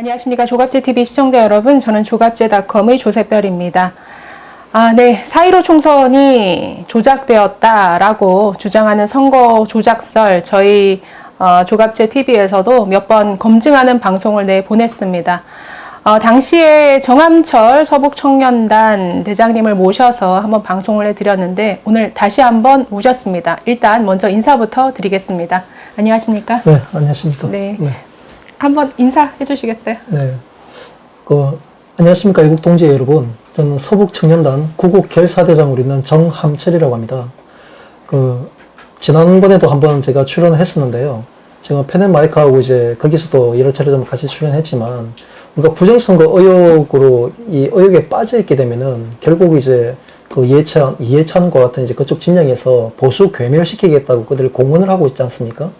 안녕하십니까. 조갑제TV 시청자 여러분, 저는 조갑제닷컴의 조셉별입니다. 네. 4.15 총선이 조작되었다라고 주장하는 선거 조작설, 저희 조갑제TV에서도 몇 번 검증하는 방송을 내보냈습니다. 당시에 정함철 서북청년단 대장님을 모셔서 한번 방송을 해드렸는데 오늘 다시 한번 모셨습니다. 일단 먼저 인사부터 드리겠습니다. 안녕하십니까? 네, 안녕하십니까? 네. 한번 인사해 주시겠어요? 네. 안녕하십니까, 애국 동지 여러분. 저는 서북청년단 구국 결사대장으로 있는 정함철이라고 합니다. 지난번에도 한번 제가 출연했었는데요. 제가 펜앤마이크하고 이제 거기서도 여러 차례 좀 같이 출연했지만, 우리가 부정선거 의혹으로 이 의혹에 빠져있게 되면은 결국 이제 이해찬과 같은 이제 그쪽 진영에서 보수 괴멸시키겠다고 그들 공언을 하고 있지 않습니까?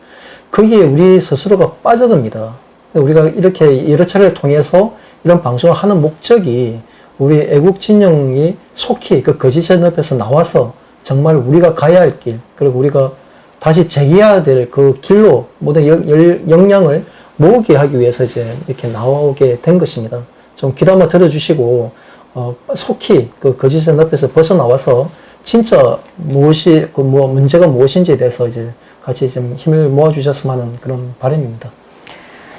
거기에 우리 스스로가 빠져듭니다. 우리가 이렇게 여러 차례를 통해서 이런 방송을 하는 목적이 우리 애국 진영이 속히 그 거짓의 늪에서 나와서 정말 우리가 가야 할 길, 그리고 우리가 다시 재기해야 될 그 길로 모든 역량을 모으게 하기 위해서 이제 이렇게 나오게 된 것입니다. 좀 귀담아 들어주시고, 속히 그 거짓의 늪에서 벗어나와서 진짜 문제가 무엇인지에 대해서 이제 같이 좀 힘을 모아주셨으면 하는 그런 바람입니다.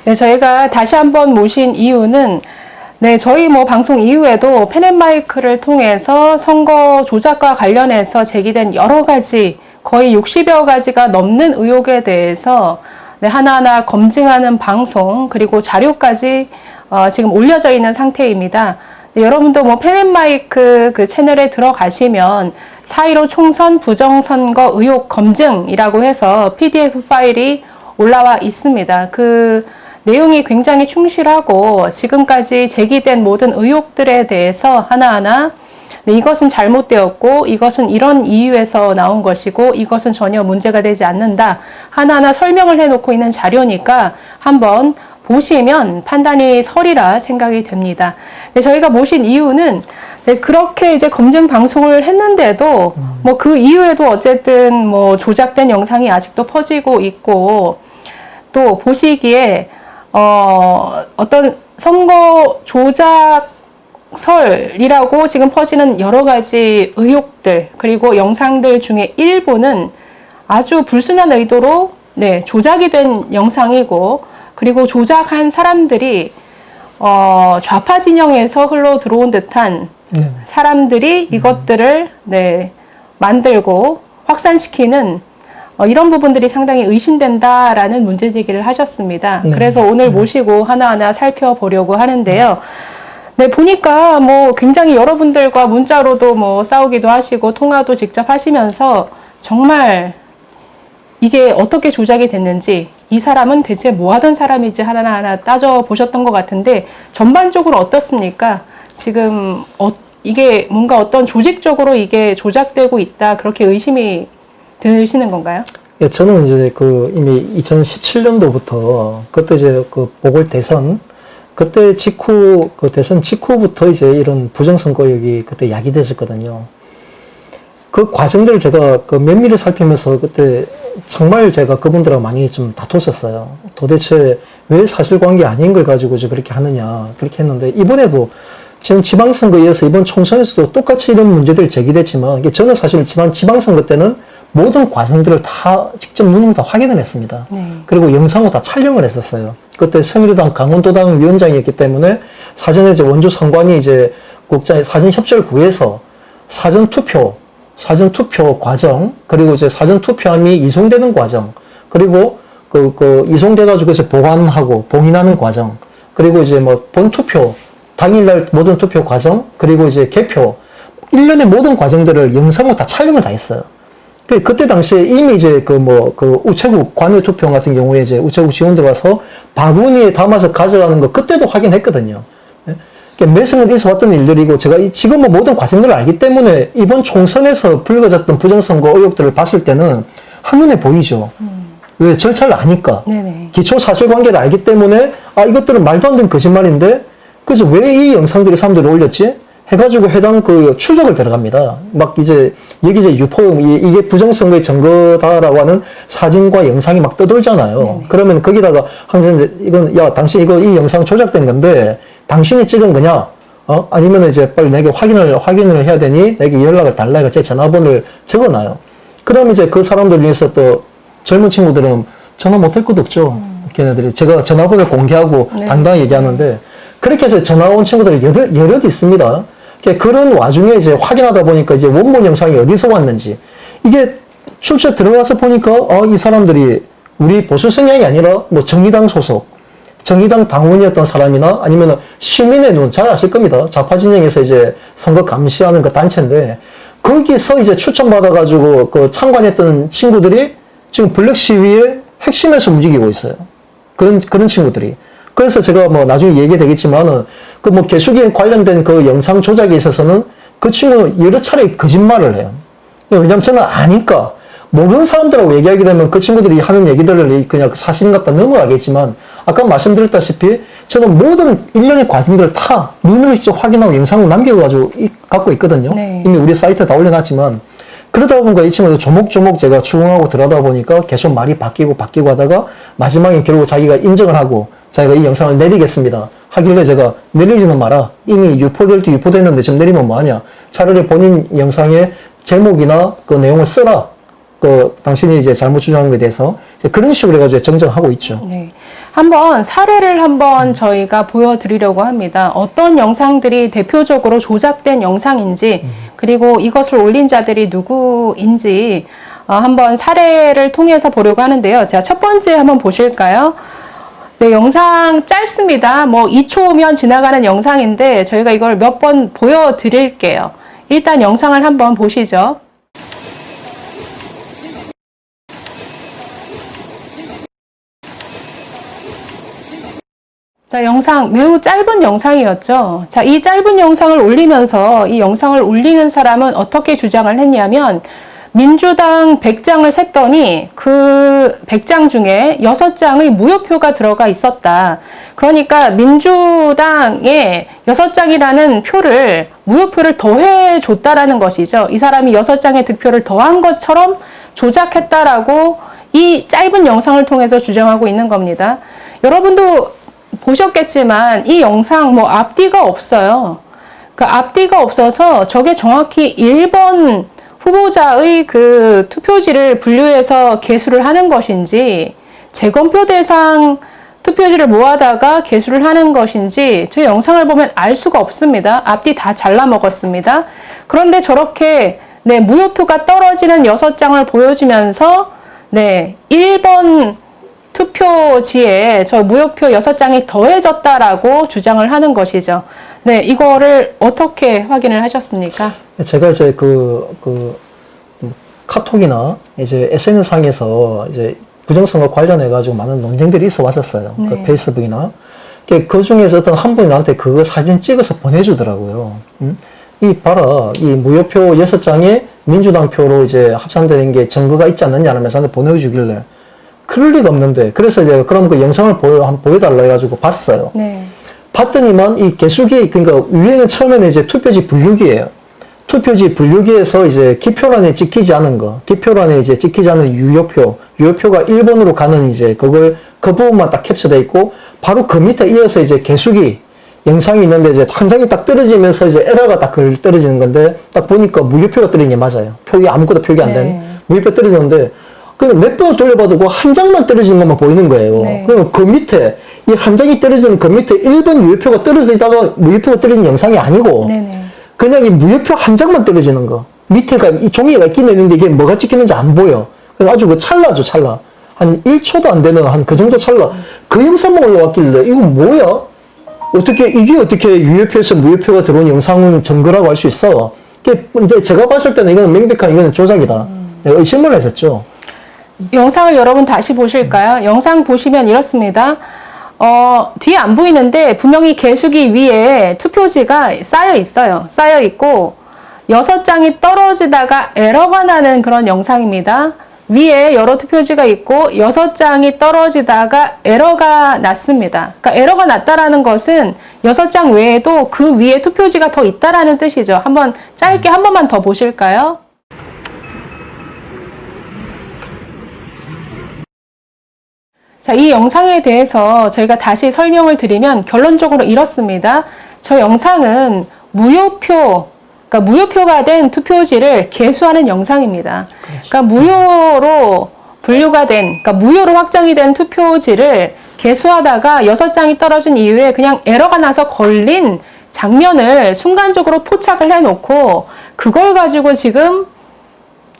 네, 저희가 다시 한번 모신 이유는 네, 저희 방송 이후에도 펜앤마이크를 통해서 선거 조작과 관련해서 제기된 여러 가지 거의 60여 가지가 넘는 의혹에 대해서 네, 하나하나 검증하는 방송 그리고 자료까지 지금 올려져 있는 상태입니다. 네, 여러분도 펜앤마이크 그 채널에 들어가시면 4.15 총선 부정선거 의혹 검증이라고 해서 PDF 파일이 올라와 있습니다. 그 내용이 굉장히 충실하고 지금까지 제기된 모든 의혹들에 대해서 하나하나 네, 이것은 잘못되었고 이것은 이런 이유에서 나온 것이고 이것은 전혀 문제가 되지 않는다. 하나하나 설명을 해놓고 있는 자료니까 한번 보시면 판단이 서리라 생각이 됩니다. 네, 저희가 모신 이유는 네, 그렇게 이제 검증 방송을 했는데도 그 이후에도 어쨌든 조작된 영상이 아직도 퍼지고 있고 또 보시기에 어떤 선거 조작설이라고 지금 퍼지는 여러 가지 의혹들 그리고 영상들 중에 일부는 아주 불순한 의도로 네, 조작이 된 영상이고 그리고 조작한 사람들이 좌파 진영에서 흘러 들어온 듯한 사람들이 이것들을 네, 만들고 확산시키는 이런 부분들이 상당히 의심된다라는 문제 제기를 하셨습니다. 그래서 오늘 모시고 하나하나 살펴보려고 하는데요. 네, 보니까 굉장히 여러분들과 문자로도 싸우기도 하시고 통화도 직접 하시면서 정말 이게 어떻게 조작이 됐는지 이 사람은 대체 뭐 하던 사람인지 하나하나 따져보셨던 것 같은데 전반적으로 어떻습니까? 지금 이게 뭔가 어떤 조직적으로 이게 조작되고 있다 그렇게 의심이 드시는 건가요? 예, 저는 이제 이미 2017년도부터 그때 이제 보궐대선 그때 대선 직후부터 이제 이런 부정선거 의혹이 그때 야기됐었거든요. 그 과정들을 제가 면밀히 살피면서 그때 정말 제가 그분들하고 많이 좀 다퉜었어요. 도대체 왜 사실관계 아닌 걸 가지고 그렇게 하느냐 그렇게 했는데 이번에도 지금 지방선거에 이어서 이번 총선에서도 똑같이 이런 문제들이 제기됐지만 저는 사실 지난 지방선거 때는 모든 과정들을 다 직접 눈으로 다 확인을 했습니다. 그리고 영상으로 다 촬영을 했었어요. 그때 새누리당 강원도당 위원장이었기 때문에 사전에 이제 원주 선관위 이제 국장 사전협조를 사전투표 과정, 그리고 이제 사전투표함이 이송되는 과정, 그리고 이송돼가지고 이제 보관하고 봉인하는 과정, 그리고 이제 본투표, 당일날 모든 투표 과정, 그리고 이제 개표, 일련의 모든 과정들을 영상으로 다 촬영을 다 했어요. 그때 당시에 이미 이제 우체국 관외 투표 같은 경우에 이제 우체국 직원들 와서 바구니에 담아서 가져가는 거 그때도 확인했거든요. 몇 년 있어왔던 일들이고 제가 지금 모든 과정들을 알기 때문에 이번 총선에서 불거졌던 부정선거 의혹들을 봤을 때는 한눈에 보이죠. 왜? 절차를 아니까. 기초 사실관계를 알기 때문에 이것들은 말도 안 되는 거짓말인데 그래서 왜 이 영상들이 사람들이 올렸지? 해가지고 해당 그 추적을 들어갑니다. 막 이제 여기 이제 유포 이게 부정선거의 증거다라고 하는 사진과 영상이 막 떠돌잖아요. 네네. 그러면 거기다가 항상 이제 이건 야 당신 이거 이 영상 조작된 건데 당신이 찍은 거냐? 아니면 이제 빨리 내게 확인을 해야 되니 내게 연락을 달라 해가 제 전화번호를 적어놔요. 그럼 이제 그 사람들 중에서 또 젊은 친구들은 전화 못할 것도 없죠. 걔네들이 제가 전화번호를 공개하고 네. 당당히 얘기하는데 그렇게 해서 전화 온 친구들이 여럿 있습니다. 그런 와중에 이제 확인하다 보니까 이제 원본 영상이 어디서 왔는지 이게 출처 들어가서 보니까 이 사람들이 우리 보수 성향이 아니라 뭐 정의당 소속, 정의당 당원이었던 사람이나 아니면 시민의 눈 잘 아실 겁니다. 좌파 진영에서 이제 선거 감시하는 그 단체인데 거기서 이제 추천받아가지고 그 참관했던 친구들이 지금 블랙 시위의 핵심에서 움직이고 있어요. 그런 친구들이. 그래서 제가 뭐 나중에 얘기 되겠지만은 그 뭐 개수기에 관련된 그 영상 조작에 있어서는 그 친구는 여러 차례 거짓말을 해요. 왜냐면 저는 아니까 모르는 사람들하고 얘기하게 되면 그 친구들이 하는 얘기들을 그냥 사실인 것 같다 넘어가겠지만 아까 말씀드렸다시피 저는 모든 일련의 과정들을 다 눈으로 직접 확인하고 영상으로 남겨가지고 갖고 있거든요. 네. 이미 우리 사이트에 다 올려놨지만 그러다 보니까 이 친구들 조목조목 제가 추궁하고 들어가다 보니까 계속 말이 바뀌고 하다가 마지막에 결국 자기가 인정을 하고 자기가 이 영상을 내리겠습니다 하길래 제가 내리지는 마라. 이미 유포될 때 유포됐는데 지금 내리면 뭐하냐. 차라리 본인 영상의 제목이나 그 내용을 쓰라. 당신이 이제 잘못 주장한 것에 대해서 이제 그런 식으로 해가지고 정정하고 있죠. 네. 한번 사례를 한번 저희가 보여드리려고 합니다. 어떤 영상들이 대표적으로 조작된 영상인지 그리고 이것을 올린 자들이 누구인지 한번 사례를 통해서 보려고 하는데요. 자, 첫 번째 한번 보실까요? 네, 영상 짧습니다. 뭐 2초면 지나가는 영상인데 저희가 이걸 몇 번 보여드릴게요. 일단 영상을 한번 보시죠. 자, 영상 매우 짧은 영상이었죠. 자, 이 짧은 영상을 올리면서 이 영상을 올리는 사람은 어떻게 주장을 했냐면 민주당 100장을 셌더니 그 100장 중에 6장의 무효표가 들어가 있었다. 그러니까 민주당에 6장이라는 표를 무효표를 더해 줬다라는 것이죠. 이 사람이 6장의 득표를 더한 것처럼 조작했다라고 이 짧은 영상을 통해서 주장하고 있는 겁니다. 여러분도 보셨겠지만 이 영상 뭐 앞뒤가 없어요. 그 앞뒤가 없어서 저게 정확히 1번 후보자의 그 투표지를 분류해서 개수를 하는 것인지 재검표 대상 투표지를 모아다가 개수를 하는 것인지 저 영상을 보면 알 수가 없습니다. 앞뒤 다 잘라 먹었습니다. 그런데 저렇게 네, 무효표가 떨어지는 6장을 보여주면서 네, 1번 투표지에 저 무효표 6장이 더해졌다라고 주장을 하는 것이죠. 네, 이거를 어떻게 확인을 하셨습니까? 제가 이제 카톡이나 이제 SNS상에서 이제 부정선거 관련해가지고 많은 논쟁들이 있어 왔었어요. 네. 그 페이스북이나. 그 중에서 어떤 한 분이 나한테 그거 사진 찍어서 보내주더라고요. 이 봐라. 이 무효표 6장에 민주당 표로 이제 합산되는 게 증거가 있지 않느냐 하면서 나한테 보내주길래 그럴 리가 없는데. 그래서 이제 그럼 그 영상을 한번 보여달라 해가지고 봤어요. 네. 봤더니만 이 개수기, 그러니까 유행은 처음에는 이제 투표지 분류기예요. 투표지 분류기에서 이제 기표란에 찍히지 않은 거, 기표란에 이제 찍히지 않은 유효표가 1번으로 가는 이제 그 부분만 딱 캡처되어 있고, 바로 그 밑에 이어서 이제 개수기 영상이 있는데 이제 한 장이 딱 떨어지면서 이제 에러가 딱 떨어지는 건데, 딱 보니까 무효표가 떨어진 게 맞아요. 아무것도 표기 안 된. 네. 무효표 떨어졌는데, 그냥 몇 번을 돌려봐도 그 한 장만 떨어지는 것만 보이는 거예요. 네. 그럼 그 밑에, 이 한 장이 떨어지는 그 밑에 1번 유효표가 떨어지다가 무효표가 떨어진 영상이 아니고, 네네. 그냥 이 무효표 한 장만 떨어지는 거. 밑에가, 이 종이가 있긴 있는데 이게 뭐가 찍히는지 안 보여. 아주 그 찰나죠, 찰나. 한 1초도 안 되는 한 그 정도 찰나. 그 영상만 올라왔길래, 이거 뭐야? 이게 어떻게 유효표에서 무효표가 들어온 영상은 증거라고 할 수 있어? 이제 제가 봤을 때는 이거는 명백한 이거는 조작이다. 내가 의심을 했었죠. 영상을 여러분 다시 보실까요? 영상 보시면 이렇습니다. 뒤에 안 보이는데 분명히 개수기 위에 투표지가 쌓여 있어요. 쌓여 있고 6장이 떨어지다가 에러가 나는 그런 영상입니다. 위에 여러 투표지가 있고 6장이 떨어지다가 에러가 났습니다. 그러니까 에러가 났다라는 것은 6장 외에도 그 위에 투표지가 더 있다라는 뜻이죠. 한번 짧게 한 번만 더 보실까요? 자, 이 영상에 대해서 저희가 다시 설명을 드리면 결론적으로 이렇습니다. 저 영상은 그러니까 무효표가 된 투표지를 개수하는 영상입니다. 그러니까 무효로 분류가 된, 그러니까 무효로 확정이 된 투표지를 개수하다가 6장이 떨어진 이후에 그냥 에러가 나서 걸린 장면을 순간적으로 포착을 해놓고 그걸 가지고 지금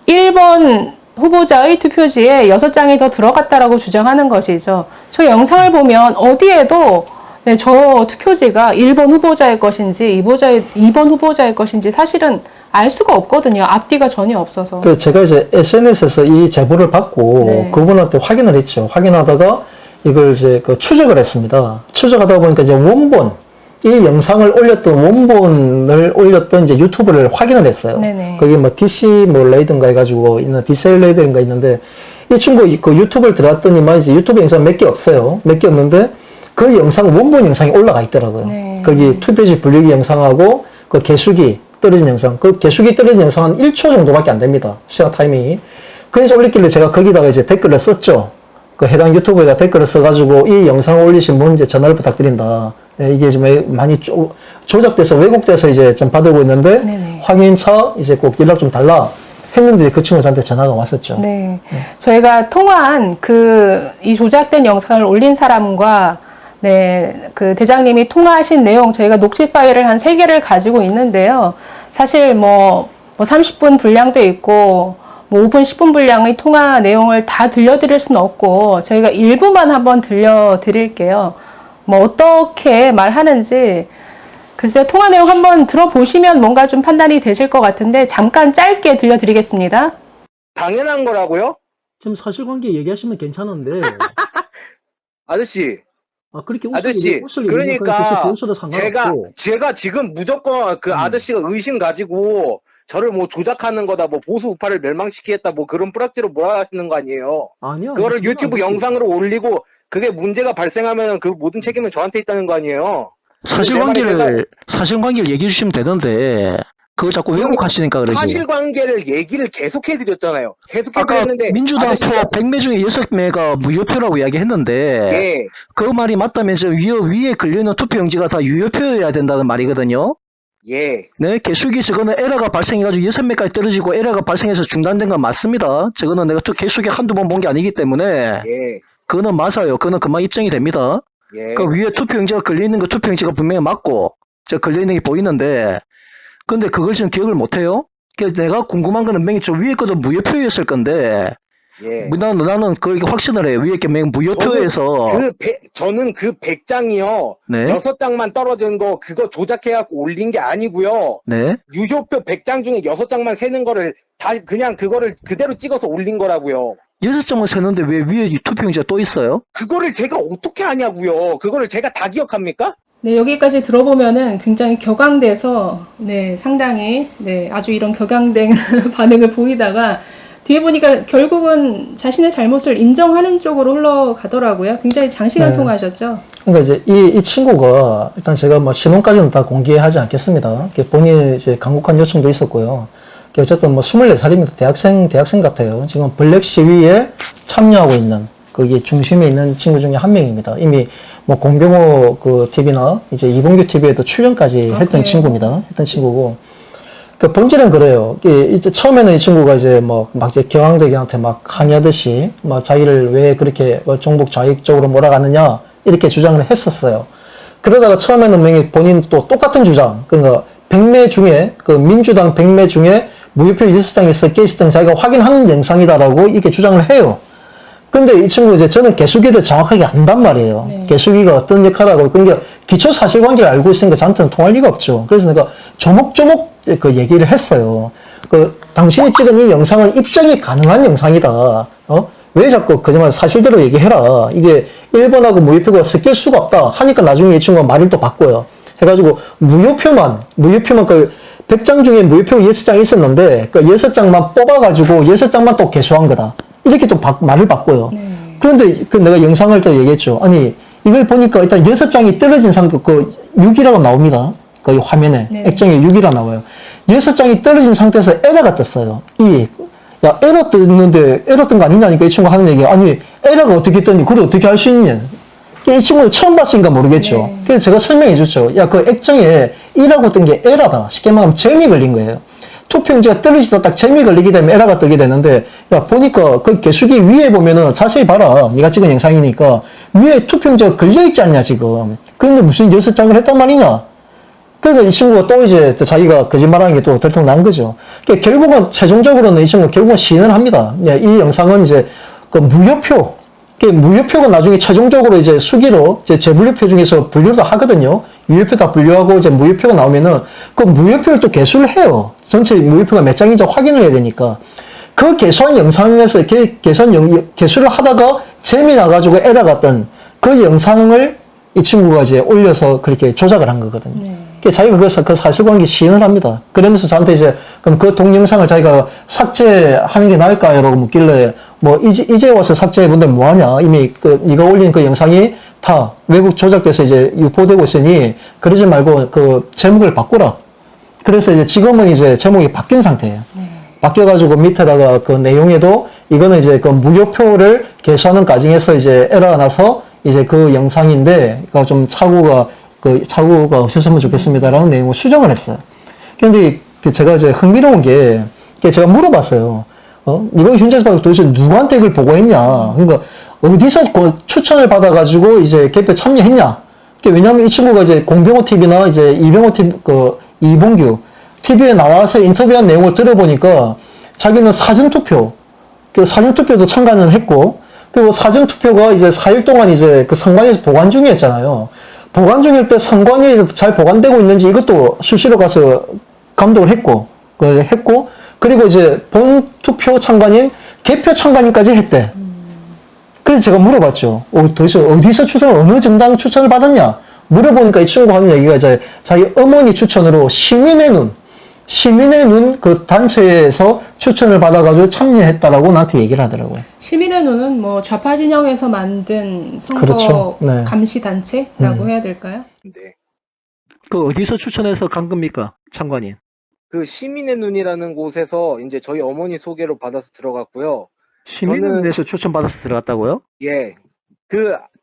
1번 후보자의 투표지에 6장이 더 들어갔다라고 주장하는 것이죠. 저 영상을 보면 어디에도 네, 저 투표지가 1번 후보자의 것인지 2번 후보자의 것인지 사실은 알 수가 없거든요. 앞뒤가 전혀 없어서. 그래서 제가 이제 SNS에서 이 제보를 받고 네. 그분한테 확인을 했죠. 확인하다가 이걸 이제 추적을 했습니다. 추적하다 보니까 이제 원본, 이 영상을 올렸던 원본을 올렸던 이제 유튜브를 확인을 했어요. 네네. 거기 뭐 DC 뭐 레이든가 해가지고 있는 디셀 레이든가 있는데 이 친구 그 유튜브를 들어갔더니만 이제 유튜브 영상 몇 개 없어요. 몇 개 없는데 그 영상 원본 영상이 올라가 있더라고요. 네. 거기 투표지 분류기 영상하고 그 개수기 떨어진 영상, 그 개수기 떨어진 영상 한 1초 정도밖에 안 됩니다. 시간 타이밍이. 그래서 올렸길래 제가 거기다가 이제 댓글을 썼죠. 그 해당 유튜브에다 댓글을 써가지고 이 영상을 올리신 분 이제 전화를 부탁드린다. 네, 이게 좀 많이 조작돼서 왜곡돼서 이제 좀 받고 있는데 네네. 확인차 이제 꼭 연락 좀 달라 했는데 그 친구 저한테 전화가 왔었죠. 네. 저희가 통한 이 조작된 영상을 올린 사람과 네, 그 대장님이 통화하신 내용 저희가 녹취 파일을 한 3개를 가지고 있는데요. 사실 뭐 30분 분량도 있고 뭐 5분, 10분 분량의 통화 내용을 다 들려드릴 수는 없고 저희가 일부만 한번 들려드릴게요. 뭐 어떻게 말하는지 글쎄요. 통화 내용 한번 들어보시면 뭔가 좀 판단이 되실 것 같은데 잠깐 짧게 들려드리겠습니다. 당연한 거라고요? 지금 사실관계 얘기하시면 괜찮은데 아저씨, 그렇게 아저씨, 그러니까 제가 지금 무조건 그 아저씨가 의심 가지고 저를 뭐 조작하는 거다, 뭐 보수 우파를 멸망시키겠다, 뭐 그런 뿌락지로 몰아가시는 거 아니에요? 아니요. 그거를 유튜브 영상으로 올리고 그게 문제가 발생하면 그 모든 책임은 저한테 있다는 거 아니에요? 사실관계를 얘기해 주시면 되는데, 그걸 자꾸 왜곡하시니까 그러지. 사실관계를 얘기를 계속해드렸잖아요. 아까 계속해드렸는데 민주당 표 아저씨가 100명 중에 6명가 무효표라고 이야기했는데, 예, 그 말이 맞다면서 위에 걸려있는 투표용지가 다 유효표여야 된다는 말이거든요. 예, 네, 개수기 저거는 에러가 발생해가지고 6명까지 떨어지고 에러가 발생해서 중단된 건 맞습니다. 저거는 내가 또 개수기 한두 번 본 게 아니기 때문에, 예, 그거는 맞아요. 그거는 금방 입증이 됩니다. 예. 그 위에 투표용지가 걸려있는 거 투표용지가 분명히 맞고, 저 걸려있는 게 보이는데, 근데 그걸 지금 기억을 못해요? 그래서 내가 궁금한 거는 맨 저 위에 것도 무효표였을 건데, 예. 나는 그렇게 확신을 해요. 위에 게 맨 무효표에서. 저는 그 100장이요. 네. 6장만 떨어진 거 그거 조작해갖고 올린 게 아니고요. 네. 유효표 100장 중에 6장만 세는 거를 다 그냥 그거를 그대로 찍어서 올린 거라고요. 6장만 세는데 왜 위에 투표용지가 또 있어요? 그거를 제가 어떻게 하냐고요. 그거를 제가 다 기억합니까? 네, 여기까지 들어보면은 굉장히 격앙돼서, 네, 상당히, 네, 아주 이런 격앙된 반응을 보이다가, 뒤에 보니까 결국은 자신의 잘못을 인정하는 쪽으로 흘러가더라고요. 굉장히 장시간 네. 통화하셨죠? 그러니까 이제 이 친구가 일단 제가 뭐 신원까지는 다 공개하지 않겠습니다. 본인이 이제 강력한 요청도 있었고요. 어쨌든 뭐 24살입니다. 대학생 같아요. 지금 블랙 시위에 참여하고 있는 거기 중심에 있는 친구 중에 한 명입니다. 이미 뭐 공병호 그 TV나 이제 이봉규 TV에도 출연까지 했던 친구입니다. 했던 친구고. 그 본질은 그래요. 이제 처음에는 이 친구가 이제 막 이제 경항대교한테 막 항의하듯이 막 자기를 왜 그렇게 종북 좌익 쪽으로 몰아가느냐 이렇게 주장을 했었어요. 그러다가 처음에는 본인 또 똑같은 주장, 그러니까 100매 중에 그 민주당 100매 중에 무효표 6장이 섞여 있었던 자기가 확인하는 영상이다라고 이렇게 주장을 해요. 근데 이 친구 이제 저는 개수기를 정확하게 안단 말이에요. 네. 개수기가 어떤 역할을 하고, 그러니까 기초 사실관계를 알고 있으니까 저한테는 통할 리가 없죠. 그래서 내가 조목조목 그 얘기를 했어요. 당신이 찍은 이 영상은 입증이 가능한 영상이다. 왜 자꾸 거짓말 사실대로 얘기해라. 이게 1번하고 무효표가 섞일 수가 없다. 하니까 나중에 이 친구가 말을 또 바꿔요. 해가지고 무효표만 그 100장 중에 무효표 6장 있었는데 그 6장만 뽑아가지고 6장만 또 개수한 거다. 이렇게 또 말을 바꿔요. 네. 그런데 그 내가 영상을 또 얘기했죠. 아니, 이걸 보니까 일단 6장이 떨어진 상태, 그 6이라고 나옵니다. 그 화면에. 네. 액정에 6이라 나와요. 6장이 떨어진 상태에서 에러가 떴어요. 야, 에러 떴는데, 에러 뜬 거 아니냐니까 이 친구 하는 얘기야. 아니, 에러가 어떻게 떴니? 그걸 어떻게 할 수 있냐? 이 친구는 처음 봤으니까 모르겠죠. 네. 그래서 제가 설명해 줬죠. 야, 그 액정에 1하고 뜬 게 에러다. 쉽게 말하면 점이 걸린 거예요. 투표용지가 떨어지다 딱 점이 걸리게 되면 에러가 뜨게 되는데, 야, 보니까 그 개수기 위에 보면은 자세히 봐라. 네가 찍은 영상이니까. 위에 투표용지가 걸려있지 않냐, 지금. 그런데 무슨 6장을 했단 말이냐? 그러니까 이 친구가 또 이제 자기가 거짓말하는 게 또 들통난 거죠. 그러니까 결국은 최종적으로는 이 친구가 결국은 시인을 합니다. 이 영상은 이제 그 무효표, 무효표가 나중에 최종적으로 이제 수기로 이제 재분류표 중에서 분류도 하거든요. 유효표 다 분류하고 이제 무효표가 나오면은 그 무효표를 또 개수를 해요. 전체 무효표가 몇 장인지 확인을 해야 되니까. 그 개수한 영상에서 개수를 하다가 재미 나가지고 에러가 뜬 그 영상을 이 친구가 이제 올려서 그렇게 조작을 한 거거든요. 네. 자기가 그 사실관계 시인을 합니다. 그러면서 저한테 이제, 그럼 그 동영상을 자기가 삭제하는 게 나을까요? 라고 묻길래, 뭐, 이제 와서 삭제해본데 뭐하냐? 이미 네가 올린 그 영상이 다 외국 조작돼서 이제 유포되고 있으니, 그러지 말고 그 제목을 바꾸라. 그래서 이제 지금은 이제 제목이 바뀐 상태예요. 네. 바뀌어가지고 밑에다가 그 내용에도 이거는 이제 그 무효표를 개수하는 과정에서 이제 에러가 나서 이제 그 영상인데, 그거 좀 차고가 없었으면 좋겠습니다라는 내용을 수정을 했어요. 근데 제가 이제 흥미로운 게, 제가 물어봤어요. 이거 현재에서 도대체 누구한테 이걸 보고했냐? 그러니까 어디서 추천을 받아가지고 이제 개표 참여했냐? 왜냐면 이 친구가 이제 공병호 TV나 이제 이병호 TV, 이봉규 TV에 나와서 인터뷰한 내용을 들어보니까 자기는 사전투표, 사전투표도 참가는 했고, 그리고 사전투표가 이제 4일 동안 이제 그 선관위에서 보관 중이었잖아요. 보관 중일 때 선관위에 잘 보관되고 있는지 이것도 수시로 가서 감독을 했고, 그리고 이제 본 투표 참관인, 개표 참관인까지 했대. 그래서 제가 물어봤죠. 도대체 어디서 어느 정당 추천을 받았냐? 물어보니까 이 친구가 하는 얘기가 이제 자기 어머니 추천으로 시민의 눈 그 단체에서 추천을 받아가지고 참여했다라고 나한테 얘기를 하더라고요. 시민의 눈은 뭐 좌파 진영에서 만든 선거 그렇죠. 네. 감시 단체라고 해야 될까요? 네. 그 어디서 추천해서 간 겁니까? 참관인. 그 시민의 눈이라는 곳에서 이제 저희 어머니 소개로 받아서 들어갔고요. 시민은에서 추천받아서 들어갔다고요? 예.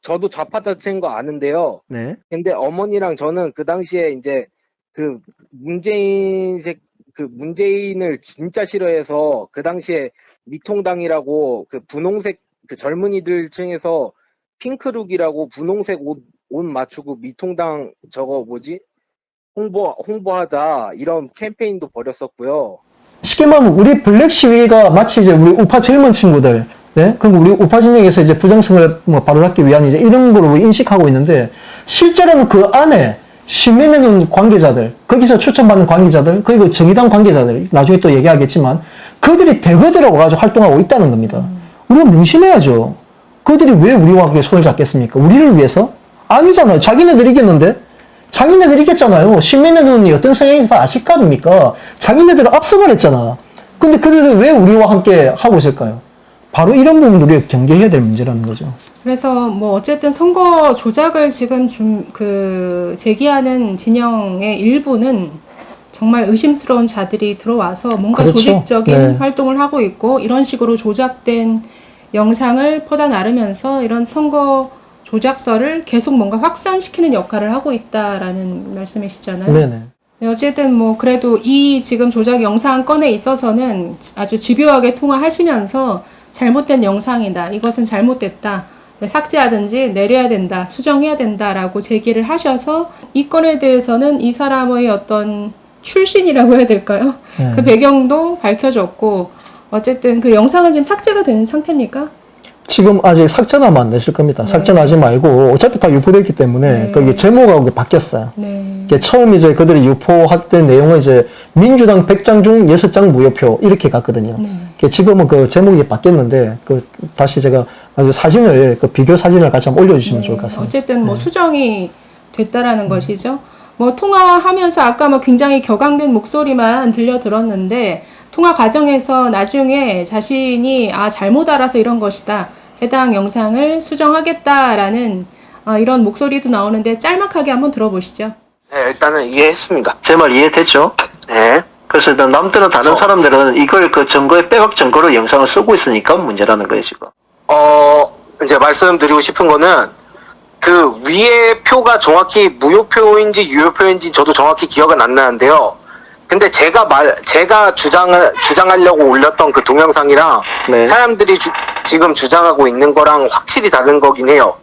저도 좌파 단체인 거 아는데요. 네. 근데 어머니랑 저는 그 당시에 이제 그 문재인을 진짜 싫어해서 그 당시에 미통당이라고 그 분홍색 그 젊은이들 층에서 핑크룩이라고 분홍색 옷 맞추고 미통당 홍보하자 이런 캠페인도 벌였었고요. 쉽게 말하면 우리 블랙 시위가 마치 이제 우리 우파 젊은 친구들, 네? 그럼 우리 우파 진영에서 이제 부정성을 뭐 바로잡기 위한 이제 이런 걸로 인식하고 있는데, 실제로는 그 안에 시민의 눈 관계자들, 거기서 추천받는 관계자들, 그리고 정의당 관계자들, 나중에 또 얘기하겠지만, 그들이 대거 들어가가지고 활동하고 있다는 겁니다. 우리가 명심해야죠. 그들이 왜 우리와 함께 손을 잡겠습니까? 우리를 위해서? 아니잖아요. 자기네들이 이겼는데? 자기네들이 이겼잖아요. 시민의 눈이 어떤 성향인지 다 아실 거 아닙니까? 자기네들은 압승을 근데 그들은 왜 우리와 함께 하고 있을까요? 바로 이런 부분도 우리가 경계해야 될 문제라는 거죠. 그래서 뭐 어쨌든 선거 조작을 지금 제기하는 진영의 일부는 정말 의심스러운 자들이 들어와서 뭔가 그렇죠. 조직적인 네. 활동을 하고 있고, 이런 식으로 조작된 영상을 퍼다 나르면서 이런 선거 조작설을 계속 뭔가 확산시키는 역할을 하고 있다라는 말씀이시잖아요. 네네. 네, 어쨌든 뭐 그래도 이 지금 조작 영상 건에 있어서는 아주 집요하게 통화하시면서 잘못된 영상이다, 이것은 잘못됐다, 삭제하든지 내려야 된다, 수정해야 된다라고 제기를 하셔서 이 건에 대해서는 이 사람의 어떤 출신이라고 해야 될까요? 네. 그 배경도 밝혀졌고, 어쨌든 그 영상은 지금 삭제가 된 상태입니까? 지금 아직 삭제는 안 됐을 겁니다. 네. 삭제는 하지 말고 어차피 다 유포되어 있기 때문에 네. 거기 제목하고 바뀌었어요. 네. 처음 이제 그들이 유포했던 내용은 이제 민주당 100장 중 6장 무효표 이렇게 갔거든요. 네. 지금은 그 제목이 바뀌었는데 다시 제가 아주 사진을 비교 사진을 같이 한번 올려주시면 좋을 것 같습니다. 어쨌든 뭐 수정이 됐다라는 것이죠. 뭐 통화하면서 아까 뭐 굉장히 격앙된 목소리만 들려 들었는데, 통화 과정에서 나중에 자신이 잘못 알아서 이런 것이다. 해당 영상을 수정하겠다라는 이런 목소리도 나오는데 짤막하게 한번 들어보시죠. 네, 일단은 이해했습니다. 제 말 이해됐죠? 네. 그래서 일단 남들은 다른 사람들은 이걸 그 증거에 백업 증거로 영상을 쓰고 있으니까 문제라는 거예요, 지금. 이제 말씀드리고 싶은 거는 그 위에 표가 정확히 무효표인지 유효표인지 저도 정확히 기억은 안 나는데요. 근데 제가 주장하려고 올렸던 그 동영상이랑 네. 사람들이 지금 주장하고 있는 거랑 확실히 다른 거긴 해요.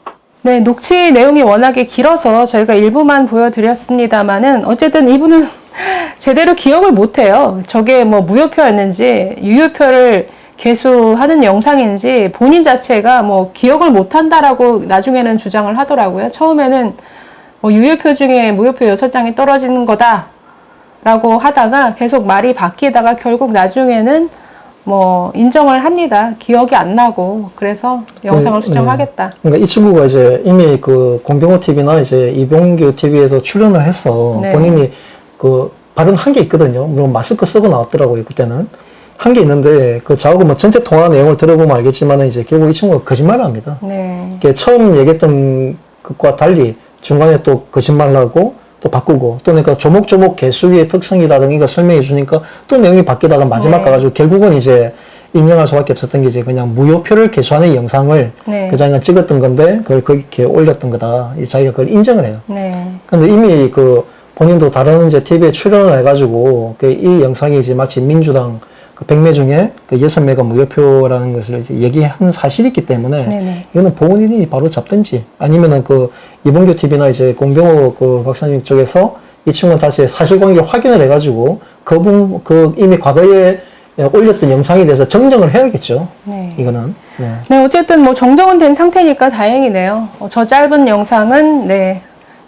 네, 녹취 내용이 워낙에 길어서 저희가 일부만 보여드렸습니다만은 어쨌든 이분은 제대로 기억을 못해요. 저게 뭐 무효표였는지 유효표를 개수하는 영상인지 본인 자체가 뭐 기억을 못한다라고 나중에는 주장을 하더라고요. 처음에는 뭐 유효표 중에 무효표 6장이 떨어지는 거다 라고 하다가 계속 말이 바뀌다가 결국 나중에는 뭐 인정을 합니다. 기억이 안 나고 그래서 영상을 수정하겠다. 그러니까 이 친구가 이제 이미 그 공병호 TV나 이제 이병규 TV에도 출연을 해서 네. 본인이 그 발언한 게 있거든요. 물론 마스크 쓰고 나왔더라고요, 그때는. 한 게 있는데 그 저하고 뭐 전체 통화 내용을 들어보면 알겠지만 이제 결국 이 친구가 거짓말을 합니다. 네. 이게 처음 얘기했던 것과 달리 중간에 또 거짓말을 하고 또 바꾸고 또 그러니까 조목조목 개수기의 특성이라든가 설명해 주니까 또 내용이 바뀌다가 마지막 네. 가가지고 결국은 이제 인정할 수밖에 없었던 게 이제 그냥 무효표를 개수하는 영상을 네. 그 자기가 찍었던 건데 그걸 거기에 올렸던 거다. 이 자기가 그걸 인정을 해요. 네. 근데 이미 그 본인도 다른 이제 TV에 출연을 해가지고 그 이 영상이 이제 마치 민주당 그 100매 중에 그 6매가 무효표라는 것을 이제 얘기한 사실이 있기 때문에 네네. 이거는 본인이 바로 잡든지 아니면은 그 이봉규 TV나 이제 공병호 그 박사님 쪽에서 이 친구는 다시 사실관계를 확인을 해가지고 그 이미 과거에 올렸던 영상에 대해서 정정을 해야겠죠. 네. 이거는. 네. 네, 어쨌든 뭐 정정은 된 상태니까 다행이네요. 저 짧은 영상은 네,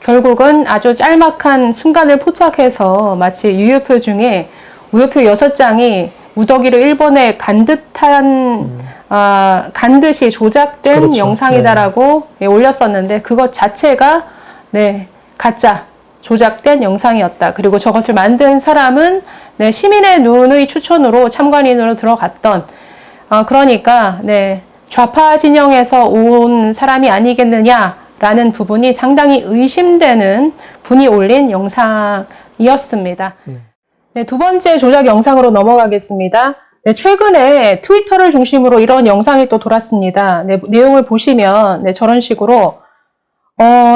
결국은 아주 짤막한 순간을 포착해서 마치 유효표 중에 무효표 6장이 무더기로 일본에 간 듯한 간 듯이 조작된 그렇죠. 영상이다라고 예, 올렸었는데 그것 자체가 네, 가짜 조작된 영상이었다. 그리고 저것을 만든 사람은 네, 시민의 눈의 추천으로 참관인으로 들어갔던 그러니까 네, 좌파 진영에서 온 사람이 아니겠느냐라는 부분이 상당히 의심되는 분이 올린 영상이었습니다. 네, 두 번째 조작 영상으로 넘어가겠습니다. 네, 최근에 트위터를 중심으로 이런 영상이 또 돌았습니다. 네, 내용을 보시면 네, 저런 식으로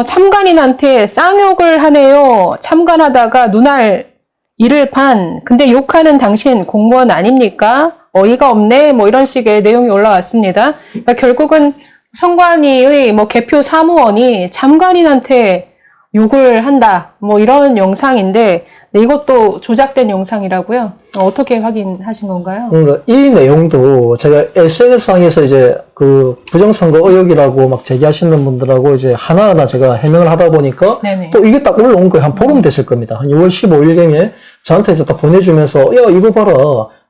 참관인한테 쌍욕을 하네요. 참관하다가 눈알 이를 판. 근데 욕하는 당신 공무원 아닙니까? 어이가 없네. 뭐 이런 식의 내용이 올라왔습니다. 그러니까 결국은 선관위의 뭐 개표 사무원이 참관인한테 욕을 한다. 뭐 이런 영상인데 네, 이것도 조작된 영상이라고요? 어떻게 확인하신 건가요? 그러니까 이 내용도 제가 SNS상에서 이제 그 부정선거 의혹이라고 막 제기하시는 분들하고 이제 하나하나 제가 해명을 하다 보니까 네네. 또 이게 딱 올라온 거예요. 한 보름 됐을 겁니다. 한 6월 15일경에 저한테 이제 딱 보내주면서 야, 이거 봐라.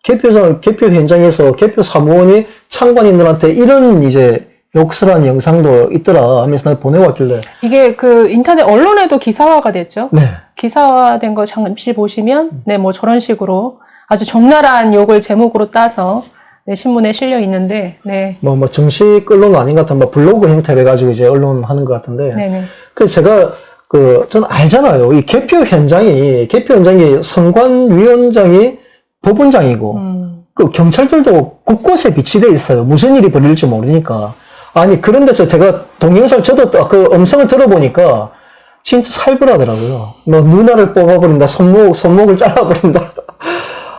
개표 현장에서 개표 사무원이 참관인들한테 이런 이제 욕설한 영상도 있더라 하면서 날 보내왔길래 이게 그 인터넷 언론에도 기사화가 됐죠? 네. 기사화된 거 잠시 보시면 네, 뭐 저런 식으로 아주 적나라한 욕을 제목으로 따서 네, 신문에 실려 있는데 네. 뭐 정식 언론은 아닌 것 같은 뭐 블로그 형태로 해가지고 이제 언론 하는 것 같은데 네네. 그래서 제가 저는 알잖아요. 이 개표 현장이 선관위원장이 법원장이고 그 경찰들도 곳곳에 비치돼 있어요. 무슨 일이 벌일지 모르니까. 아니 그런 데서 제가 동영상 저도 그 음성을 들어보니까 진짜 살벌하더라고요. 뭐 눈알을 뽑아버린다, 손목을 잘라버린다.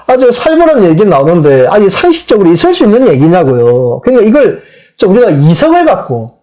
아주 살벌한 얘기 나오는데 아니 상식적으로 있을 수 있는 얘기냐고요. 그러니까 이걸 좀 우리가 이성을 갖고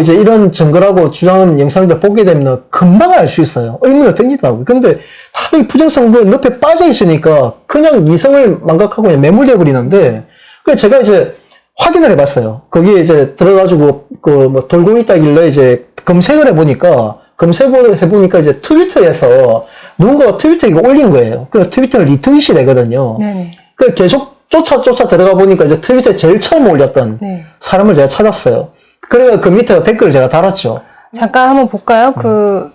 이제 이런 증거라고 주장하는 영상들 보게 되면 금방 알 수 있어요. 의문을 던지더라고요. 근데 다들 부정선거에 늪에 빠져 있으니까 그냥 이성을 망각하고 그냥 매몰돼 버리는데 그래서 제가 이제 확인을 해봤어요. 거기에 이제 들어가지고 뭐 돌고 있다길래 이제 검색을 해보니까 이제 트위터에서 누군가가 트위터에 올린 거예요. 그 트위터를 리트윗이 되거든요. 네네. 그 계속 쫓아 들어가 보니까 이제 트위터에 제일 처음 올렸던 네. 사람을 제가 찾았어요. 그래서 그 밑에 댓글을 제가 달았죠. 잠깐 한번 볼까요? 그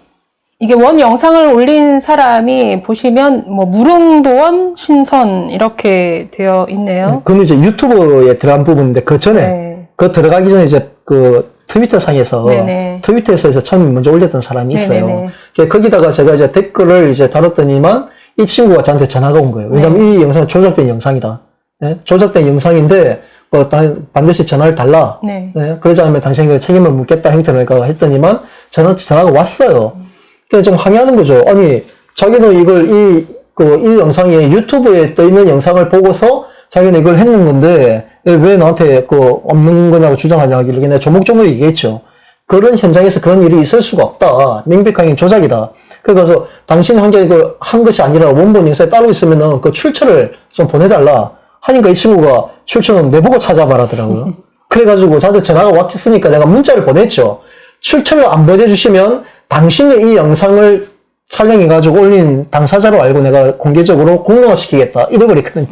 이게 원 영상을 올린 사람이 보시면 뭐 무릉도원 신선 이렇게 되어 있네요. 그건 이제 유튜브에 들어간 부분인데 그 전에 네. 그 들어가기 전에 이제 그 트위터 상에서 네네. 트위터에서 처음 먼저 올렸던 사람이 있어요. 네네네. 거기다가 제가 이제 댓글을 이제 달았더니만 이 친구가 저한테 전화가 온 거예요. 왜냐면 이 영상은 조작된 영상이다. 네? 조작된 영상인데 뭐 반드시 전화를 달라. 네. 네? 그러지 않으면 당신에게 책임을 묻겠다 형태로 했더니만 전화가 왔어요. 그래서 좀 항의하는 거죠. 아니 자기는 이걸 이 영상이 유튜브에 떠 있는 영상을 보고서 자기는 이걸 했는 건데 왜 나한테 없는 거냐고 주장하냐길래 내가 조목조목 얘기했죠. 그런 현장에서 그런 일이 있을 수가 없다. 명백하게 조작이다. 그래서 당신이 한 것이 아니라 원본 영상에 따로 있으면은 그 출처를 좀 보내달라. 하니까 이 친구가 출처는 내보고 찾아봐라더라고요. 그래가지고 저한테 전화가 왔으니까 내가 문자를 보냈죠. 출처를 안 보내주시면 당신의 이 영상을 촬영해가지고 올린 당사자로 알고 내가 공개적으로 공론화시키겠다. 이래버렸거든요.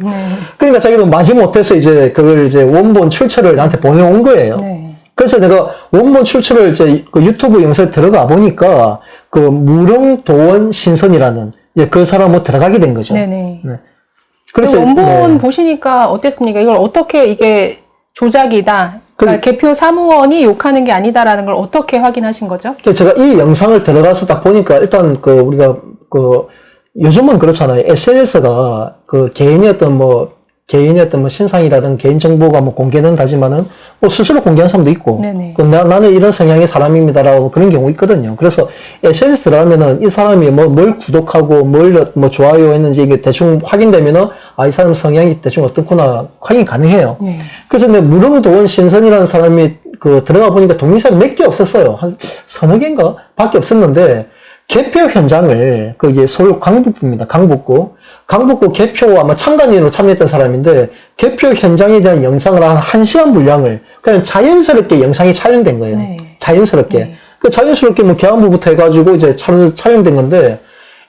그러니까 자기는 마지못해서 이제 그걸 이제 원본 출처를 나한테 보내온 거예요. 네. 그래서 내가 원본 출처를 이제 그 유튜브 영상에 들어가 보니까 그 무릉도원 신선이라는 이제 그 사람으로 들어가게 된 거죠. 네네. 네. 그래서 원본 네. 보시니까 어땠습니까? 이걸 어떻게 이게 조작이다. 그러니까 개표 사무원이 욕하는 게 아니다라는 걸 어떻게 확인하신 거죠? 제가 이 영상을 들어가서 딱 보니까 일단 우리가 요즘은 그렇잖아요. SNS가 개인의 어떤 신상이라든 개인정보가 공개는 하지만은 스스로 공개하는 사람도 있고. 네네. 나는 이런 성향의 사람입니다라고 그런 경우 있거든요. 그래서 SNS 들어가면은 이 사람이 뭘 구독하고 뭘 좋아요 했는지 이게 대충 확인되면은 이 사람 성향이 대충 어떻구나 확인 가능해요. 네. 그래서 근데 무릉도원 신선이라는 사람이 들어가 보니까 동영상이 몇 개 없었어요. 한 서너 개인가? 밖에 없었는데, 개표 현장을, 이게 서울 강북구입니다. 강북구 개표 아마 참관인으로 참여했던 사람인데, 개표 현장에 대한 영상을 한 1시간 분량을 그냥 자연스럽게 영상이 촬영된 거예요. 네. 자연스럽게. 네. 자연스럽게 계엄부부터 해가지고 이제 촬영된 건데,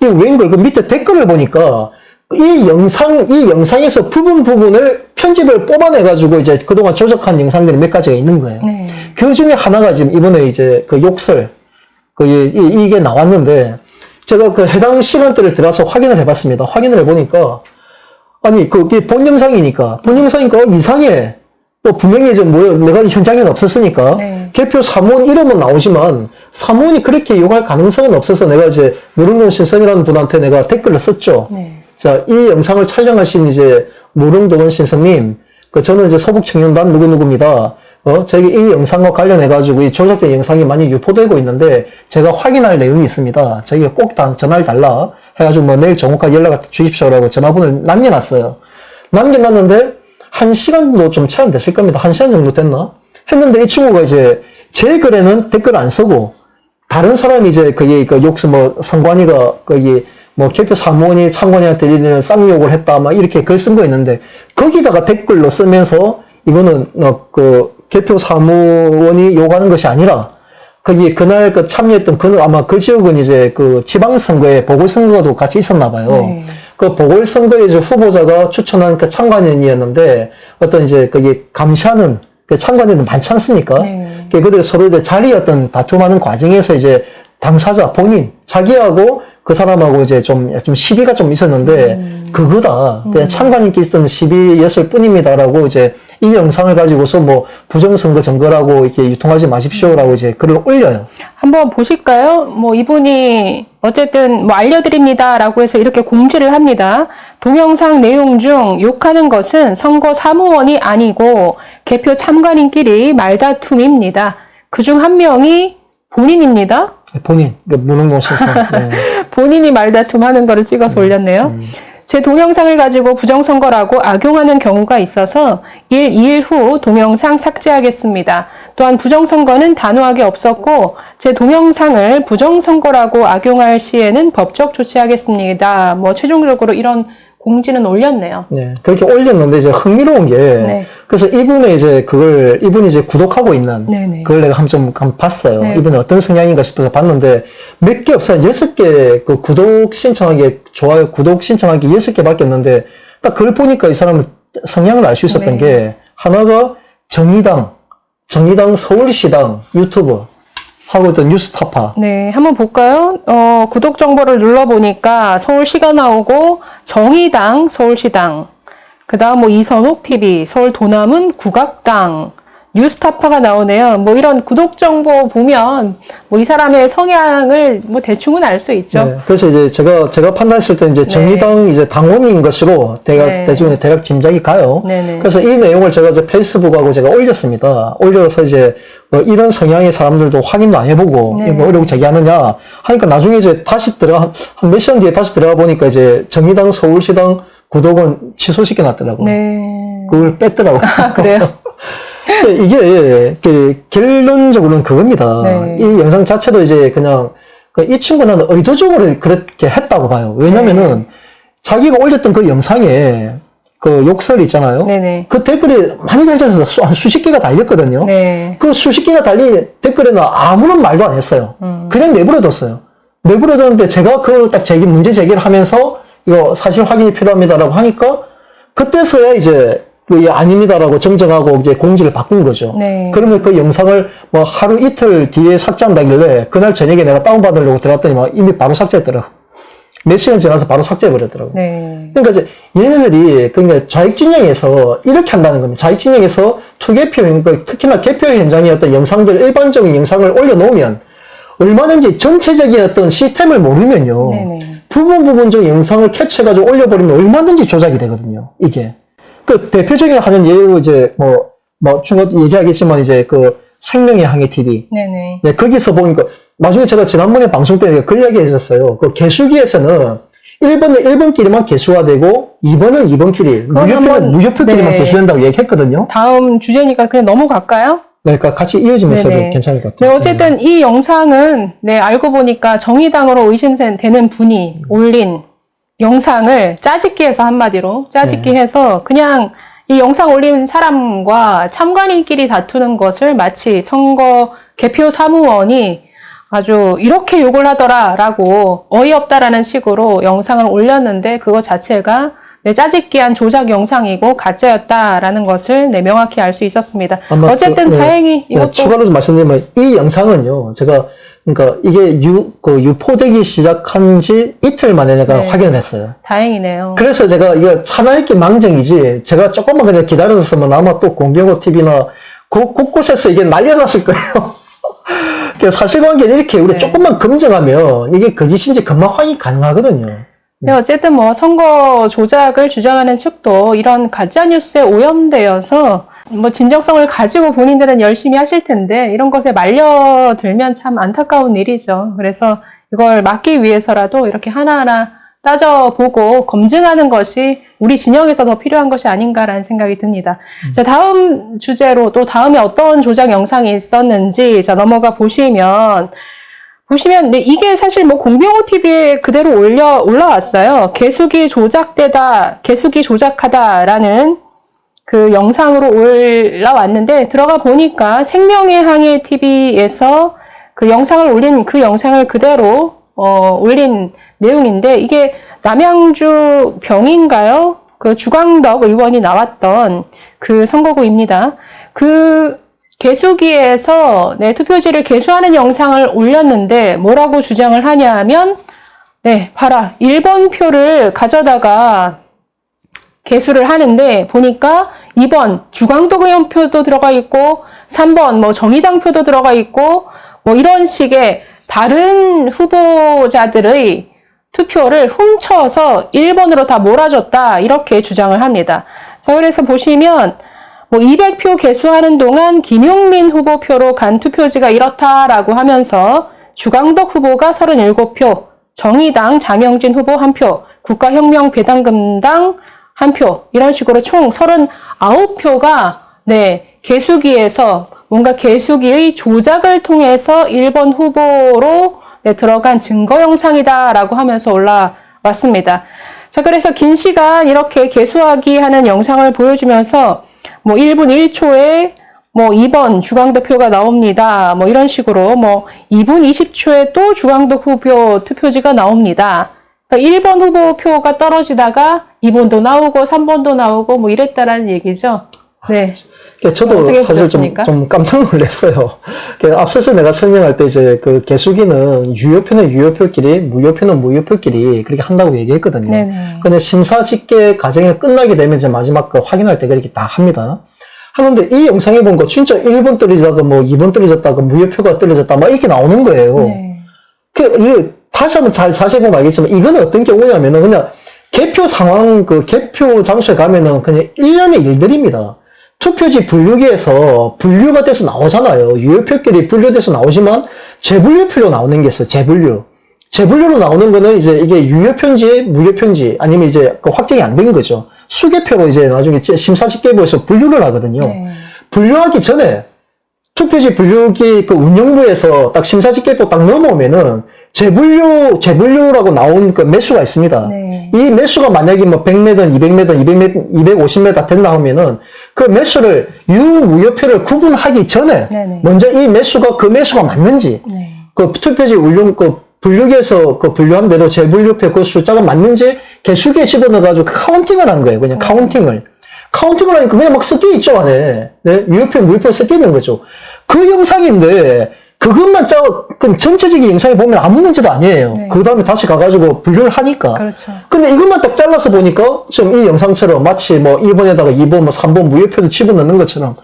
이 웬걸, 밑에 댓글을 보니까, 이 영상에서 부분을 편집을 뽑아내가지고 이제 그동안 조작한 영상들이 몇 가지가 있는 거예요. 네. 그 중에 하나가 지금 이번에 이제 욕설, 이게 나왔는데, 제가 해당 시간대를 들어가서 확인을 해봤습니다. 확인을 해보니까, 아니, 그게 본 영상이니까 이상해. 분명히 이제 내가 현장에는 없었으니까, 네. 개표 사무원 이름은 나오지만, 사무원이 그렇게 욕할 가능성은 없어서 내가 이제 무릉도원 신선이라는 분한테 내가 댓글을 썼죠. 네. 자, 이 영상을 촬영하신 이제 무릉도원 신선님, 저는 이제 서북청년단 누구누구입니다. 저기 이 영상과 관련해가지고 이 조작된 영상이 많이 유포되고 있는데, 제가 확인할 내용이 있습니다. 저희가 꼭 전화를 달라. 해가지고 내일 정확하게 연락을 주십시오라고 전화번호를 남겨놨어요. 남겨놨는데, 1시간 정도 좀 채 안 됐을 겁니다. 1시간 정도 됐나? 했는데 이 친구가 이제 제 글에는 댓글 안 쓰고, 다른 사람이 이제 선관위가 개표 사무원이 참관인한테 쌍욕을 했다, 이렇게 글 쓴 거 있는데, 거기다가 댓글로 쓰면서, 이거는, 개표 사무원이 욕하는 것이 아니라, 그날 참여했던 아마 그 지역은 이제 지방선거에 보궐선거도 같이 있었나 봐요. 네. 보궐선거에 이제 후보자가 추천한 참관인이었는데, 어떤 이제 감시하는 참관인은 많지 않습니까? 네. 그들이 서로 이제 자리에 다툼하는 과정에서 이제 당사자 본인, 자기하고 그 사람하고 이제 좀 시비가 좀 있었는데, 그거다. 그냥 참관인께 있었던 시비였을 뿐입니다라고 이제 이 영상을 가지고서 부정선거 증거라고 이렇게 유통하지 마십시오라고 이제 글을 올려요. 한번 보실까요? 이분이 어쨌든 알려드립니다라고 해서 이렇게 공지를 합니다. 동영상 내용 중 욕하는 것은 선거 사무원이 아니고 개표 참관인끼리 말다툼입니다. 그중 한 명이 본인입니다. 본인, 무릉도원 신선. 네. 본인이 말다툼하는 거를 찍어서 올렸네요. 제 동영상을 가지고 부정선거라고 악용하는 경우가 있어서 2일 후 동영상 삭제하겠습니다. 또한 부정선거는 단호하게 없었고 제 동영상을 부정선거라고 악용할 시에는 법적 조치하겠습니다. 최종적으로 이런 공지는 올렸네요. 네, 그렇게 올렸는데 이제 흥미로운 게, 네. 그래서 이분이 이제 구독하고 있는, 네네. 그걸 내가 한번 봤어요. 네. 이분이 어떤 성향인가 싶어서 봤는데, 몇 개 없어요. 6개, 구독 신청하기, 좋아요, 구독 신청하기 6개밖에 없는데, 딱 그걸 보니까 이 사람은 성향을 알 수 있었던 네. 게, 하나가 정의당 서울시당 유튜브, 하고 또 뉴스타파. 네, 한번 볼까요? 구독 정보를 눌러보니까 서울시가 나오고, 정의당, 서울시당, 그 다음 뭐 이선옥 TV, 서울 도남은 국악당, 뉴스타파가 나오네요. 뭐 이런 구독 정보 보면 뭐 이 사람의 성향을 뭐 대충은 알 수 있죠. 네, 그래서 이제 제가 판단했을 때 이제 정의당 이제 당원인 것으로 대충 대략 짐작이 가요. 네네. 그래서 이 내용을 제가 이제 페이스북하고 제가 올렸습니다. 올려서 이제 이런 성향의 사람들도 확인도 안 해보고 네. 뭐 의혹 제기하느냐 하니까 나중에 이제 다시 한 몇 시간 뒤에 다시 들어가 보니까 이제 정의당 서울시당 구독은 취소시켜 놨더라고요. 네. 그걸 뺐더라고요. 그래요? 이게 결론적으로는 그겁니다. 네. 이 영상 자체도 이제 그냥 이 친구는 의도적으로 그렇게 했다고 봐요. 왜냐면은 자기가 올렸던 그 영상에 그 욕설 있잖아요. 네네. 그 댓글이 많이 달려서 한 수십 개가 달렸거든요. 네. 그 수십 개가 달린 댓글에는 아무런 말도 안 했어요. 그냥 내버려뒀어요. 내버려뒀는데 제가 그 딱 문제 제기를 하면서 이거 사실 확인이 필요합니다라고 하니까 그때서야 이제 아닙니다라고 정정하고 이제 공지를 바꾼 거죠. 네. 그러면 그 영상을 뭐 하루 이틀 뒤에 삭제한다길래 그날 저녁에 내가 다운받으려고 들어갔더니 막 이미 바로 삭제했더라고. 몇 시간 지나서 바로 삭제해버렸더라고. 네. 그러니까 이제 얘네들이 그러니까 좌익진영에서 이렇게 한다는 겁니다. 좌익진영에서 투개표, 그러니까 특히나 개표 현장의 어떤 영상들, 일반적인 영상을 올려놓으면 얼마든지 전체적인 어떤 시스템을 모르면요. 네네. 부분적 영상을 캡처해가지고 올려버리면 얼마든지 조작이 되거든요. 이게. 그 대표적인 하는 예로 이제 중국 얘기하겠지만 이제 그 생명의 항해 TV. 네네. 네, 거기서 보니까 나중에 제가 지난번에 방송 때 그 이야기 했었어요. 그 개수기에서는 1번은 1번끼리만 개수가 되고 2번은 2번끼리, 무효표는 무효표끼리만 네. 개수된다고 얘기했거든요. 다음 주제니까 그냥 넘어갈까요? 네, 그러니까 같이 이어지면서 네네. 괜찮을 것 네, 같아요. 어쨌든 이 영상은 알고 보니까 정의당으로 의심되는 분이 올린 영상을 짜집기 해서 한마디로 짜집기 해서 그냥 이 영상 올린 사람과 참관인끼리 다투는 것을 마치 선거 개표 사무원이 아주 이렇게 욕을 하더라라고 어이없다라는 식으로 영상을 올렸는데 그거 자체가 짜집기한 조작 영상이고 가짜였다라는 것을 명확히 알 수 있었습니다. 어쨌든 다행히 이것도 추가로 좀 말씀드리면 이 영상은요, 제가 그러니까 이게 유포되기 시작한 지 이틀 만에 내가 확인을 했어요. 다행이네요. 그래서 제가 이거 차단했기 망정이지, 제가 조금만 그냥 기다렸으면 아마 또 공병호 TV나 곳곳에서 이게 날려놨을 거예요. 사실관계를 이렇게 우리 조금만 검증하면 이게 거짓인지 금방 확인이 가능하거든요. 네, 어쨌든 선거 조작을 주장하는 측도 이런 가짜뉴스에 오염되어서 진정성을 가지고 본인들은 열심히 하실 텐데 이런 것에 말려들면 참 안타까운 일이죠. 그래서 이걸 막기 위해서라도 이렇게 하나하나 따져보고 검증하는 것이 우리 진영에서 더 필요한 것이 아닌가라는 생각이 듭니다. 자, 다음 주제로 또 다음에 어떤 조작 영상이 있었는지 넘어가 보시면 네, 이게 사실 공병호 TV에 그대로 올라왔어요. 개수기 조작하다라는 그 영상으로 올라왔는데 들어가 보니까 생명의 항해 TV에서 그 영상을 올린 그 영상을 그대로 올린 내용인데 이게 남양주 병인가요? 그 주광덕 의원이 나왔던 그 선거구입니다. 그 개수기에서 투표지를 개수하는 영상을 올렸는데 뭐라고 주장을 하냐 하면 봐라 1번 표를 가져다가 개수를 하는데 보니까 2번 주광덕 의원 표도 들어가 있고 3번 정의당 표도 들어가 있고 이런 식의 다른 후보자들의 투표를 훔쳐서 1번으로 다 몰아줬다 이렇게 주장을 합니다. 자, 그래서 보시면 200표 개수하는 동안 김용민 후보 표로 간 투표지가 이렇다라고 하면서 주광덕 후보가 37표, 정의당 장영진 후보 1표, 국가혁명배당금당 1표 이런 식으로 총 39표가 개수기에서 뭔가 개수기의 조작을 통해서 1번 후보로 들어간 증거 영상이다라고 하면서 올라왔습니다. 자, 그래서 긴 시간 이렇게 개수하기 하는 영상을 보여주면서 1분 1초에 2번 주광덕 표가 나옵니다. 이런 식으로 2분 20초에 또 주광덕 후보 투표지가 나옵니다. 그러니까 1번 후보 표가 떨어지다가 2번도 나오고 3번도 나오고 이랬다라는 얘기죠. 네. 저도 어떻게 사실 보셨습니까? 좀 깜짝 놀랐어요. 앞서서 내가 설명할 때 이제 그 개수기는 유효표는 유효표끼리, 무효표는 무효표끼리 그렇게 한다고 얘기했거든요. 네네. 근데 심사 집계 과정이 끝나게 되면 이제 마지막 그 확인할 때 그렇게 다 합니다. 하는데 이 영상에 본 거 진짜 1번 떨어지다가 뭐 2번 떨어졌다가 무효표가 떨어졌다 막 이렇게 나오는 거예요. 네. 이거 다시 한번 잘 자세히 보면 알겠지만 이거는 어떤 경우냐면은 그냥 개표 상황, 그 개표 장소에 가면은 그냥 일련의 일들입니다. 투표지 분류기에서 분류가 돼서 나오잖아요. 유효표끼리 분류돼서 나오지만 재분류표로 나오는 게 있어요. 재분류. 재분류로 나오는 거는 이제 이게 유효표인지 무효표인지 아니면 이제 그 확정이 안 된 거죠. 수개표로 이제 나중에 심사집계부에서 분류를 하거든요. 네. 분류하기 전에 투표지 분류기 그 운영부에서 딱 심사집계표 딱 넘어오면은 재분류라고 나온 그 매수가 있습니다. 네. 이 매수가 만약에 뭐 100매든 200매든 200m, 250m 된다 하면은 그 매수를 유무효표를 구분하기 전에 네네. 먼저 이 매수가 그 매수가 맞는지 네. 그 투표지 운영 그 분류기에서 그 분류한 대로 재분류표 그 숫자가 맞는지 개수기에 집어넣어가지고 카운팅을 한 거예요. 그냥 카운팅을 하니까 그냥 막 섞여 있죠, 안에. 네? 유효표, 무효표 섞여 있는 거죠. 그 영상인데, 그것만 그럼 전체적인 영상에 보면 아무 문제도 아니에요. 네. 그 다음에 다시 가가지고 분류를 하니까. 그렇죠. 근데 이것만 딱 잘라서 보니까, 지금 이 영상처럼 마치 뭐 1번에다가 2번, 뭐 3번 무효표도 집어넣는 것처럼,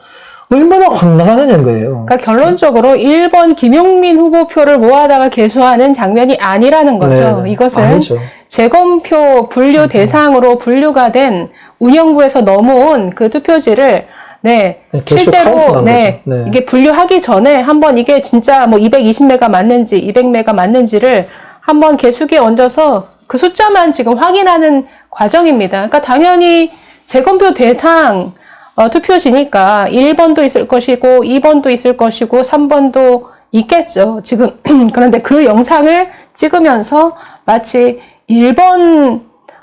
얼마나 황당하느냐는 거예요. 그러니까 결론적으로 1번 김용민 후보 표를 모아다가 개수하는 장면이 아니라는 거죠. 네, 이것은 아니죠. 재검표 분류 대상으로 분류가 된 운영부에서 넘어온 그 투표지를 네, 개수 실제로 카운팅한 거죠. 네. 이게 분류하기 전에 한번 이게 진짜 뭐 220매가 맞는지 200매가 맞는지를 한번 개수기에 얹어서 그 숫자만 지금 확인하는 과정입니다. 그러니까 당연히 재검표 대상 투표지니까 1번도 있을 것이고 2번도 있을 것이고 3번도 있겠죠. 지금 그런데 그 영상을 찍으면서 마치 1번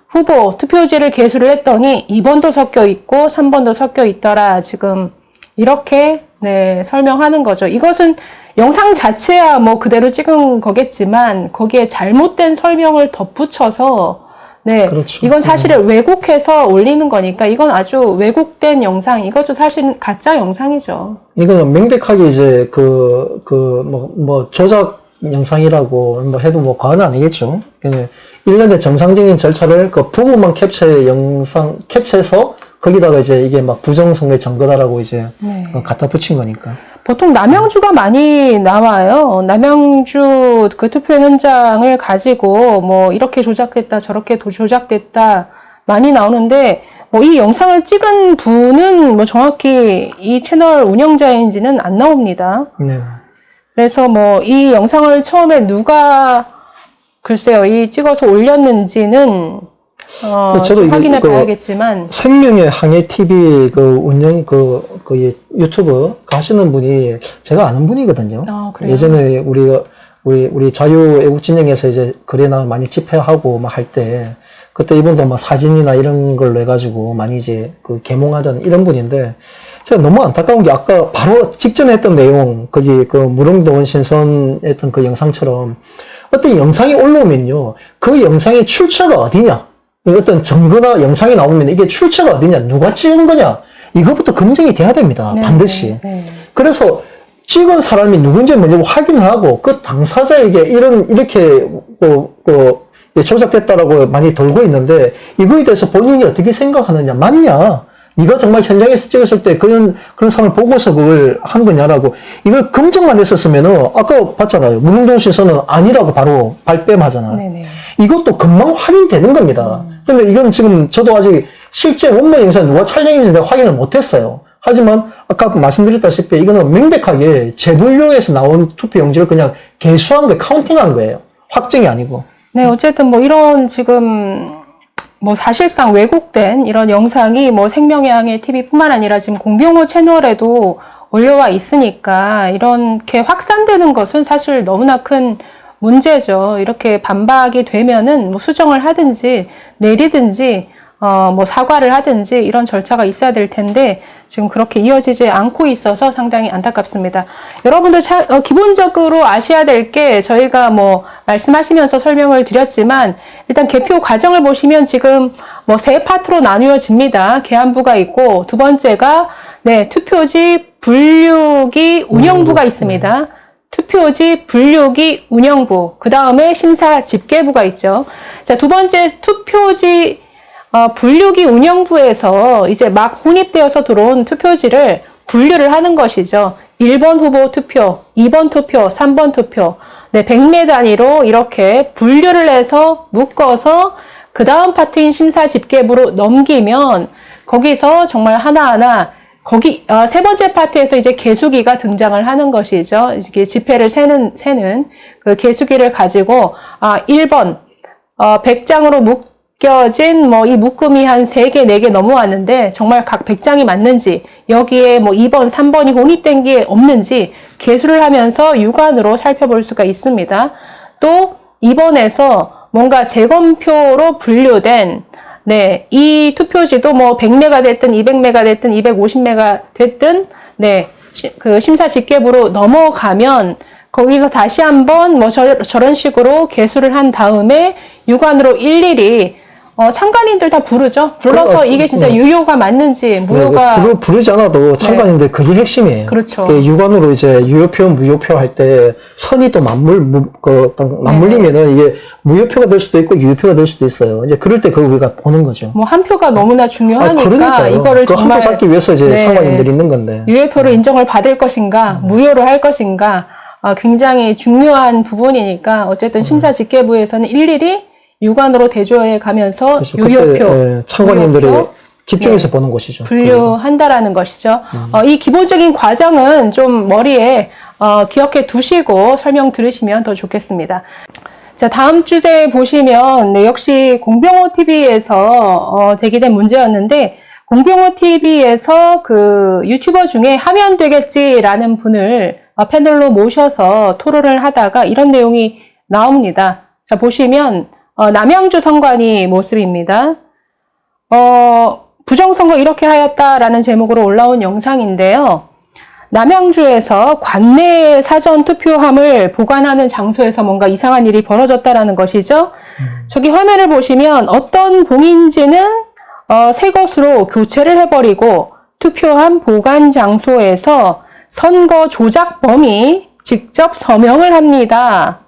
후보 투표지를 개수를 했더니 2번도 섞여 있고 3번도 섞여 있더라. 지금 이렇게 설명하는 거죠. 이것은 영상 자체야 뭐 그대로 찍은 거겠지만 거기에 잘못된 설명을 덧붙여서 그렇죠. 이건 사실을 왜곡해서 올리는 거니까 이건 아주 왜곡된 영상, 이것도 사실은 가짜 영상이죠. 이거는 명백하게 이제 뭐 조작 영상이라고 뭐 해도 뭐 과언은 아니겠죠. 일련의 정상적인 절차를 그 부분만 캡처해서 거기다가 이제 이게 막 부정선거의 증거다라고 이제 갖다 붙인 거니까. 보통 남양주가 많이 나와요. 남양주 그 투표 현장을 가지고 뭐 이렇게 조작됐다 저렇게 조작됐다 많이 나오는데 뭐 이 영상을 찍은 분은 뭐 정확히 이 채널 운영자인지는 안 나옵니다. 네. 그래서 뭐 이 영상을 처음에 누가 글쎄요 이 찍어서 올렸는지는 저도 확인해 봐야겠지만 생명의 항해 TV 그 운영 그 유튜브 하시는 분이 제가 아는 분이거든요. 그래요? 예전에 우리 자유애국진영에서 이제 거래나 많이 집회하고 막 할 때 그때 이분도 막 사진이나 이런 걸로 해가지고 많이 이제 그 계몽하던 이런 분인데 제가 너무 안타까운 게 아까 바로 직전에 했던 내용 거기 그 무릉도원 신선 했던 그 영상처럼 어떤 영상이 올라오면요 그 영상의 출처가 어디냐 어떤 증거나 영상이 나오면 이게 출처가 어디냐 누가 찍은 거냐 이것부터 검증이 돼야 됩니다. 반드시. 그래서 찍은 사람이 누군지 먼저 확인을 하고 그 당사자에게 이렇게 조작됐다라고 많이 돌고 있는데 이거에 대해서 본인이 어떻게 생각하느냐 맞냐 네가 정말 현장에서 찍었을 때 그런 상을 보고서 그걸 한 거냐라고 이걸 검증만 했었으면은 아까 봤잖아요. 무릉도원 신선은 아니라고 바로 발뺌하잖아요. 이것도 금방 확인되는 겁니다. 근데 이건 지금 저도 아직 실제 원본 영상 누가 촬영했는지 내가 확인을 못했어요. 하지만 아까 말씀드렸다시피 이거는 명백하게 재분류에서 나온 투표 용지를 그냥 개수한 거예요. 카운팅한 거예요. 확정이 아니고. 네, 어쨌든 뭐 이런 지금 뭐 사실상 왜곡된 이런 영상이 뭐 생명의 항해 TV뿐만 아니라 지금 공병호 채널에도 올려와 있으니까 이렇게 확산되는 것은 사실 너무나 큰 문제죠. 이렇게 반박이 되면은 뭐 수정을 하든지 내리든지 뭐 사과를 하든지 이런 절차가 있어야 될 텐데 지금 그렇게 이어지지 않고 있어서 상당히 안타깝습니다. 여러분들 기본적으로 아셔야 될 게 저희가 뭐 말씀하시면서 설명을 드렸지만 일단 개표 과정을 보시면 지금 뭐 세 파트로 나누어집니다. 계안부가 있고 두 번째가 네, 투표지 분류기 운영부가 있습니다. 투표지 분류기 운영부, 그 다음에 심사 집계부가 있죠. 자, 두 번째 투표지 분류기 운영부에서 이제 막 혼입되어서 들어온 투표지를 분류를 하는 것이죠. 1번 후보 투표, 2번 투표, 3번 투표. 네, 100매 단위로 이렇게 분류를 해서 묶어서 그 다음 파트인 심사 집계부로 넘기면 거기서 정말 하나하나 거기 세 번째 파트에서 이제 개수기가 등장을 하는 것이죠. 이게 지폐를 세는 그 개수기를 가지고 1번 100장으로 묶여진 뭐 이 묶음이 한 3개, 4개 넘어왔는데 정말 각 100장이 맞는지 여기에 뭐 2번, 3번이 혼입된 게 없는지 개수를 하면서 육안으로 살펴볼 수가 있습니다. 또 2번에서 뭔가 재검표로 분류된 네, 이 투표지도 뭐 100매가 됐든 200매가 됐든 250매가 됐든 네, 그 심사 집계부로 넘어가면 거기서 다시 한번 뭐 저런 식으로 개수를 한 다음에 육안으로 일일이 참관인들 다 부르죠. 불러서 이게 진짜 유효가 맞는지 무효가 부르지 않아도 참관인들 그게 핵심이에요. 그렇죠. 육안으로 이제 유효표, 무효표 할 때 선이 또 맞물리면은 이게 무효표가 될 수도 있고 유효표가 될 수도 있어요. 이제 그럴 때 그걸 우리가 보는 거죠. 뭐 한 표가 너무나 중요하니까 그러니까요. 이거를 그 한 표 잡기 위해서 이제 참관인들이 있는 건데. 유효표로 인정을 받을 것인가, 무효로 할 것인가 굉장히 중요한 부분이니까 어쨌든 심사 집계부에서는 일일이 육안으로 대조해 가면서 유효표, 참관인들이 무효표, 집중해서 보는 것이죠. 분류한다라는 것이죠. 이 기본적인 과정은 좀 머리에 기억해 두시고 설명 들으시면 더 좋겠습니다. 자, 다음 주제 보시면 네, 역시 공병호 TV에서 제기된 문제였는데 공병호 TV에서 그 유튜버 중에 하면 되겠지라는 분을 패널로 모셔서 토론을 하다가 이런 내용이 나옵니다. 자, 보시면 남양주 선관위 모습입니다. 부정선거 이렇게 하였다라는 제목으로 올라온 영상인데요. 남양주에서 관내 사전 투표함을 보관하는 장소에서 뭔가 이상한 일이 벌어졌다라는 것이죠. 저기 화면을 보시면 어떤 봉인지는 새 것으로 교체를 해버리고 투표함 보관 장소에서 선거 조작범이 직접 서명을 합니다.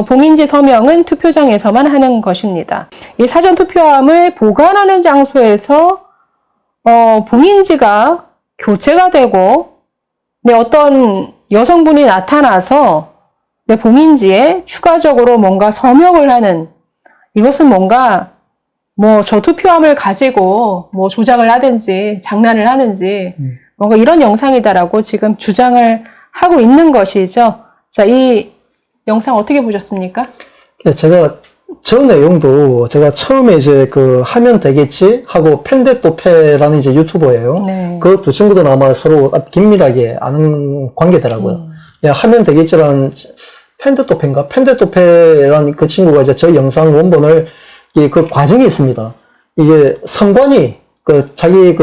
봉인지 서명은 투표장에서만 하는 것입니다. 이 사전 투표함을 보관하는 장소에서 봉인지가 교체가 되고 어떤 여성분이 나타나서 내 봉인지에 추가적으로 뭔가 서명을 하는 이것은 뭔가 뭐 저 투표함을 가지고 뭐 조작을 하든지 장난을 하든지 뭔가 이런 영상이다라고 지금 주장을 하고 있는 것이죠. 자, 이 영상 어떻게 보셨습니까? 제가 저 내용도 제가 처음에 이제 그 하면 되겠지 하고 펜데토페라는 이제 유튜버예요. 네. 그 두 친구들은 아마 서로 긴밀하게 아는 관계더라고요. 하면 되겠지라는 펜데토페라는 그 친구가 이제 저 영상 원본을 그 과정이 있습니다. 이게 선관위 자기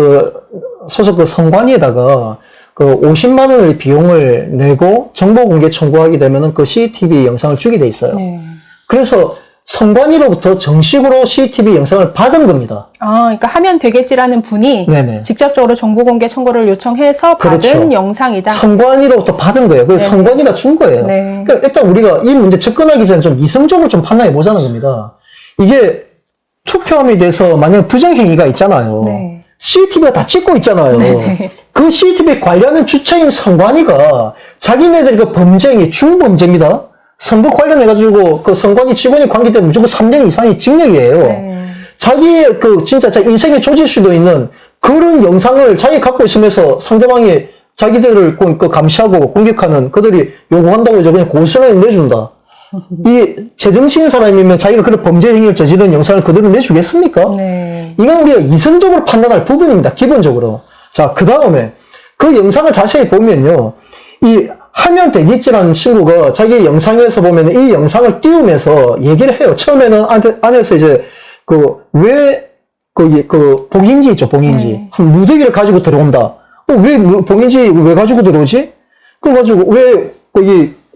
소속 선관위에다가 50만 원의 비용을 내고 정보 공개 청구하게 되면은 그 CCTV 영상을 주게 돼 있어요. 네. 그래서 선관위로부터 정식으로 CCTV 영상을 받은 겁니다. 그러니까 하면 되겠지라는 분이 네네. 직접적으로 정보 공개 청구를 요청해서 받은 그렇죠. 영상이다. 선관위로부터 받은 거예요. 그래서 선관위가 준 거예요. 네. 그러니까 일단 우리가 이 문제 접근하기 전에 좀 이성적으로 좀 판단해 보자는 겁니다. 이게 투표함에 대해서 만약 부정행위가 있잖아요. 네. CCTV가 다 찍고 있잖아요. 네. 그 CCTV 관련한 주체인 선관위가 자기네들이 그 범죄행위 중범죄입니다. 선거 관련해가지고 그 선관위 직원이 관계되면 무조건 3년 이상의 징역이에요. 네. 자기의 진짜 인생에 조질 수도 있는 그런 영상을 자기 갖고 있으면서 상대방이 자기들을 감시하고 공격하는 그들이 요구한다고 이제 그냥 고소를 내준다. 이 제정신인 사람이면 자기가 그런 범죄 행위를 저지른 영상을 그대로 내주겠습니까? 네. 이건 우리가 이성적으로 판단할 부분입니다. 기본적으로. 자, 그 다음에 그 영상을 자세히 보면요. 이 하면 되겠지라는 친구가 자기 영상에서 보면 이 영상을 띄우면서 얘기를 해요. 처음에는 안에서 이제 봉인지 있죠, 봉인지. 한 무더기를 가지고 들어온다. 왜 봉인지 왜 가지고 들어오지? 그래가지고 왜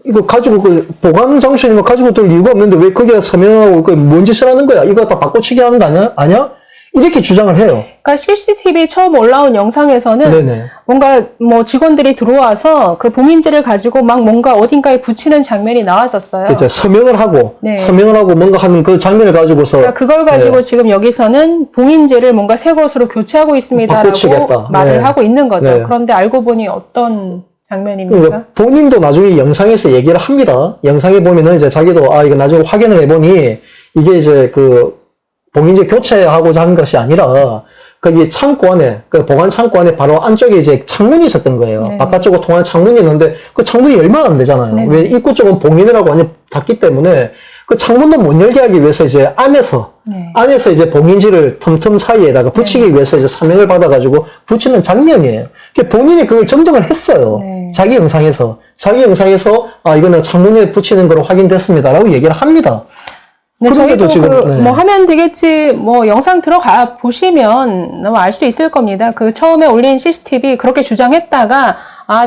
이거 가지고 보관 장소에 있는 거 가지고 들 이유가 없는데 왜 거기에 서명하고 뭔 짓을 하는 거야? 이거 다 바꿔치기 하는 거 아니야? 이렇게 주장을 해요. 그러니까 CCTV 처음 올라온 영상에서는 네네. 뭔가 뭐 직원들이 들어와서 그 봉인지를 가지고 막 뭔가 어딘가에 붙이는 장면이 나왔었어요. 그렇죠. 서명을 하고 네. 서명을 하고 뭔가 하는 그 장면을 가지고서 그러니까 그걸 가지고 네. 지금 여기서는 봉인지를 뭔가 새 것으로 교체하고 있습니다라고 바꾸치겠다. 말을 네. 하고 있는 거죠. 네. 그런데 알고 보니 어떤 장면입니까? 그러니까 본인도 나중에 영상에서 얘기를 합니다. 영상에 보면은 이제 자기도 이거 나중에 확인을 해보니 이게 이제 그 봉인지 교체하고자 한 것이 아니라 거기 창고 안에 그 보관 창고 안에 바로 안쪽에 이제 창문이 있었던 거예요. 네. 바깥쪽으로 통하는 창문이 있는데 그 창문이 열면 안 되잖아요. 네. 왜 입구 쪽은 봉인을 하고 완전 닫기 때문에 그 창문도 못 열게 하기 위해서 이제 안에서 이제 봉인지를 틈틈 사이에다가 붙이기 위해서 이제 서명을 받아가지고 붙이는 장면이에요. 본인이 그걸 정정을 했어요. 네. 자기 영상에서 이거는 창문에 붙이는 거로 확인됐습니다라고 얘기를 합니다. 네, 그런데도 저희도 지금, 네. 뭐 하면 되겠지, 뭐 영상 들어가 보시면 너무 알 수 있을 겁니다. 그 처음에 올린 CCTV 그렇게 주장했다가,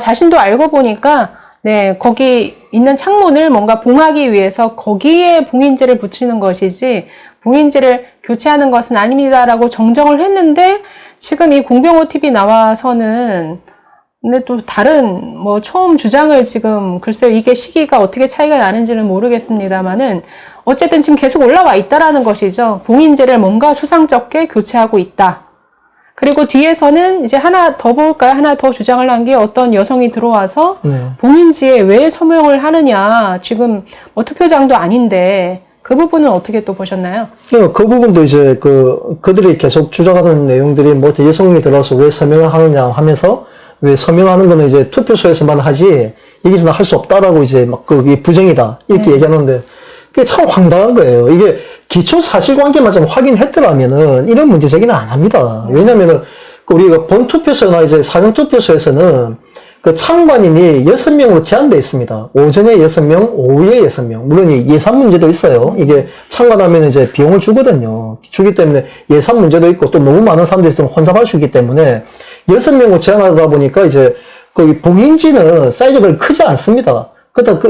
자신도 알고 보니까, 네, 거기 있는 창문을 뭔가 봉하기 위해서 거기에 봉인지를 붙이는 것이지, 봉인지를 교체하는 것은 아닙니다라고 정정을 했는데, 지금 이 공병호 TV 나와서는, 근데 또 다른, 뭐, 처음 주장을 지금, 글쎄요, 이게 시기가 어떻게 차이가 나는지는 모르겠습니다만은, 어쨌든 지금 계속 올라와 있다라는 것이죠. 봉인지를 뭔가 수상쩍게 교체하고 있다. 그리고 뒤에서는 이제 하나 더 볼까요? 하나 더 주장을 한 게 어떤 여성이 들어와서 봉인지에 왜 서명을 하느냐. 지금 뭐 투표장도 아닌데 그 부분은 어떻게 또 보셨나요? 그 부분도 이제 그들이 계속 주장하는 내용들이 뭐 여성이 들어와서 왜 서명을 하느냐 하면서 왜 서명하는 거는 이제 투표소에서만 하지 여기서는 할 수 없다라고 이제 막 그게 부정이다 이렇게 얘기하는데 그게 참 황당한 거예요. 이게 기초 사실관계만 좀 확인했더라면은 이런 문제 제기는 안 합니다. 왜냐면은 우리가 본 투표소나 이제 사전 투표소에서는 그 참관인이 6명으로 제한되어 있습니다. 오전에 6명, 오후에 6명. 물론 예산 문제도 있어요. 이게 참관하면 이제 비용을 주거든요. 주기 때문에 예산 문제도 있고 또 너무 많은 사람들이 있으면 혼잡할 수 있기 때문에 6명으로 제한하다 보니까 이제 그 봉인지는 사이즈가 크지 않습니다.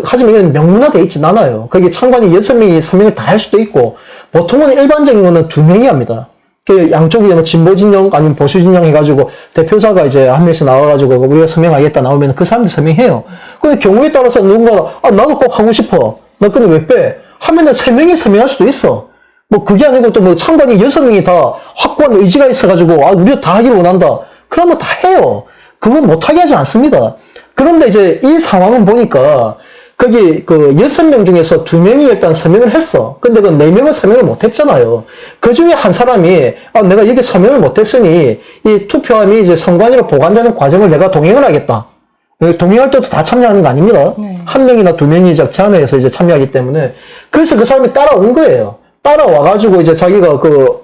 하지만 이건 명문화되어 있진 않아요. 거기 참관이 6명이 서명을 다 할 수도 있고, 보통은 일반적인 거는 2명이 합니다. 그 양쪽이 뭐 진보 진영 아니면 보수 진영 해가지고 대표자가 이제 한 명씩 나와가지고 우리가 서명하겠다 나오면 그 사람들 서명해요. 근데 경우에 따라서 누군가, 나도 꼭 하고 싶어. 너 근데 왜 빼? 하면은 3명이 서명할 수도 있어. 뭐 그게 아니고 또 뭐 참관이 6명이 다 확고한 의지가 있어가지고, 우리도 다 하기를 원한다. 그러면 다 해요. 그건 못하게 하지 않습니다. 그런데 이제 이 상황은 보니까 거기 6명 중에서 2명이 일단 서명을 했어. 근데 그 4명은 서명을 못 했잖아요. 그 중에 한 사람이 내가 여기 서명을 못 했으니 이 투표함이 이제 선관위로 보관되는 과정을 내가 동행을 하겠다. 동행할 때도 다 참여하는 거 아닙니다. 한 명이나 2명이 제한을 해서 이제 참여하기 때문에 그래서 그 사람이 따라온 거예요. 따라와가지고 이제 자기가 그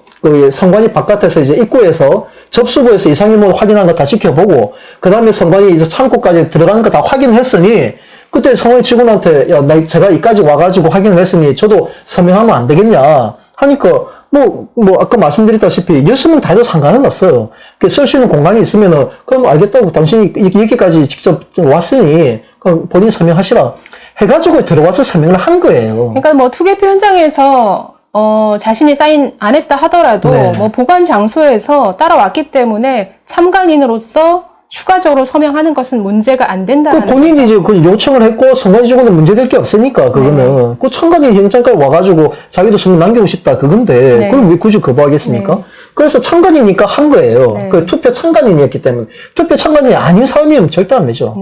선관위 바깥에서 이제 입구에서 접수부에서 이상유무를 확인한 거 다 지켜보고, 그 다음에 선관위 이제 창고까지 들어가는 거 다 확인했으니, 그때 선관위 직원한테, 제가 이까지 와가지고 확인을 했으니, 저도 서명하면 안 되겠냐. 하니까, 아까 말씀드렸다시피, 6명 다 해도 상관은 없어요. 쓸 수 있는 공간이 있으면은, 그럼 알겠다고, 당신이 여기까지 직접 왔으니, 그럼 본인 서명하시라. 해가지고 들어와서 서명을 한 거예요. 그러니까 뭐 투개표 현장에서 자신이 사인 안 했다 하더라도 뭐 보관 장소에서 따라왔기 때문에 참관인으로서 추가적으로 서명하는 것은 문제가 안 된다는 본인이 이제 그 요청을 했고 선관위 직원은 문제될 게 없으니까 그거는 그 참관인 현장까지 와가지고 자기도 서명 남기고 싶다 그건데 그걸 왜 굳이 거부하겠습니까? 그래서 참관이니까 한 거예요. 그 투표 참관인이었기 때문에 투표 참관인이 아닌 사람이면 절대 안 되죠.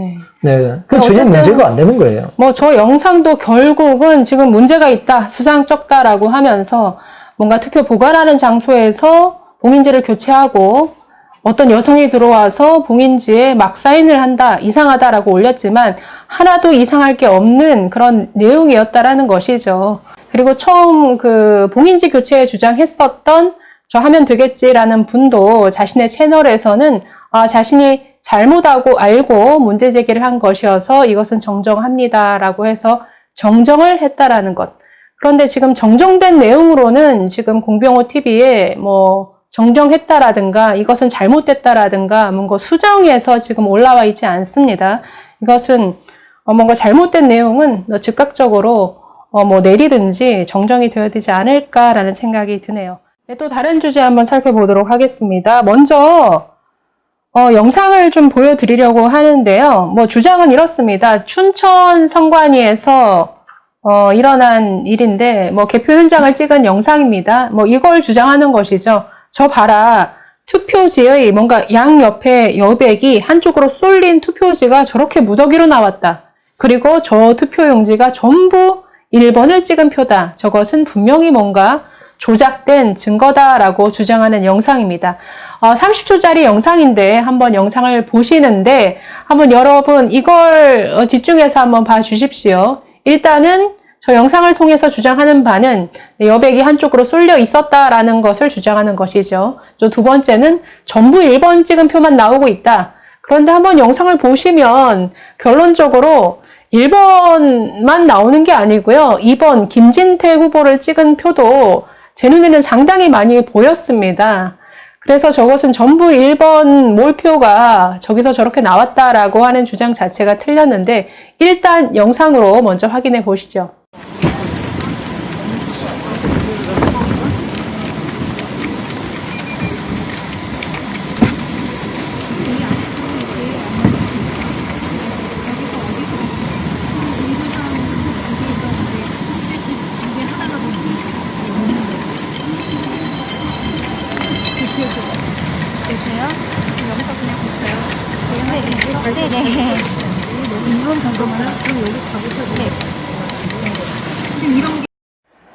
그 전혀 문제가 안 되는 거예요. 뭐 저 영상도 결국은 지금 문제가 있다, 수상쩍다라고 하면서 뭔가 투표 보관하는 장소에서 봉인지를 교체하고 어떤 여성이 들어와서 봉인지에 막 사인을 한다, 이상하다라고 올렸지만 하나도 이상할 게 없는 그런 내용이었다라는 것이죠. 그리고 처음 그 봉인지 교체 주장했었던 저 하면 되겠지라는 분도 자신의 채널에서는 자신이 잘못하고 알고 문제 제기를 한 것이어서 이것은 정정합니다라고 해서 정정을 했다라는 것. 그런데 지금 정정된 내용으로는 지금 공병호 TV에 뭐 정정했다라든가 이것은 잘못됐다라든가 뭔가 수정해서 지금 올라와 있지 않습니다. 이것은 뭔가 잘못된 내용은 즉각적으로 뭐 내리든지 정정이 되어야 되지 않을까라는 생각이 드네요. 네, 또 다른 주제 한번 살펴보도록 하겠습니다. 먼저 영상을 좀 보여드리려고 하는데요. 뭐 주장은 이렇습니다. 춘천 성관위에서 일어난 일인데 뭐 개표 현장을 찍은 영상입니다. 뭐 이걸 주장하는 것이죠. 저 봐라. 투표지의 뭔가 양옆에 여백이 한쪽으로 쏠린 투표지가 저렇게 무더기로 나왔다. 그리고 저 투표용지가 전부 1번을 찍은 표다. 저것은 분명히 뭔가 조작된 증거다라고 주장하는 영상입니다. 30초짜리 영상인데 한번 영상을 보시는데 한번 여러분 이걸 집중해서 한번 봐주십시오. 일단은 저 영상을 통해서 주장하는 바는 여백이 한쪽으로 쏠려 있었다라는 것을 주장하는 것이죠. 또 두 번째는 전부 1번 찍은 표만 나오고 있다. 그런데 한번 영상을 보시면 결론적으로 1번만 나오는 게 아니고요. 2번 김진태 후보를 찍은 표도 제 눈에는 상당히 많이 보였습니다. 그래서 저것은 전부 1번 몰표가 저기서 저렇게 나왔다라고 하는 주장 자체가 틀렸는데 일단 영상으로 먼저 확인해 보시죠.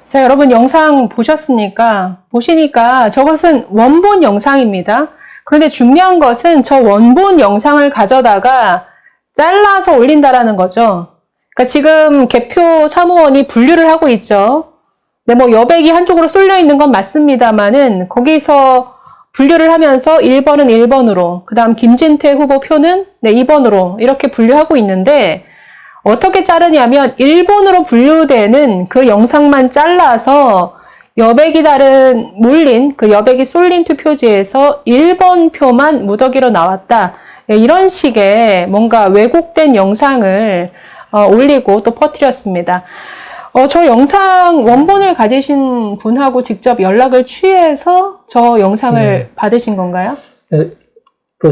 자, 여러분 영상 보시니까 저것은 원본 영상입니다. 그런데 중요한 것은 저 원본 영상을 가져다가 잘라서 올린다라는 거죠. 그러니까 지금 개표 사무원이 분류를 하고 있죠. 네, 뭐 여백이 한쪽으로 쏠려 있는 건 맞습니다만은 거기서 분류를 하면서 1번은 1번으로, 그 다음 김진태 후보 표는 2번으로 이렇게 분류하고 있는데 어떻게 자르냐면 1번으로 분류되는 그 영상만 잘라서 여백이 몰린 그 여백이 쏠린 투표지에서 1번 표만 무더기로 나왔다. 이런 식의 뭔가 왜곡된 영상을 올리고 또 퍼뜨렸습니다. 저 영상 원본을 가지신 분하고 직접 연락을 취해서 저 영상을 받으신 건가요?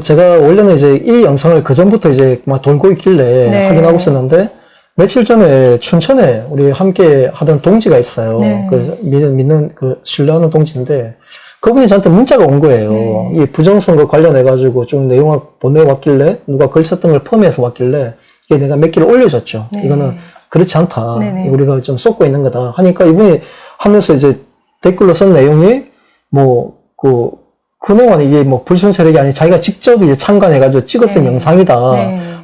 제가 원래는 이제 이 영상을 그 전부터 이제 막 돌고 있길래 확인하고 있었는데 며칠 전에 춘천에 우리 함께 하던 동지가 있어요. 그 믿는 신뢰하는 동지인데 그분이 저한테 문자가 온 거예요. 이 부정선거 관련해가지고 좀 내용을 보내왔길래 누가 글 썼던 걸 포함해서 왔길래 이게 내가 몇 개를 올려줬죠. 이거는 그렇지 않다. 우리가 좀 쏟고 있는 거다. 하니까 이분이 하면서 이제 댓글로 쓴 내용이 그동안 이게 뭐 불순 세력이 아니 자기가 직접 이제 참관해가지고 찍었던 영상이다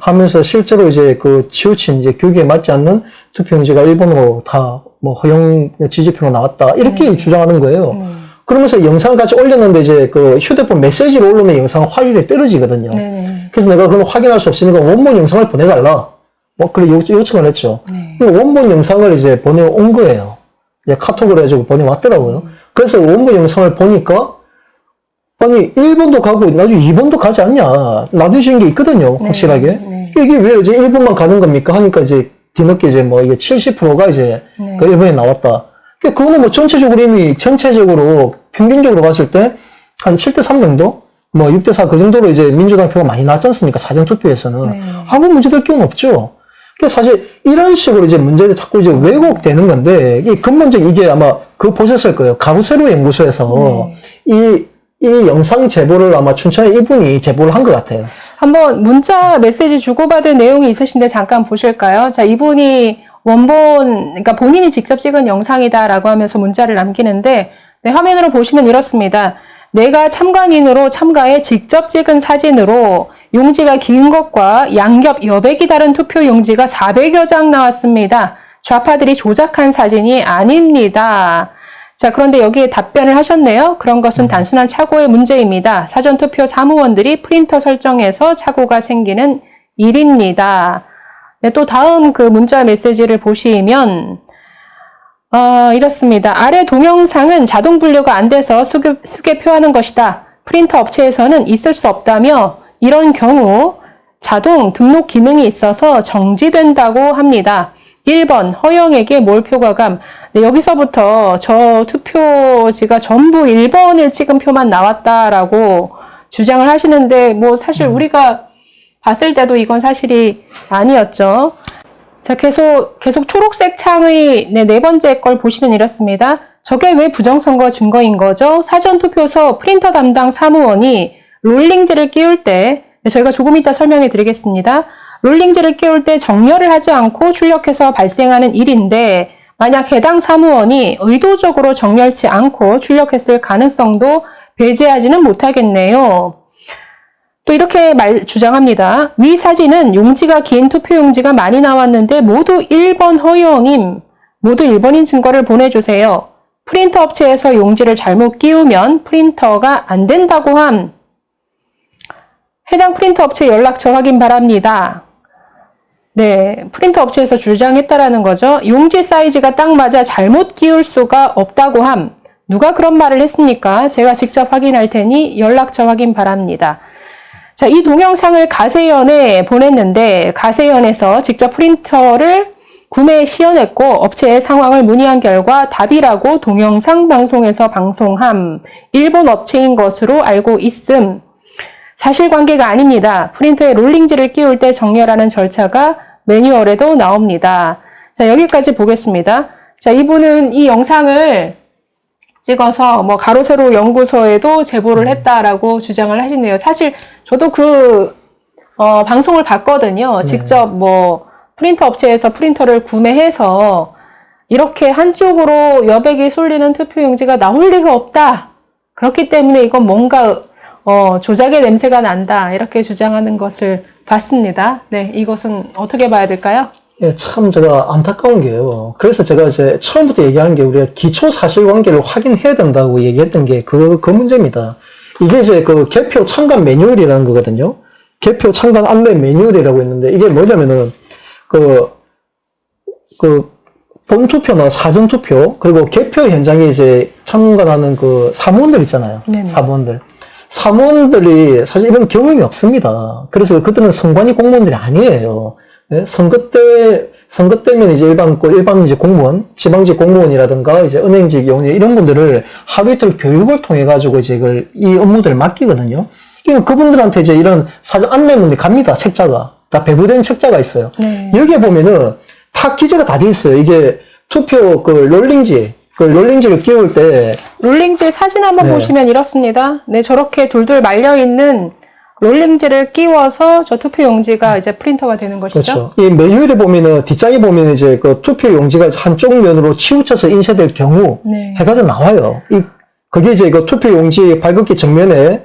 하면서 실제로 이제 치우친 이제 교육에 맞지 않는 투표용지가 일본어로 다 뭐 허용 지지표로 나왔다 이렇게 주장하는 거예요. 그러면서 영상을 같이 올렸는데 이제 휴대폰 메시지로 올리는 영상은 화질이 떨어지거든요. 그래서 내가 그건 확인할 수 없으니까 원본 영상을 보내달라. 그래 요청을 했죠. 원본 영상을 이제 보내온 거예요. 이제 카톡으로 해가지고 보내왔더라고요. 그래서 원본 영상을 보니까 아니 1번도 가고 나중에 2번도 가지 않냐 나뉘어진 게 있거든요. 확실하게. 이게 왜 이제 1번만 가는 겁니까 하니까 이제 뒤늦게 이제 뭐 이게 70%가 이제 그 1번에 나왔다. 그거는 뭐 전체적으로 평균적으로 봤을 때 한 7대3 정도? 뭐 6대4 그 정도로 이제 민주당 표가 많이 나왔지 않습니까? 사전투표에서는. 아무 문제될 경우는 없죠. 사실 이런 식으로 이제 문제들이 자꾸 이제 왜곡되는 건데 이게 근본적인 이게 아마 그거 보셨을 거예요. 가로세로 연구소에서 이 영상 제보를 아마 춘천에 이분이 제보를 한 것 같아요. 한번 문자 메시지 주고받은 내용이 있으신데 잠깐 보실까요? 자, 이분이 그러니까 본인이 직접 찍은 영상이다라고 하면서 문자를 남기는데 화면으로 보시면 이렇습니다. 내가 참관인으로 참가해 직접 찍은 사진으로 용지가 긴 것과 양옆 여백이 다른 투표 용지가 400여 장 나왔습니다. 좌파들이 조작한 사진이 아닙니다. 자, 그런데 여기에 답변을 하셨네요. 그런 것은 단순한 착오의 문제입니다. 사전투표 사무원들이 프린터 설정해서 착오가 생기는 일입니다. 네, 또 다음 그 문자 메시지를 보시면 이렇습니다. 아래 동영상은 자동 분류가 안 돼서 수개표하는 것이다. 프린터 업체에서는 있을 수 없다며 이런 경우 자동 등록 기능이 있어서 정지된다고 합니다. 1번 허영에게 몰표 과감. 네, 여기서부터 저 투표지가 전부 1번을 찍은 표만 나왔다라고 주장을 하시는데 뭐 사실 우리가 봤을 때도 이건 사실이 아니었죠. 자, 계속 초록색 창의 네 번째 걸 보시면 이렇습니다. 저게 왜 부정선거 증거인 거죠? 사전투표소 프린터 담당 사무원이 롤링지를 끼울 때, 저희가 조금 이따 설명해 드리겠습니다. 롤링지를 끼울 때 정렬을 하지 않고 출력해서 발생하는 일인데, 만약 해당 사무원이 의도적으로 정렬치 않고 출력했을 가능성도 배제하지는 못하겠네요. 또 이렇게 주장합니다. 위 사진은 용지가 긴 투표용지가 많이 나왔는데 모두 1번 허용임, 모두 1번인 증거를 보내주세요. 프린터 업체에서 용지를 잘못 끼우면 프린터가 안 된다고 함. 해당 프린터 업체 연락처 확인 바랍니다. 네, 프린터 업체에서 주장했다라는 거죠. 용지 사이즈가 딱 맞아 잘못 끼울 수가 없다고 함. 누가 그런 말을 했습니까? 제가 직접 확인할 테니 연락처 확인 바랍니다. 자, 이 동영상을 가세연에 보냈는데 가세연에서 직접 프린터를 구매 시연했고 업체의 상황을 문의한 결과 답이라고 동영상 방송에서 방송함. 일본 업체인 것으로 알고 있음. 사실관계가 아닙니다. 프린터에 롤링지를 끼울 때 정렬하는 절차가 매뉴얼에도 나옵니다. 자, 여기까지 보겠습니다. 자, 이분은 이 영상을 찍어서 뭐 가로세로 연구소에도 제보를 했다라고 주장을 하시네요. 사실 저도 그 방송을 봤거든요. 직접 뭐 프린터 업체에서 프린터를 구매해서 이렇게 한쪽으로 여백이 쏠리는 투표용지가 나올 리가 없다. 그렇기 때문에 이건 뭔가 조작의 냄새가 난다. 이렇게 주장하는 것을 봤습니다. 네, 이것은 어떻게 봐야 될까요? 예, 참 제가 안타까운 게요. 그래서 제가 이제 처음부터 얘기한 게 우리가 기초 사실관계를 확인해야 된다고 얘기했던 게 그 문제입니다. 이게 이제 그 개표 참관 매뉴얼이라는 거거든요. 개표 참관 안내 매뉴얼이라고 했는데 이게 뭐냐면은 본투표나 사전투표 그리고 개표 현장에 이제 참관하는 그 사무원들 있잖아요. 네네. 사무원들이 사실 이런 경험이 없습니다. 그래서 그들은 선관위 공무원들이 아니에요. 네? 선거 때면 이제 일반 이제 공무원, 지방직 공무원이라든가 이제 은행직 영리 이런 분들을 하루 이틀 교육을 통해 가지고 이제 이 업무들을 맡기거든요. 그러니까 그분들한테 이제 이런 사전 안내문이 갑니다. 책자가 다 배부된 책자가 있어요. 네. 여기에 보면은 다 기재가 다 돼 있어요. 이게 투표 롤링지를 끼울 때 롤링지 사진 한번 네. 보시면 이렇습니다. 네, 저렇게 둘둘 말려 있는 롤링지를 끼워서 저 투표 용지가 이제 프린터가 되는 것이죠. 그렇죠. 이 매뉴얼에 보면은 뒷장에 보면 이제 그 투표 용지가 한쪽 면으로 치우쳐서 인쇄될 경우 네. 해가지고 나와요. 그게 이제 그 투표 용지 발급기 정면에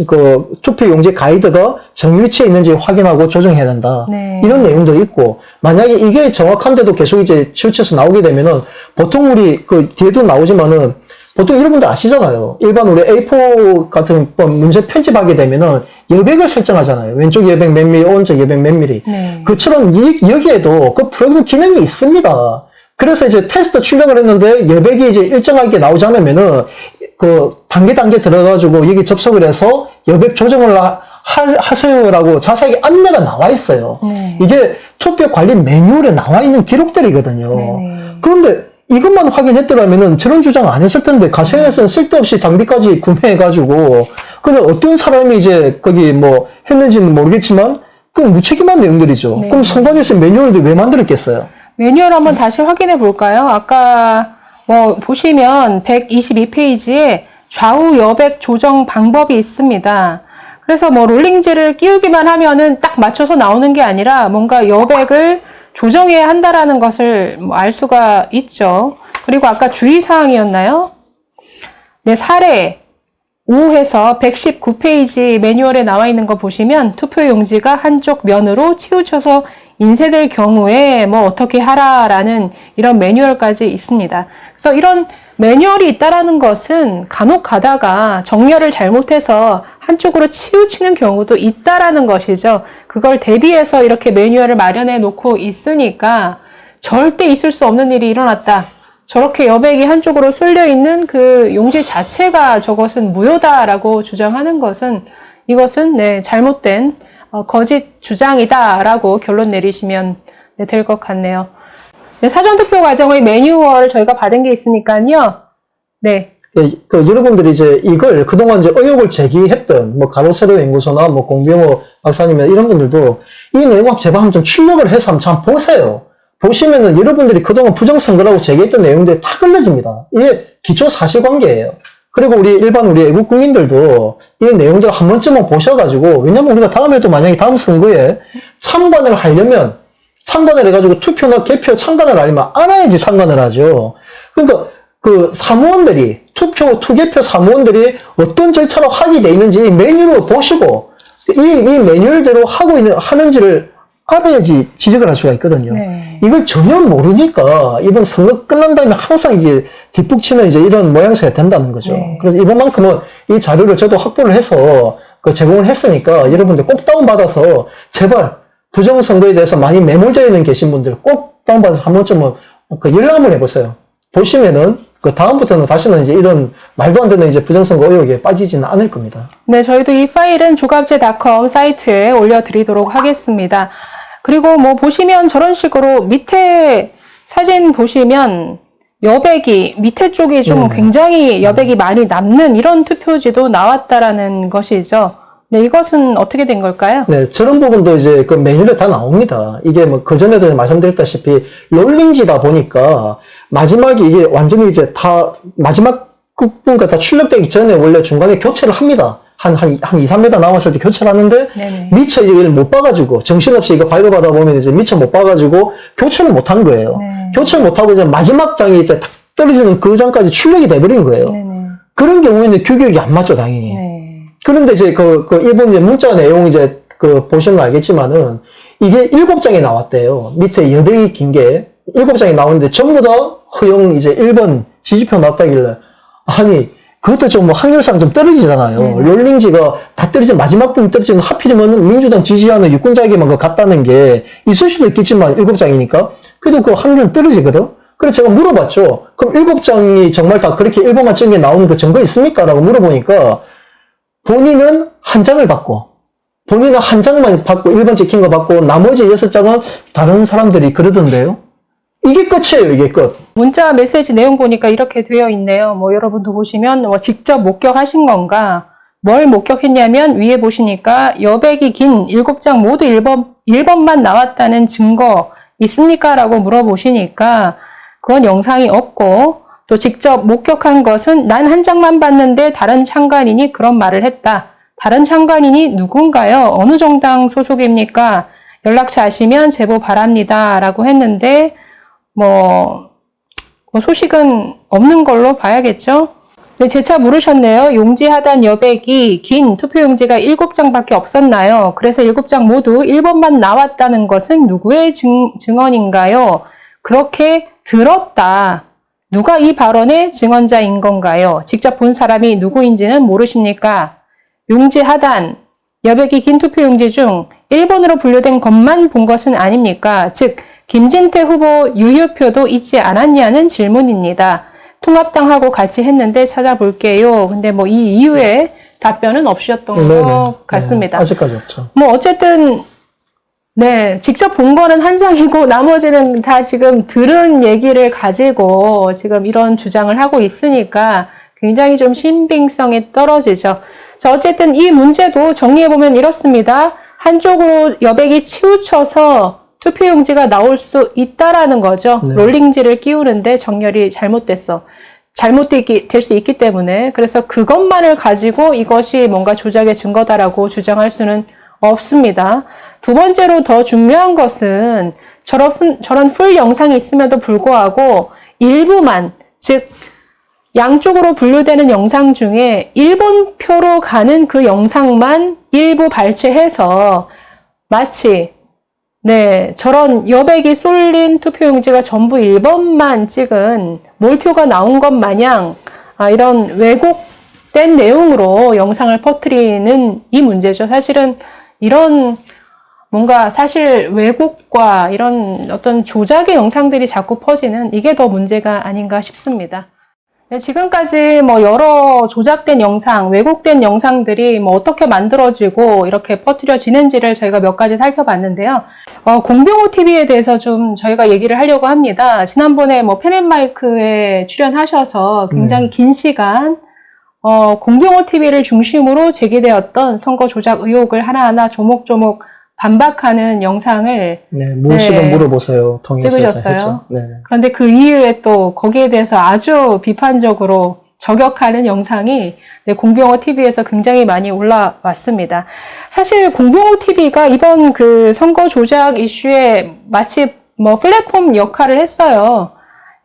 그 투표 용지 가이드가 정위치에 있는지 확인하고 조정해야 된다. 네. 이런 내용도 있고 만약에 이게 정확한데도 계속 이제 치우쳐서 나오게 되면은 보통 우리 그 뒤에도 나오지만은 보통 여러분들 아시잖아요. 일반 우리 A4 같은 문제 편집하게 되면은 여백을 설정하잖아요. 왼쪽 여백 몇 미리, 오른쪽 여백 몇 미리. 네. 그처럼 여기에도 그 프로그램 기능이 있습니다. 그래서 이제 테스트 출력을 했는데 여백이 이제 일정하게 나오지 않으면은 그 단계 들어가지고 여기 접속을 해서 여백 조정을 하세요라고 자세하게 안내가 나와 있어요. 이게 투표 관리 매뉴얼에 나와 있는 기록들이거든요. 네네. 그런데 이것만 확인했더라면은 저런 주장 안 했을 텐데 가세현에서는 쓸데없이 장비까지 구매해가지고 근데 어떤 사람이 이제 거기 뭐 했는지는 모르겠지만 그 무책임한 내용들이죠. 네. 그럼 선관위에서 매뉴얼을 왜 만들었겠어요? 매뉴얼 한번 다시 확인해 볼까요? 아까 뭐 보시면 122페이지에 좌우 여백 조정 방법이 있습니다. 그래서 뭐 롤링지를 끼우기만 하면은 딱 맞춰서 나오는 게 아니라 뭔가 여백을 조정해야 한다라는 것을 알 수가 있죠. 그리고 아까 주의사항이었나요? 네, 사례 5에서 119페이지 매뉴얼에 나와 있는 거 보시면 투표 용지가 한쪽 면으로 치우쳐서 인쇄될 경우에 뭐 어떻게 하라라는 이런 매뉴얼까지 있습니다. 그래서 이런 매뉴얼이 있다라는 것은 간혹 가다가 정렬을 잘못해서 한쪽으로 치우치는 경우도 있다라는 것이죠. 그걸 대비해서 이렇게 매뉴얼을 마련해 놓고 있으니까 절대 있을 수 없는 일이 일어났다. 저렇게 여백이 한쪽으로 쏠려 있는 그 용지 자체가 저것은 무효다라고 주장하는 것은 이것은 네, 잘못된 거짓 주장이다라고 결론 내리시면 될 것 같네요. 네, 사전투표 과정의 매뉴얼 저희가 받은 게 있으니까요. 네. 여러분들이 이제 이걸 그동안 이제 의혹을 제기했던 뭐 가로세로 연구소나 뭐 공병호 박사님이나 이런 분들도 이 내용 제발 한번 좀 출력을 해서 한번 보세요. 보시면은 여러분들이 그동안 부정선거라고 제기했던 내용들이 다 걸려집니다. 이게 기초 사실관계예요. 그리고 우리 애국 국민들도 이 내용들을 한 번쯤은 보셔가지고, 왜냐면 우리가 다음에도 만약에 다음 선거에 참관을 하려면 참관을 해가지고 투표나 개표 참관을 하려면 알아야지 참관을 하죠. 그러니까 그 사무원들이 투개표 사무원들이 어떤 절차로 하게 돼 있는지 메뉴를 보시고 이 매뉴얼대로 하는지를 알아야지 지적을 할 수가 있거든요. 네. 이걸 전혀 모르니까 이번 선거 끝난 다음에 항상 이게 뒷북치는 이제 이런 모양새가 된다는 거죠. 네. 그래서 이번만큼은 이 자료를 저도 확보를 해서 제공을 했으니까 여러분들 꼭 다운받아서 제발 부정선거에 대해서 많이 매몰되어 있는 계신 분들 꼭 다운받아서 한 번쯤은 연락 한번 해보세요. 보시면은 다음부터는 다시는 이제 이런 말도 안 되는 이제 부정선거 의혹에 빠지지는 않을 겁니다. 네, 저희도 이 파일은 조갑제.com 사이트에 올려드리도록 하겠습니다. 그리고 뭐 보시면 저런 식으로 밑에 사진 보시면 여백이 밑에 쪽이 좀 굉장히 여백이 많이 남는 이런 투표지도 나왔다라는 것이죠. 네, 이것은 어떻게 된 걸까요? 네, 저런 부분도 이제 그 메뉴에 다 나옵니다. 이게 뭐 그전에도 말씀드렸다시피 롤링지다 보니까 마지막에 이게 완전히 이제 다 마지막 부분과 다 출력되기 전에 원래 중간에 교체를 합니다. 한 2, 3m 남았을 때 교체를 하는데 네네. 미처 이걸 못 봐가지고 정신없이 이거 발급하다 보면 이제 미처 못 봐가지고 교체를 못 한 거예요. 네. 교체를 못 하고 이제 마지막 장이 이제 탁 떨어지는 그 장까지 출력이 돼버린 거예요. 네네. 그런 경우에는 규격이 안 맞죠, 당연히. 네. 그런데 이제 이분 이제 문자 내용 이제 보시면 알겠지만은 이게 7장이 나왔대요. 밑에 여백이 긴 게 7장이 나오는데 전부 다 허용 이제 1번 지지표 나왔다길래 아니 그것도 좀 뭐 확률상 좀 떨어지잖아요. 롤링지가 다 떨어진 마지막 부분 떨어지면 하필이면 민주당 지지하는 유권자에게만 갔다는 게 있을 수도 있겠지만 7장이니까 그래도 그 확률은 떨어지거든. 그래서 제가 물어봤죠. 그럼 7장이 정말 다 그렇게 1번만 찍은 게 나오는 그 증거 있습니까? 라고 물어보니까 본인은 한 장을 받고 본인은 한 장만 받고 1번 찍힌 거 받고 나머지 6장은 다른 사람들이 그러던데요. 이게 끝이에요. 이게 끝. 문자 메시지 내용 보니까 이렇게 되어 있네요. 뭐 여러분도 보시면 뭐 직접 목격하신 건가? 뭘 목격했냐면 위에 보시니까 여백이 긴 7장 모두 1번만 나왔다는 증거 있습니까? 라고 물어보시니까 그건 영상이 없고 또 직접 목격한 것은 난 한 장만 봤는데 다른 참관인이 그런 말을 했다. 다른 참관인이 누군가요? 어느 정당 소속입니까? 연락처 아시면 제보 바랍니다. 라고 했는데 뭐 소식은 없는 걸로 봐야겠죠. 네, 재차 물으셨네요. 용지 하단 여백이 긴 투표용지가 7장밖에 없었나요? 그래서 7장 모두 1번만 나왔다는 것은 누구의 증언인가요? 그렇게 들었다. 누가 이 발언의 증언자인 건가요? 직접 본 사람이 누구인지는 모르십니까? 용지 하단 여백이 긴 투표용지 중 1번으로 분류된 것만 본 것은 아닙니까? 즉 김진태 후보 유효표도 있지 않았냐는 질문입니다. 통합당하고 같이 했는데 찾아볼게요. 근데 뭐 이 이후에 답변은 없으셨던 것 같습니다. 네, 아직까지 없죠. 뭐 어쨌든 네, 직접 본 거는 한 장이고 나머지는 다 지금 들은 얘기를 가지고 지금 이런 주장을 하고 있으니까 굉장히 좀 신빙성이 떨어지죠. 자, 어쨌든 이 문제도 정리해보면 이렇습니다. 한쪽으로 여백이 치우쳐서 투표용지가 나올 수 있다라는 거죠. 네. 롤링지를 끼우는데 정렬이 잘못될 수 있기 때문에 그래서 그것만을 가지고 이것이 뭔가 조작의 증거다라고 주장할 수는 없습니다. 두 번째로 더 중요한 것은 저런 풀 영상이 있음에도 불구하고 일부만, 즉 양쪽으로 분류되는 영상 중에 1번 표로 가는 그 영상만 일부 발췌해서 마치 네, 저런 여백이 쏠린 투표용지가 전부 1번만 찍은 몰표가 나온 것 마냥 이런 왜곡된 내용으로 영상을 퍼뜨리는 이 문제죠. 사실은 이런 뭔가 사실 왜곡과 이런 어떤 조작의 영상들이 자꾸 퍼지는 이게 더 문제가 아닌가 싶습니다. 네, 지금까지 뭐 여러 조작된 영상, 왜곡된 영상들이 뭐 어떻게 만들어지고 이렇게 퍼뜨려지는지를 저희가 몇 가지 살펴봤는데요. 공병호 TV에 대해서 좀 저희가 얘기를 하려고 합니다. 지난번에 뭐 펜앤마이크에 출연하셔서 굉장히 긴 시간 공병호 TV를 중심으로 제기되었던 선거 조작 의혹을 하나하나 조목조목 반박하는 영상을 네, 무엇이든 물어보세요. 통해서 찍으셨어요. 했죠. 네. 그런데 그 이후에 또 거기에 대해서 아주 비판적으로 저격하는 영상이 공병호 TV에서 굉장히 많이 올라왔습니다. 사실 공병호 TV가 이번 그 선거 조작 이슈에 마치 뭐 플랫폼 역할을 했어요.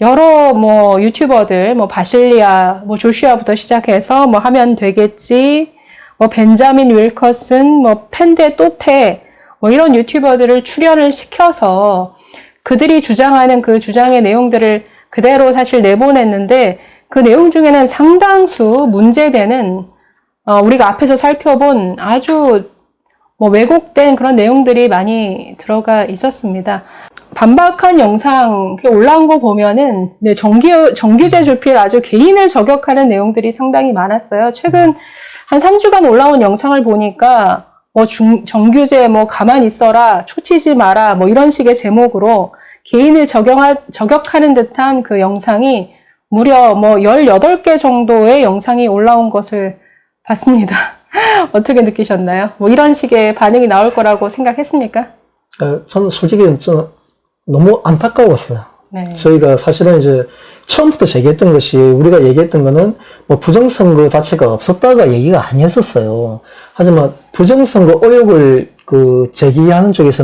여러 뭐 유튜버들, 뭐 바실리아, 뭐 조슈아부터 시작해서 뭐 하면 되겠지, 뭐 벤자민 윌커슨, 뭐 팬데 또패, 뭐 이런 유튜버들을 출연을 시켜서 그들이 주장하는 그 주장의 내용들을 그대로 사실 내보냈는데 그 내용 중에는 상당수 문제되는 우리가 앞에서 살펴본 아주 뭐 왜곡된 그런 내용들이 많이 들어가 있었습니다. 반박한 영상 올라온 거 보면은 정규제 주필 아주 개인을 저격하는 내용들이 상당히 많았어요. 최근 한 3주간 올라온 영상을 보니까 뭐 정규제 뭐 가만히 있어라, 초치지 마라, 뭐 이런 식의 제목으로 개인을 저격하는 듯한 그 영상이 무려 뭐 18개 정도의 영상이 올라온 것을 봤습니다. 어떻게 느끼셨나요? 뭐 이런 식의 반응이 나올 거라고 생각했습니까? 저는 솔직히 좀 너무 안타까웠어요. 네. 저희가 사실은 이제 처음부터 제기했던 것이 우리가 얘기했던 거는 뭐 부정선거 자체가 없었다가 얘기가 아니었었어요. 하지만 부정선거 의혹을 그 제기하는 쪽에서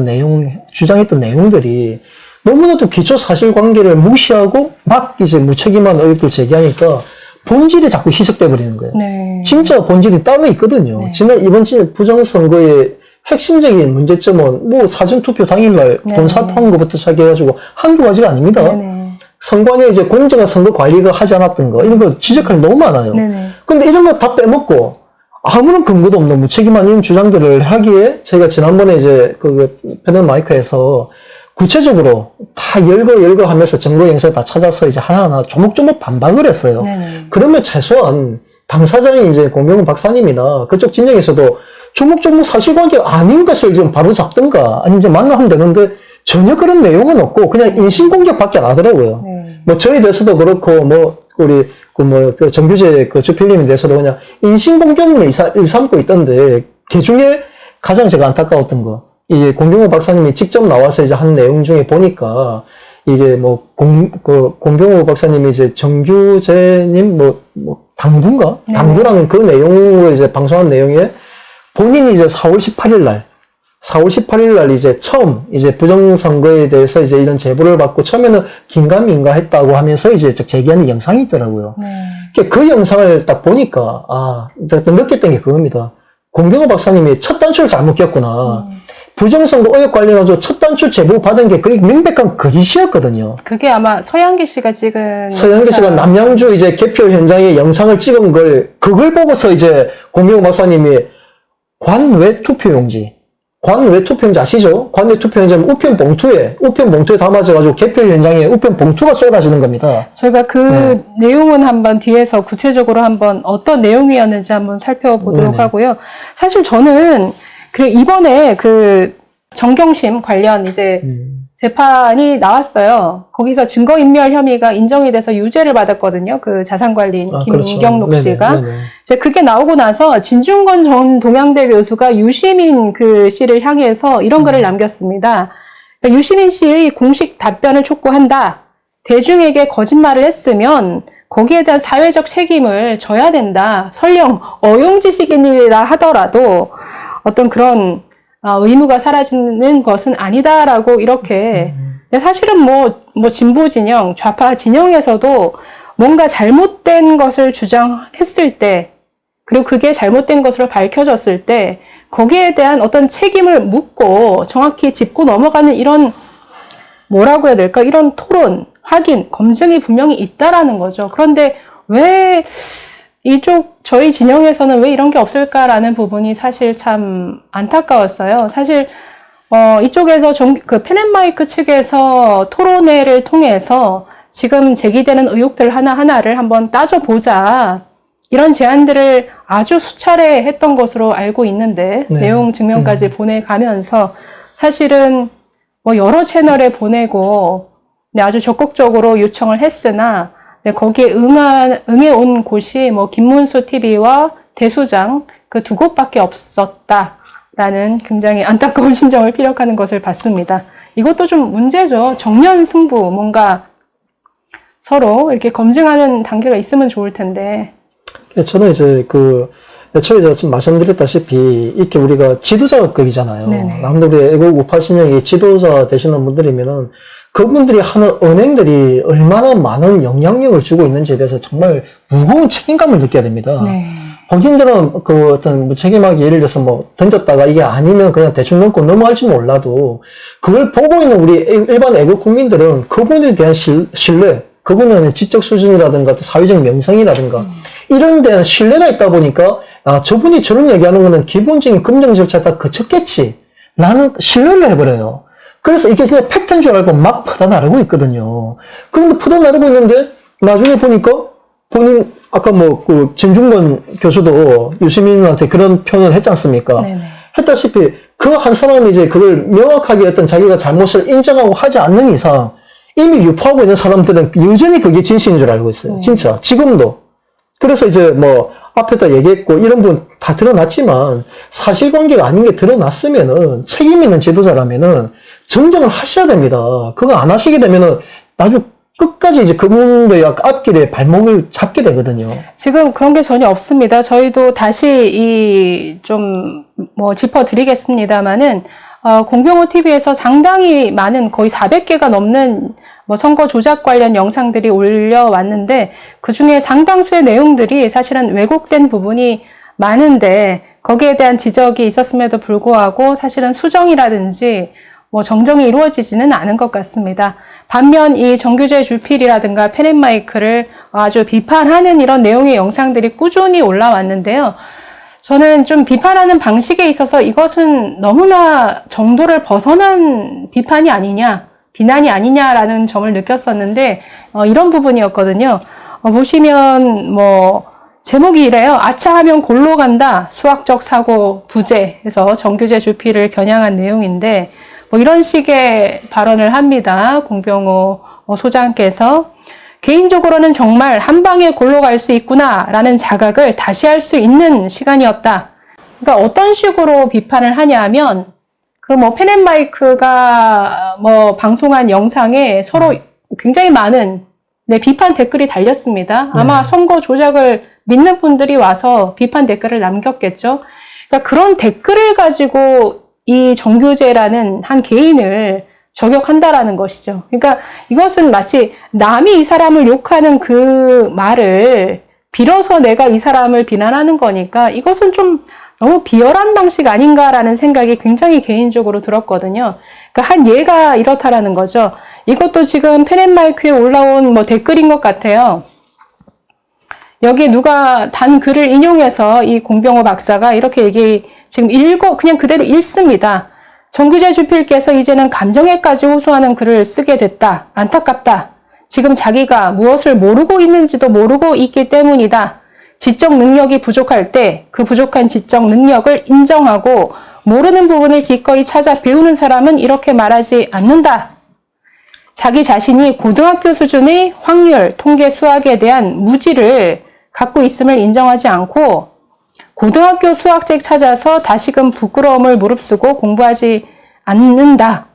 주장했던 내용들이 너무나도 기초 사실관계를 무시하고 막 이제 무책임한 의혹들 제기하니까 본질이 자꾸 희석돼 버리는 거예요. 네. 진짜 본질이 따로 있거든요. 네. 이번 부정선거의 핵심적인 문제점은 뭐 사전투표 당일날 네. 돈 살포한 것부터 시작해가지고 한두 가지가 아닙니다. 네네. 선관위 이제 공정한 선거 관리가 하지 않았던 거 이런 거 지적할 게 너무 많아요. 네네. 근데 이런 거 다 빼먹고 아무런 근거도 없는 무책임한 이런 주장들을 하기에 저희가 지난번에 이제 그 펜앤마이크에서 구체적으로 다 열거 하면서 증거 영상 다 찾아서 이제 하나하나 조목조목 반박을 했어요. 네네. 그러면 최소한 당사자인 이제 공병훈 박사님이나 그쪽 진영에서도 조목조목 사실관계가 아닌 것을 좀 바로 잡든가 아니면 좀 만나면 되는데 전혀 그런 내용은 없고 그냥 인신공격밖에 안 하더라고요. 네. 뭐 저희 대해서도 그렇고 뭐 우리 그 정규제 그 주필님에 대해서도 그냥 인신공격을 일삼고 있던데 그 중에 가장 제가 안타까웠던 거 이 공병호 박사님이 직접 나와서 이제 한 내용 중에 보니까 이게 뭐 공병호 박사님이 이제 정규제님 뭐 당부인가? 네. 당부라는 그 내용을 이제 방송한 내용에 본인이 이제 4월 18일 날 이제 처음 이제 부정선거에 대해서 이제 이런 제보를 받고 처음에는 긴가민가 했다고 하면서 이제 제기하는 영상이 있더라고요. 네. 그 영상을 딱 보니까 느꼈던 게 그겁니다. 공병호 박사님이 첫 단추를 잘못 꼈구나. 부정선거 의혹 관련해서 첫 단추 제보 받은 게 그게 명백한 거짓이었거든요. 그게 아마 서양기 씨가 찍은 서영기 씨가 남양주 이제 개표 현장에 영상을 찍은 그걸 보고서 이제 공병호 박사님이 관외 투표용지 아시죠? 관외 투표용지는 우편 봉투에 담아져가지고 개표 현장에 우편 봉투가 쏟아지는 겁니다. 저희가 그 내용은 한번 뒤에서 구체적으로 한번 어떤 내용이었는지 한번 살펴보도록 네네. 하고요. 사실 저는 이번에 그 정경심 관련 이제 재판이 나왔어요. 거기서 증거인멸 혐의가 인정이 돼서 유죄를 받았거든요. 그 자산관리인 김경록 그렇죠. 씨가. 네네. 이제 그게 나오고 나서 진중권 전 동양대 교수가 유시민 그 씨를 향해서 이런 글을 남겼습니다. 그러니까 유시민 씨의 공식 답변을 촉구한다. 대중에게 거짓말을 했으면 거기에 대한 사회적 책임을 져야 된다. 설령 어용지식이라 하더라도 어떤 그런 의무가 사라지는 것은 아니다라고 이렇게. 근데 사실은 뭐 진보 진영, 좌파 진영에서도 뭔가 잘못된 것을 주장했을 때, 그리고 그게 잘못된 것으로 밝혀졌을 때 거기에 대한 어떤 책임을 묻고 정확히 짚고 넘어가는 이런 뭐라고 해야 될까? 이런 토론, 확인, 검증이 분명히 있다라는 거죠. 그런데 왜 저희 진영에서는 왜 이런 게 없을까라는 부분이 사실 참 안타까웠어요. 사실 이쪽에서 그 펜앤마이크 측에서 토론회를 통해서 지금 제기되는 의혹들 하나하나를 한번 따져보자. 이런 제안들을 아주 수차례 했던 것으로 알고 있는데, 네. 내용 증명까지 보내가면서 사실은 뭐 여러 채널에 보내고, 네, 아주 적극적으로 요청을 했으나, 네, 거기에 응해온 곳이 뭐 김문수 TV와 대수장 그 두 곳밖에 없었다라는 굉장히 안타까운 심정을 피력하는 것을 봤습니다. 이것도 좀 문제죠. 정면 승부, 뭔가 서로 이렇게 검증하는 단계가 있으면 좋을 텐데. 저는 이제 애초에 제가 지금 말씀드렸다시피, 이렇게 우리가 지도자급이잖아요. 네네. 남들이 애국 우파 진영의 지도자 되시는 분들이면은, 그분들이 하는 언행들이 얼마나 많은 영향력을 주고 있는지에 대해서 정말 무거운 책임감을 느껴야 됩니다. 네. 본인들은 그 어떤 무책임하게 예를 들어서 뭐 던졌다가 이게 아니면 그냥 대충 넘고 넘어갈지 몰라도, 그걸 보고 있는 우리 일반 애국 국민들은 그분에 대한 신뢰, 그분의 지적 수준이라든가 사회적 명성이라든가 이런 데는 신뢰가 있다 보니까, 아, 저분이 저런 얘기하는 거는 기본적인 검증 절차에 다 거쳤겠지 라는 신뢰를 해버려요. 그래서 이게 그냥 팩트인 줄 알고 막 퍼다 나르고 있거든요. 그런데 퍼다 나르고 있는데 나중에 보니까 본인 아까 뭐 그 진중권 교수도 유시민한테 그런 표현을 했지 않습니까? 네네. 했다시피 그 한 사람이 이제 그걸 명확하게 어떤 자기가 잘못을 인정하고 하지 않는 이상 이미 유포하고 있는 사람들은 여전히 그게 진실인 줄 알고 있어요. 진짜 지금도. 그래서 이제 뭐 앞에다 얘기했고 이런 부분 다 드러났지만, 사실관계가 아닌 게 드러났으면은 책임 있는 지도자라면은 정정을 하셔야 됩니다. 그거 안 하시게 되면은 나중 끝까지 이제 그분들의 앞길에 발목을 잡게 되거든요. 지금 그런 게 전혀 없습니다. 저희도 다시 좀 뭐 짚어드리겠습니다만은, 공병호 TV에서 상당히 많은 거의 400개가 넘는 뭐 선거 조작 관련 영상들이 올려왔는데, 그 중에 상당수의 내용들이 사실은 왜곡된 부분이 많은데, 거기에 대한 지적이 있었음에도 불구하고 사실은 수정이라든지 뭐 정정이 이루어지지는 않은 것 같습니다. 반면 이 정규제 주필이라든가 펜앤마이크를 아주 비판하는 이런 내용의 영상들이 꾸준히 올라왔는데요. 저는 좀 비판하는 방식에 있어서 이것은 너무나 정도를 벗어난 비판이 아니냐, 비난이 아니냐라는 점을 느꼈었는데, 이런 부분이었거든요. 보시면 뭐 제목이 이래요. 아차하면 골로 간다. 수학적 사고 부재해서 정규제 주필을 겨냥한 내용인데, 뭐 이런 식의 발언을 합니다. 공병호 소장께서. 개인적으로는 정말 한 방에 골로 갈 수 있구나라는 자각을 다시 할 수 있는 시간이었다. 그러니까 어떤 식으로 비판을 하냐면, 그 뭐 펜앤마이크가 뭐 방송한 영상에 서로 굉장히 많은 비판 댓글이 달렸습니다. 아마 선거 조작을 믿는 분들이 와서 비판 댓글을 남겼겠죠. 그러니까 그런 댓글을 가지고 이 정규제라는 한 개인을 저격한다라는 것이죠. 그러니까 이것은 마치 남이 이 사람을 욕하는 그 말을 빌어서 내가 이 사람을 비난하는 거니까, 이것은 좀 너무 비열한 방식 아닌가라는 생각이 굉장히 개인적으로 들었거든요. 그러니까 한 예가 이렇다라는 거죠. 이것도 지금 펜앤마이크에 올라온 뭐 댓글인 것 같아요. 여기에 누가 단 글을 인용해서 이 공병호 박사가 이렇게 지금 그냥 그대로 읽습니다. 정규제 주필께서 이제는 감정에까지 호소하는 글을 쓰게 됐다. 안타깝다. 지금 자기가 무엇을 모르고 있는지도 모르고 있기 때문이다. 지적 능력이 부족할 때 그 부족한 지적 능력을 인정하고 모르는 부분을 기꺼이 찾아 배우는 사람은 이렇게 말하지 않는다. 자기 자신이 고등학교 수준의 확률, 통계, 수학에 대한 무지를 갖고 있음을 인정하지 않고 고등학교 수학책 찾아서 다시금 부끄러움을 무릅쓰고 공부하지 않는다.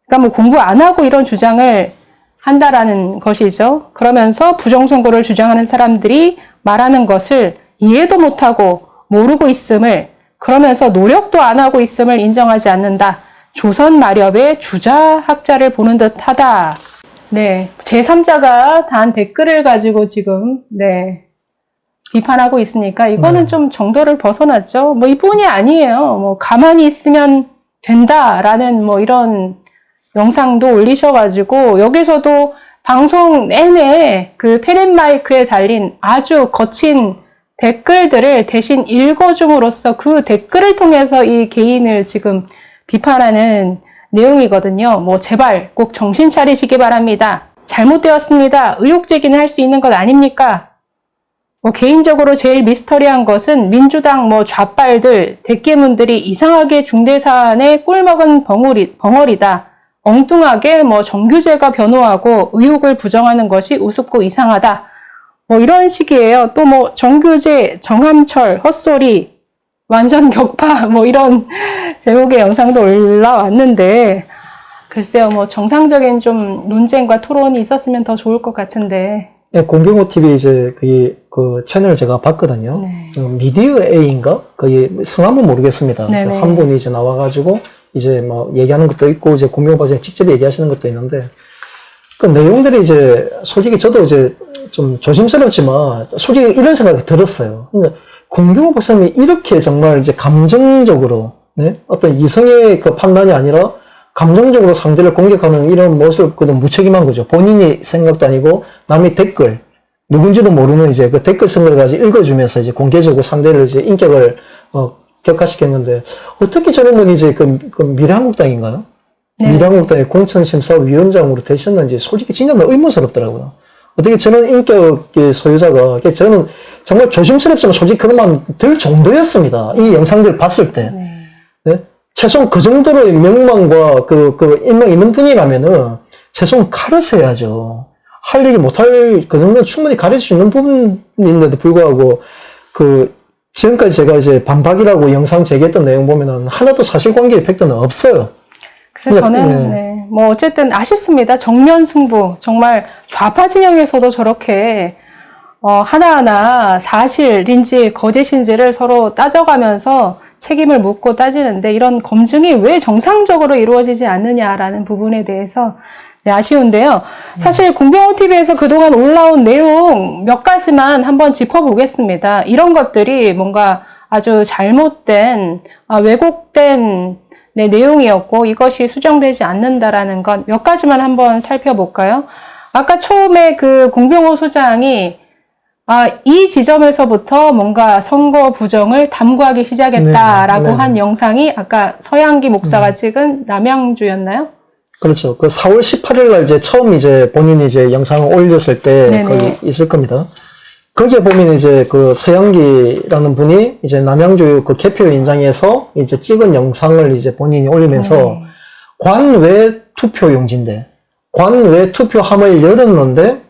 그러니까 뭐 공부 안 하고 이런 주장을 한다라는 것이죠. 그러면서 부정선거를 주장하는 사람들이 말하는 것을 이해도 못하고 모르고 있음을, 그러면서 노력도 안 하고 있음을 인정하지 않는다. 조선 마렵의 주자학자를 보는 듯 하다. 네. 제3자가 단 댓글을 가지고 지금, 비판하고 있으니까 이거는 좀 정도를 벗어났죠. 뭐 이뿐이 아니에요. 뭐 가만히 있으면 된다라는 뭐 이런 영상도 올리셔가지고, 여기서도 방송 내내 그 펜앤마이크에 달린 아주 거친 댓글들을 대신 읽어줌으로써 그 댓글을 통해서 이 개인을 지금 비판하는 내용이거든요. 뭐 제발 꼭 정신 차리시기 바랍니다. 잘못되었습니다. 의혹 제기는 할 수 있는 것 아닙니까? 뭐 개인적으로 제일 미스터리한 것은 민주당 뭐 좌빨들, 대깨문들이 이상하게 중대사안에 꿀먹은 벙어리다. 엉뚱하게 뭐 정규제가 변호하고 의혹을 부정하는 것이 우습고 이상하다. 뭐 이런 식이에요. 또 뭐 정규제, 정함철, 헛소리, 완전 격파 뭐 이런 제목의 영상도 올라왔는데 글쎄요, 뭐 정상적인 좀 논쟁과 토론이 있었으면 더 좋을 것 같은데. 예, 공병호 TV 이제 그 채널을 제가 봤거든요. 네. 미디어 A인가? 거기 성함은 모르겠습니다. 네네. 한 분이 이제 나와가지고 이제 뭐 얘기하는 것도 있고 이제 공병호 박사님 직접 얘기하시는 것도 있는데 그 내용들이 이제 솔직히 저도 이제 좀 조심스럽지만 솔직히 이런 생각이 들었어요. 그러니까 공병호 박사님이 이렇게 정말 이제 감정적으로 네? 어떤 이성의 그 판단이 아니라 감정적으로 상대를 공격하는 이런 모습, 그도 무책임한 거죠. 본인이 생각도 아니고 남의 댓글, 누군지도 모르는 이제 그 댓글 쓴 걸 가지고 읽어주면서 이제 공개적으로 상대를 이제 인격을, 격화시켰는데, 어떻게 저런 분이 이제 그 미래한국당인가요? 네. 미래한국당의 공천심사위원장으로 되셨는지 솔직히 진짜 너무 의문스럽더라고요. 어떻게 저런 인격의 소유자가, 저는 정말 조심스럽지만 솔직히 그런 마음 들 정도였습니다. 이 영상들 봤을 때. 네? 최소한 그 정도로의 명망과 그 인망 있는 분이라면은 최소한 가르쳐야죠. 할 얘기 못할 그 정도는 충분히 가르칠 수 있는 부분인데도 불구하고 지금까지 제가 이제 반박이라고 영상 제기했던 내용 보면은 하나도 사실관계의 팩트는 없어요. 그래서 그러니까, 저는 네. 뭐 어쨌든 아쉽습니다. 정면 승부 정말 좌파 진영에서도 저렇게 하나하나 사실인지 거짓인지를 서로 따져가면서 책임을 묻고 따지는데 이런 검증이 왜 정상적으로 이루어지지 않느냐라는 부분에 대해서 네, 아쉬운데요. 사실 공병호 TV에서 그동안 올라온 내용 몇 가지만 한번 짚어보겠습니다. 이런 것들이 뭔가 아주 잘못된, 왜곡된 네, 내용이었고 이것이 수정되지 않는다라는 것 몇 가지만 한번 살펴볼까요? 아까 처음에 그 공병호 소장이 이 지점에서부터 뭔가 선거 부정을 담구하기 시작했다라고 네. 한 영상이 아까 서양기 목사가 찍은 남양주였나요? 그렇죠. 그 4월 18일 날 이제 처음 이제 본인이 이제 영상을 올렸을 때 네네. 거기 있을 겁니다. 거기에 보면 이제 그 서양기라는 분이 이제 남양주 그 개표위원장에서 이제 찍은 영상을 이제 본인이 올리면서 관외 투표용지인데 관외 투표함을 열었는데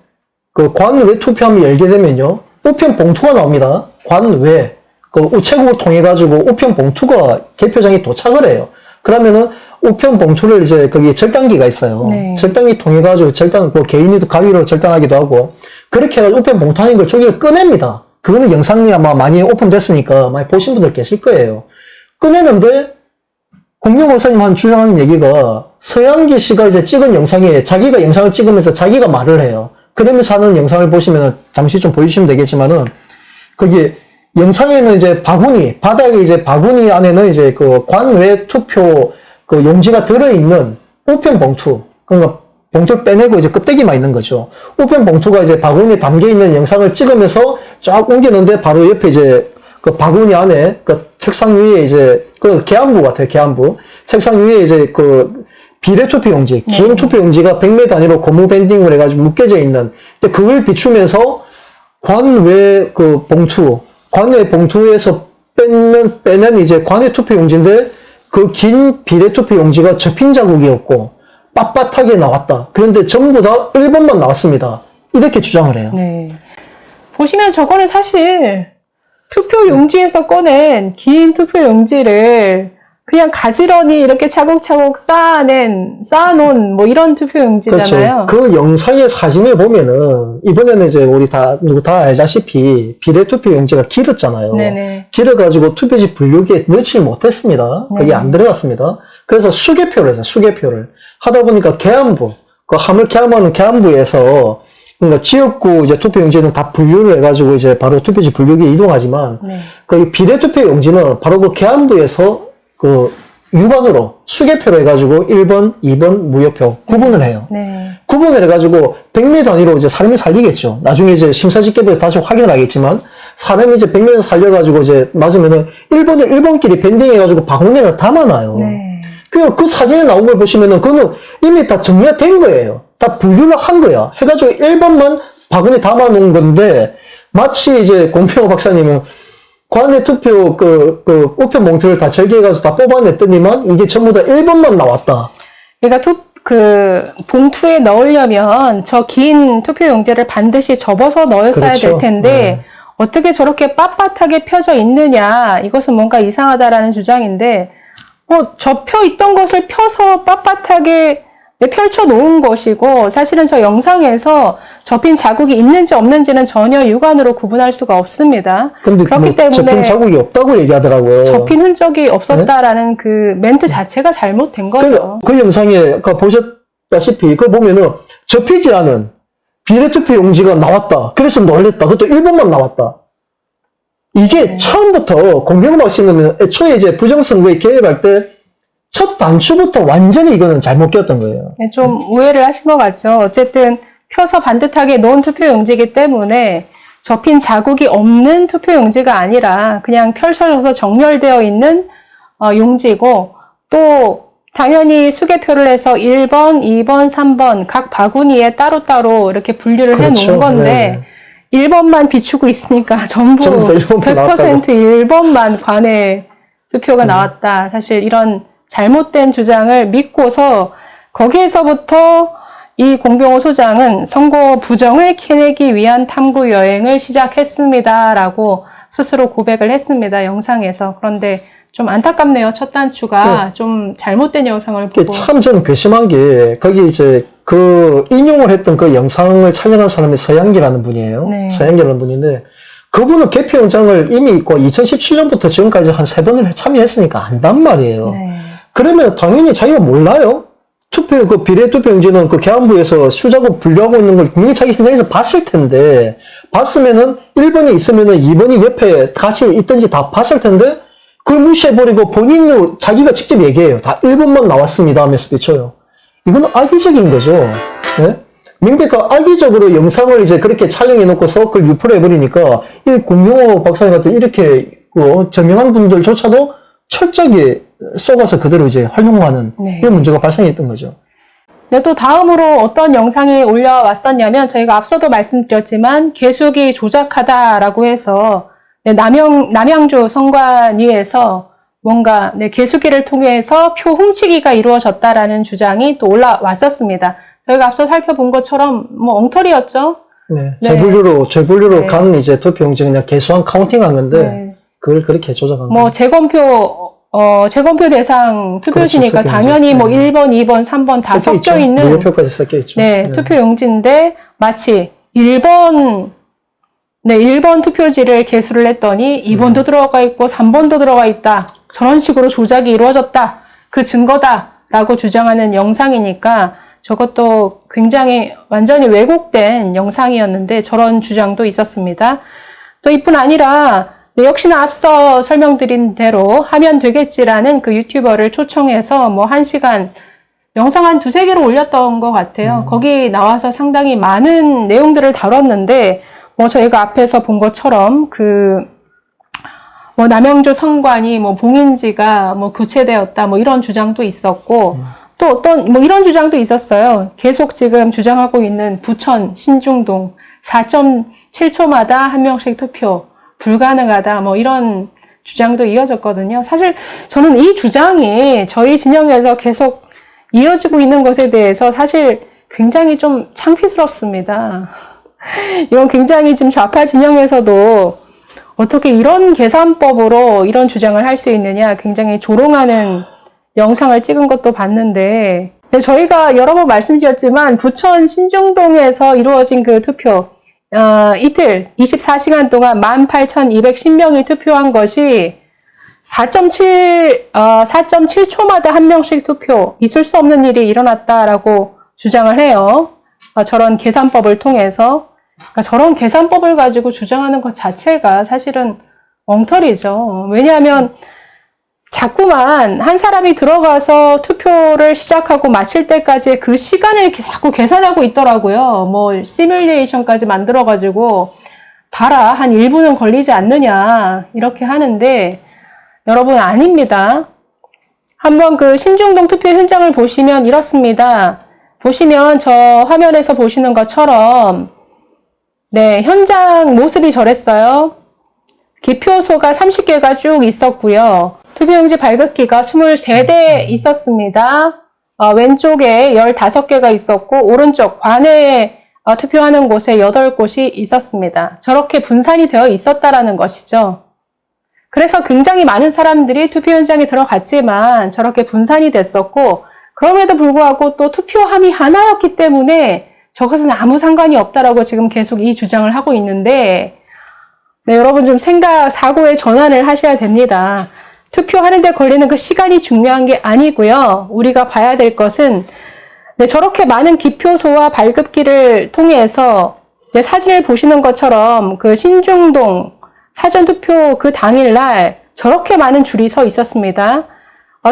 그 관외 투표함을 열게 되면요 우편 봉투가 나옵니다. 관외 그 우체국을 통해 가지고 우편 봉투가 개표장에 도착을 해요. 그러면은 우편 봉투를 이제 거기 절단기가 있어요. 네. 절단기 통해 가지고 그 개인이 가위로 절단하기도 하고 그렇게 해가지고 우편 봉투 아닌 걸 저기를 꺼냅니다. 그거는 영상이 아마 많이 오픈됐으니까 많이 보신 분들 계실 거예요. 꺼내는데 공병호 박사님 주장하는 얘기가 서양기 씨가 이제 찍은 영상에 자기가 영상을 찍으면서 자기가 말을 해요. 그러면서 하는 영상을 보시면 잠시 좀 보여주시면 되겠지만은 거기 영상에는 이제 바닥에 이제 바구니 안에는 이제 그 관외 투표 그 용지가 들어있는 우편 봉투, 그러니까 봉투를 빼내고 이제 껍데기만 있는 거죠. 우편 봉투가 이제 바구니에 담겨있는 영상을 찍으면서 쫙 옮기는데 바로 옆에 이제 그 바구니 안에 그 책상 위에 이제 그 계안부 같아요, 계안부. 책상 위에 이제 그 비례 투표 용지, 긴 투표 용지가 100매 단위로 고무 밴딩을 해가지고 묶여져 있는, 근데 그걸 비추면서 관외 그 봉투, 관외 봉투에서 빼낸 이제 관외 투표 용지인데 그 긴 비례 투표 용지가 접힌 자국이었고 빳빳하게 나왔다. 그런데 전부 다 1번만 나왔습니다. 이렇게 주장을 해요. 네. 보시면 저거는 사실 투표 용지에서 꺼낸 긴 투표 용지를 그냥 가지런히 이렇게 차곡차곡 쌓아놓은 뭐 이런 투표 용지잖아요. 그렇죠. 그 영상의 사진을 보면은 이번에는 이제 우리 누구 다 알다시피 비례 투표 용지가 길었잖아요. 네네. 길어가지고 투표지 분류기에 넣지 못했습니다. 거기 안 들어갔습니다. 그래서 수개표를 했어요. 수개표를 하다 보니까 계안부, 그 하물 계엄하는 계안부에서 그러니까 지역구 이제 투표 용지는 다 분류를 해가지고 이제 바로 투표지 분류기에 이동하지만 네. 그 비례 투표 용지는 바로 그 계안부에서 그 유관으로 수개표로 해가지고 1번, 2번 무효표 구분을 해요. 네. 구분을 해가지고 100매 단위로 이제 사람이 살리겠죠. 나중에 이제 심사집계부에서 다시 확인을 하겠지만 사람이 이제 100매에서 살려가지고 이제 맞으면은 1번을 1번끼리 밴딩해가지고 바구니에다 담아놔요. 네. 그 사진에 나온 걸 보시면은 그거는 이미 다 정리가 된 거예요. 다 분류를 한 거야. 해가지고 1번만 바구니 담아놓은 건데, 마치 이제 공평호 박사님은 관내 투표 우편 봉투를 다 절개해가지고 다 뽑아냈더니만 이게 전부 다 1번만 나왔다. 그러니까 봉투에 넣으려면 저 긴 투표 용지를 반드시 접어서 넣었어야 그렇죠. 될 텐데, 네. 어떻게 저렇게 빳빳하게 펴져 있느냐, 이것은 뭔가 이상하다라는 주장인데, 접혀 있던 것을 펴서 빳빳하게 펼쳐 놓은 것이고, 사실은 저 영상에서 접힌 자국이 있는지 없는지는 전혀 육안으로 구분할 수가 없습니다. 근데 그렇기 때문에 접힌 자국이 없다고 얘기하더라고요. 접힌 흔적이 없었다라는 그 멘트 자체가 잘못된 거죠. 그 영상에 아까 보셨다시피 그거 보면은 접히지 않은 비례투표 용지가 나왔다. 그래서 놀랬다. 그것도 1번만 나왔다. 이게 처음부터 공병호 박사님은 애초에 이제 부정선거에 개입할 때 첫 단추부터 완전히 이거는 잘못 꼈던 거예요. 좀 오해를 하신 것 같죠. 어쨌든 펴서 반듯하게 놓은 투표용지이기 때문에 접힌 자국이 없는 투표용지가 아니라 그냥 펼쳐져서 정렬되어 있는 용지고, 또 당연히 수개표를 해서 1번, 2번, 3번 각 바구니에 따로따로 이렇게 분류를 그렇죠. 해놓은 건데, 네. 1번만 비추고 있으니까 전부 100% 1번만 관내 투표가 나왔다. 사실 이런 잘못된 주장을 믿고서 거기에서부터 이 공병호 소장은 선거 부정을 캐내기 위한 탐구 여행을 시작했습니다라고 스스로 고백을 했습니다. 영상에서. 그런데 좀 안타깝네요. 첫 단추가 좀 잘못된 영상을 보고. 참 전 괘씸한 게 거기 이제 그 인용을 했던 그 영상을 촬영한 사람이 서양기라는 분이에요. 네. 서양기라는 분인데 그분은 개표 영장을 이미 있고 2017년부터 지금까지 한 3번을 참여했으니까 안단 말이에요. 네. 그러면 당연히 자기가 몰라요? 그 비례투표용지는 그 개안부에서 수작업 분류하고 있는 걸 분명히 자기 현장에서 봤을 텐데, 봤으면은 1번이 있으면은 2번이 옆에 같이 있든지 다 봤을 텐데, 그걸 무시해버리고 본인으로 자기가 직접 얘기해요. 다 1번만 나왔습니다 하면서 비춰요. 이건 악의적인 거죠. 네? 명백한 악의적으로 영상을 이제 그렇게 촬영해놓고서 그걸 유포를 해버리니까, 이 공병호 박사님 같은 이렇게 저명한 분들조차도 철저하게 쏘가서 그대로 이제 활용하는 이런 문제가 발생했던 거죠. 네, 또 다음으로 어떤 영상이 올라왔었냐면, 저희가 앞서도 말씀드렸지만 개수기 조작하다라고 해서 남양주 선관위에서 뭔가 개수기를 통해서 표 훔치기가 이루어졌다라는 주장이 또 올라왔었습니다. 저희가 앞서 살펴본 것처럼 뭐 엉터리였죠. 네, 재분류로 네. 간 이제 투표용지 그냥 개수한 카운팅한 건데 그걸 그렇게 조작한 거예요. 재검표 대상 투표지니까 그렇죠, 당연히 뭐 1번, 2번, 3번 다 섞여 있는 무효표까지 섞여 있죠. 투표용지인데 마치 1번 투표지를 개수를 했더니 2번도 들어가 있고 3번도 들어가 있다. 저런 식으로 조작이 이루어졌다. 그 증거다라고 주장하는 영상이니까 저것도 굉장히 완전히 왜곡된 영상이었는데 저런 주장도 있었습니다. 또 이뿐 아니라 역시나 앞서 설명드린 대로 하면 되겠지라는 그 유튜버를 초청해서 뭐 1시간 영상 한 2-3개를 올렸던 것 같아요. 거기 나와서 상당히 많은 내용들을 다뤘는데 뭐 저희가 앞에서 본 것처럼 뭐 남양주 선관이 뭐 봉인지가 뭐 교체되었다 뭐 이런 주장도 있었고 또 어떤 뭐 이런 주장도 있었어요. 계속 지금 주장하고 있는 부천 신중동 4.7초마다 한 명씩 투표 불가능하다 뭐 이런 주장도 이어졌거든요. 사실 저는 이 주장이 저희 진영에서 계속 이어지고 있는 것에 대해서 사실 굉장히 좀 창피스럽습니다. 이건 굉장히 지금 좌파 진영에서도 어떻게 이런 계산법으로 이런 주장을 할 수 있느냐 굉장히 조롱하는 영상을 찍은 것도 봤는데 저희가 여러 번 말씀드렸지만 부천 신중동에서 이루어진 그 투표 이틀 24시간 동안 18,210명이 투표한 것이 4.7초마다 한 명씩 투표 있을 수 없는 일이 일어났다라고 주장을 해요. 저런 계산법을 통해서 그러니까 저런 계산법을 가지고 주장하는 것 자체가 사실은 엉터리죠. 왜냐하면 자꾸만 한 사람이 들어가서 투표를 시작하고 마칠 때까지 그 시간을 자꾸 계산하고 있더라고요. 뭐 시뮬레이션까지 만들어가지고 봐라 한 1분은 걸리지 않느냐 이렇게 하는데 여러분 아닙니다. 한번 그 신중동 투표 현장을 보시면 이렇습니다. 보시면 저 화면에서 보시는 것처럼 네, 현장 모습이 저랬어요. 기표소가 30개가 쭉 있었고요. 투표용지 발급기가 23대 있었습니다. 왼쪽에 15개가 있었고 오른쪽 관에 투표하는 곳에 8곳이 있었습니다. 저렇게 분산이 되어 있었다라는 것이죠. 그래서 굉장히 많은 사람들이 투표 현장에 들어갔지만 저렇게 분산이 됐었고 그럼에도 불구하고 또 투표함이 하나였기 때문에 저것은 아무 상관이 없다라고 지금 계속 이 주장을 하고 있는데 네, 여러분 좀 사고의 전환을 하셔야 됩니다. 투표하는 데 걸리는 그 시간이 중요한 게 아니고요. 우리가 봐야 될 것은 네, 저렇게 많은 기표소와 발급기를 통해서 네, 사진을 보시는 것처럼 그 신중동 사전투표 그 당일날 저렇게 많은 줄이 서 있었습니다.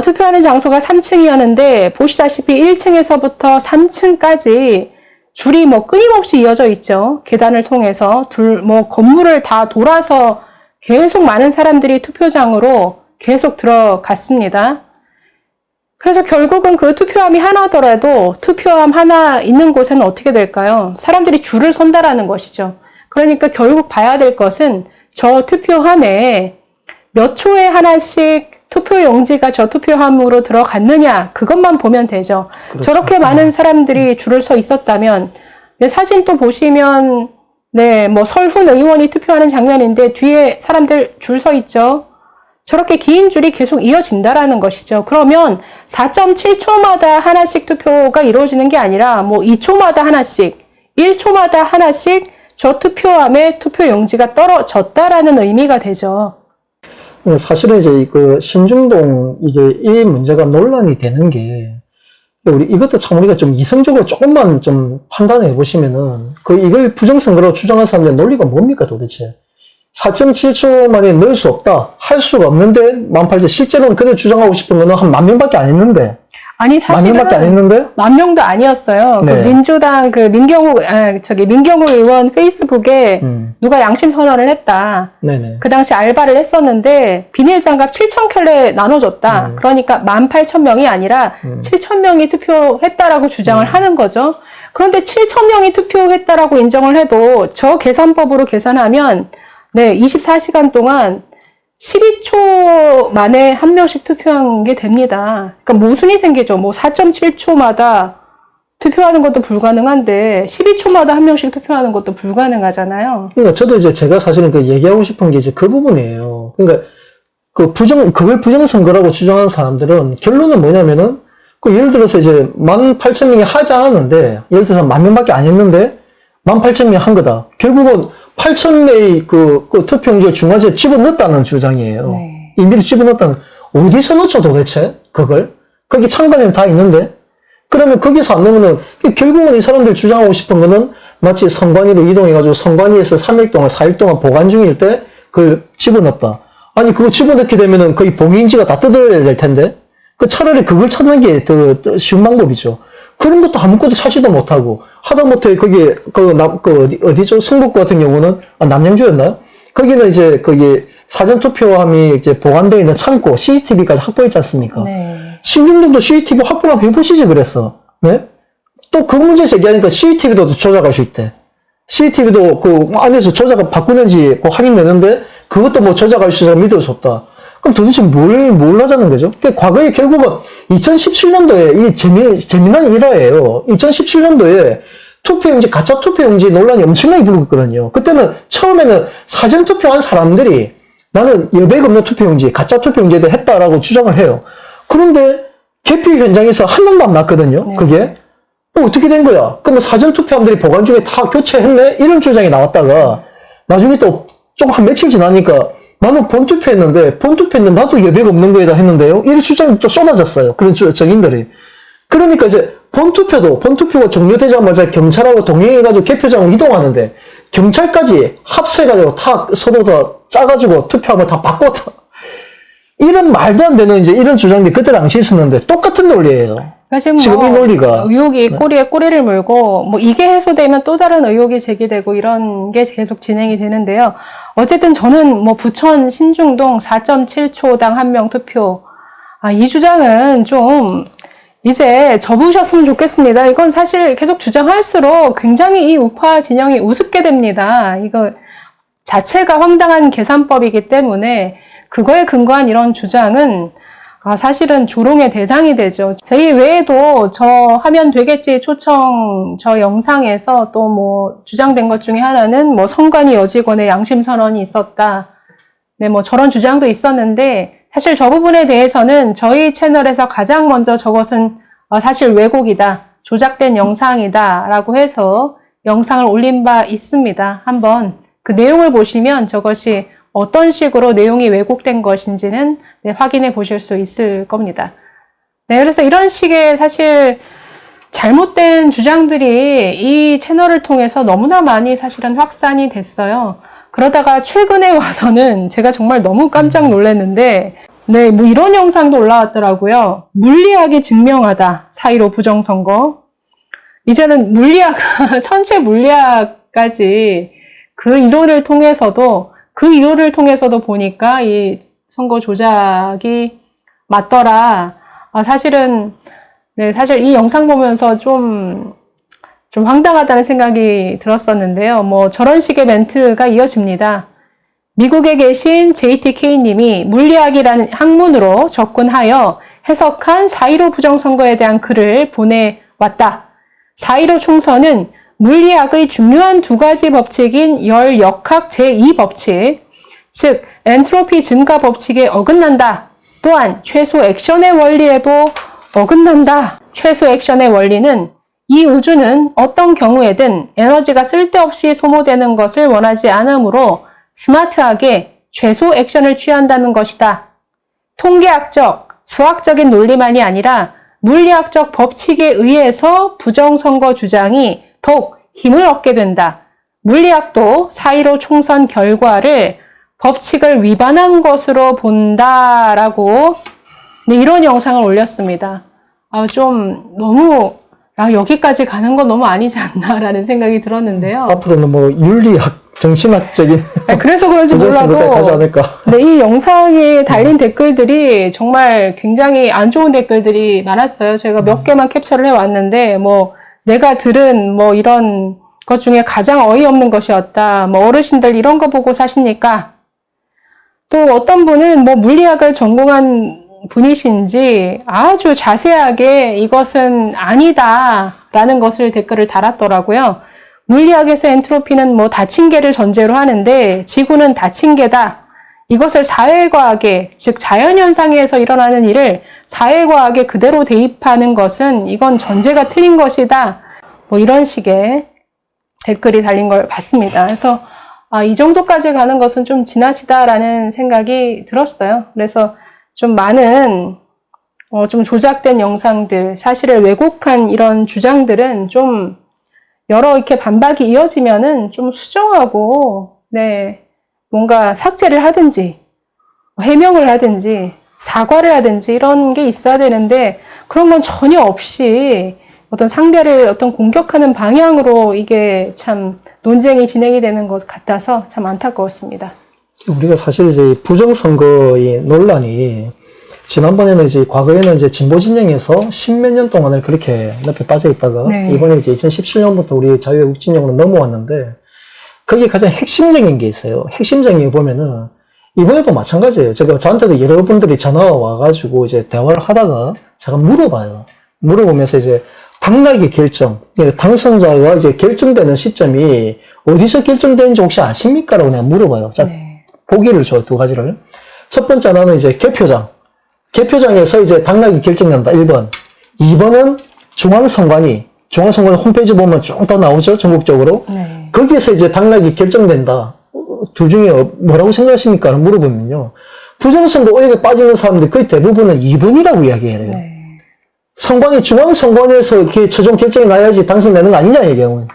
투표하는 장소가 3층이었는데 보시다시피 1층에서부터 3층까지 줄이 뭐 끊임없이 이어져 있죠. 계단을 통해서 건물을 다 돌아서 계속 많은 사람들이 투표장으로 계속 들어갔습니다. 그래서 결국은 그 투표함이 하나더라도 투표함 하나 있는 곳에는 어떻게 될까요? 사람들이 줄을 선다라는 것이죠. 그러니까 결국 봐야 될 것은 저 투표함에 몇 초에 하나씩 투표용지가 저 투표함으로 들어갔느냐 그것만 보면 되죠. 그렇죠. 저렇게 많은 사람들이 줄을 서 있었다면 네, 사진 또 보시면 네, 뭐 설훈 의원이 투표하는 장면인데 뒤에 사람들 줄 서 있죠. 저렇게 긴 줄이 계속 이어진다라는 것이죠. 그러면 4.7초마다 하나씩 투표가 이루어지는 게 아니라 뭐 2초마다 하나씩, 1초마다 하나씩 저 투표함에 투표용지가 떨어졌다라는 의미가 되죠. 사실은 이제 그 신중동 이 문제가 논란이 되는 게 우리 이것도 참 우리가 좀 이성적으로 조금만 좀 판단해 보시면은 이걸 부정선거라고 주장하는 사람들의 논리가 뭡니까 도대체? 4.7초 만에 넣을 수 없다. 할 수가 없는데 18,000 실제로는 그들 주장하고 싶은 거는 한 10,000명밖에 안 했는데. 아니 사실은 10,000명밖에 안 했는데? 10,000명도 아니었어요. 네. 그 민주당 민경욱 의원 페이스북에 누가 양심 선언을 했다. 네네. 그 당시 알바를 했었는데 비닐 장갑 7,000켤레 나눠줬다. 그러니까 18,000명이 아니라 7,000명이 투표했다라고 주장을 하는 거죠. 그런데 7,000명이 투표했다라고 인정을 해도 저 계산법으로 계산하면 네, 24시간 동안 12초 만에 한 명씩 투표한 게 됩니다. 그러니까 모순이 생기죠. 뭐 4.7초마다 투표하는 것도 불가능한데 12초마다 한 명씩 투표하는 것도 불가능하잖아요. 그러니까 저도 이제 제가 사실은 얘기하고 싶은 게 이제 그 부분이에요. 그러니까 그걸 부정선거라고 주장하는 사람들은 결론은 뭐냐면은 예를 들어서 이제 18,000명이 하지 않았는데 예를 들어서 10,000명밖에 안 했는데 18,000명이 한 거다. 결국은 8,000명의 그 투표용지를 중간에 집어넣었다는 주장이에요. 네. 임의로 집어넣었다는, 어디서 넣죠 도대체? 그걸? 거기 창간에는 다 있는데? 그러면 거기서 안 넣으면은, 결국은 이 사람들 주장하고 싶은 거는 마치 선관위로 이동해가지고 선관위에서 3일 동안, 4일 동안 보관 중일 때 그걸 집어넣었다. 아니, 그거 집어넣게 되면은 거의 봉인지가 다 뜯어야 될 텐데? 차라리 그걸 찾는 게 더 쉬운 방법이죠. 그런 것도 아무것도 찾지도 못하고, 하다못해 거기, 어디죠? 승북구 같은 경우는, 남양주였나요? 거기는 이제 사전투표함이 이제 보관되어 있는 창고, CCTV까지 확보했지 않습니까? 네. 신중동도 CCTV 확보만 해보시지 그랬어. 네? 또 그 문제 제기하니까 CCTV도 조작할 수 있대. CCTV도 안에서 조작을 바꾸는지 확인되는데, 그것도 뭐 조작할 수 있어 믿을 수 없다. 그럼 도대체 뭘 하자는 거죠? 과거에 결국은 2017년도에 재미난 일화예요. 2017년도에 가짜 투표용지 논란이 엄청나게 불고 있거든요. 그때는 처음에는 사전투표한 사람들이 나는 여백 없는 투표용지, 가짜 투표용지에 대해 했다라고 주장을 해요. 그런데 개표 현장에서 한 명도 안 났거든요. 네. 그게. 어떻게 된 거야? 그러면 사전투표함들이 보관 중에 다 교체했네? 이런 주장이 나왔다가 나중에 또 조금 한 며칠 지나니까 나는 본투표했는데 나도 여백 없는 거에다 했는데요. 이런 주장이 또 쏟아졌어요. 그런 정인들이. 그러니까 이제 본투표가 종료되자마자 경찰하고 동행해가지고 개표장으로 이동하는데 경찰까지 합세해가지고 다 서로 다 짜가지고 투표함을 다 바꿨다. 이런 말도 안 되는 이제 이런 주장들이 그때 당시에 있었는데 똑같은 논리예요. 지금 이 논리가. 의혹이 꼬리에 꼬리를 물고, 이게 해소되면 또 다른 의혹이 제기되고 이런 게 계속 진행이 되는데요. 어쨌든 저는 부천 신중동 4.7초당 한 명 투표. 이 주장은 좀, 이제 접으셨으면 좋겠습니다. 이건 사실 계속 주장할수록 굉장히 이 우파 진영이 우습게 됩니다. 이거 자체가 황당한 계산법이기 때문에 그거에 근거한 이런 주장은 사실은 조롱의 대상이 되죠. 저희 외에도 저 하면 되겠지 초청 저 영상에서 또 뭐 주장된 것 중에 하나는 뭐 선관위 여직원의 양심 선언이 있었다. 네, 뭐 저런 주장도 있었는데 사실 저 부분에 대해서는 저희 채널에서 가장 먼저 저것은 사실 왜곡이다, 조작된 영상이다 라고 해서 영상을 올린 바 있습니다. 한번 그 내용을 보시면 저것이 어떤 식으로 내용이 왜곡된 것인지는 네, 확인해 보실 수 있을 겁니다. 네, 그래서 이런 식의 사실 잘못된 주장들이 이 채널을 통해서 너무나 많이 사실은 확산이 됐어요. 그러다가 최근에 와서는 제가 정말 너무 깜짝 놀랐는데 네, 뭐 이런 영상도 올라왔더라고요. 물리학이 증명하다. 4.15 부정선거. 이제는 물리학, 천체 물리학까지 그 이론을 통해서도 보니까 이 선거 조작이 맞더라. 사실은, 네, 사실 이 영상 보면서 좀 황당하다는 생각이 들었었는데요. 뭐 저런 식의 멘트가 이어집니다. 미국에 계신 JTK님이 물리학이라는 학문으로 접근하여 해석한 4.15 부정선거에 대한 글을 보내왔다. 4.15 총선은 물리학의 중요한 두 가지 법칙인 열역학 제2법칙, 즉 엔트로피 증가 법칙에 어긋난다. 또한 최소 액션의 원리에도 어긋난다. 최소 액션의 원리는 이 우주는 어떤 경우에든 에너지가 쓸데없이 소모되는 것을 원하지 않으므로 스마트하게 최소 액션을 취한다는 것이다. 통계학적, 수학적인 논리만이 아니라 물리학적 법칙에 의해서 부정선거 주장이 더욱 힘을 얻게 된다. 물리학도 4.15 총선 결과를 법칙을 위반한 것으로 본다라고 네, 이런 영상을 올렸습니다. 좀 너무 여기까지 가는 건 너무 아니지 않나라는 생각이 들었는데요. 앞으로는 뭐 윤리학, 정신학적인 그래서 그런지 몰라도 가지 않을까. 네, 이 영상에 달린 댓글들이 정말 굉장히 안 좋은 댓글들이 많았어요. 제가 몇 개만 캡처를 해왔는데 뭐 내가 들은 뭐 이런 것 중에 가장 어이없는 것이었다. 뭐 어르신들 이런 거 보고 사십니까? 또 어떤 분은 뭐 물리학을 전공한 분이신지 아주 자세하게 이것은 아니다라는 것을 댓글을 달았더라고요. 물리학에서 엔트로피는 뭐 닫힌 개를 전제로 하는데 지구는 닫힌 개다. 이것을 사회과학에, 즉 자연현상에서 일어나는 일을 사회과학에 그대로 대입하는 것은 이건 전제가 틀린 것이다. 뭐 이런 식의 댓글이 달린 걸 봤습니다. 그래서 이 정도까지 가는 것은 좀 지나치다라는 생각이 들었어요. 그래서 좀 많은 좀 조작된 영상들, 사실을 왜곡한 이런 주장들은 좀 여러 이렇게 반박이 이어지면은 좀 수정하고, 네, 뭔가 삭제를 하든지, 해명을 하든지, 사과를 하든지 이런 게 있어야 되는데, 그런 건 전혀 없이 어떤 상대를 어떤 공격하는 방향으로 이게 참 논쟁이 진행이 되는 것 같아서 참 안타까웠습니다. 우리가 사실 이제 부정선거의 논란이 지난번에는 이제 과거에는 이제 진보 진영에서 십몇 년 동안을 그렇게 늪에 빠져 있다가 네. 이번에 이제 2017년부터 우리 자유외국 진영으로 넘어왔는데 거기에 가장 핵심적인 게 있어요. 핵심적인 게 보면은 이번에도 마찬가지예요. 저한테도 여러분들이 전화가 와가지고 이제 대화를 하다가 제가 물어봐요. 물어보면서 이제 당락의 결정, 당선자가 이제 결정되는 시점이 어디서 결정되는지 혹시 아십니까? 라고 내가 물어봐요. 자, 네. 보기를 줘요. 두 가지를. 첫 번째 하나는 이제 개표장. 개표장에서 이제 당락이 결정난다. 1번. 2번은 중앙선관위 홈페이지 보면 쭉 다 나오죠. 전국적으로. 네. 거기에서 이제 당락이 결정된다. 둘 중에 뭐라고 생각하십니까? 물어보면요. 부정선거 의혹에 빠지는 사람들 거의 대부분은 2번이라고 이야기해요. 네. 중앙선관위에서 이렇게 최종 결정이 나야지 당선되는 거 아니냐, 이 경우는.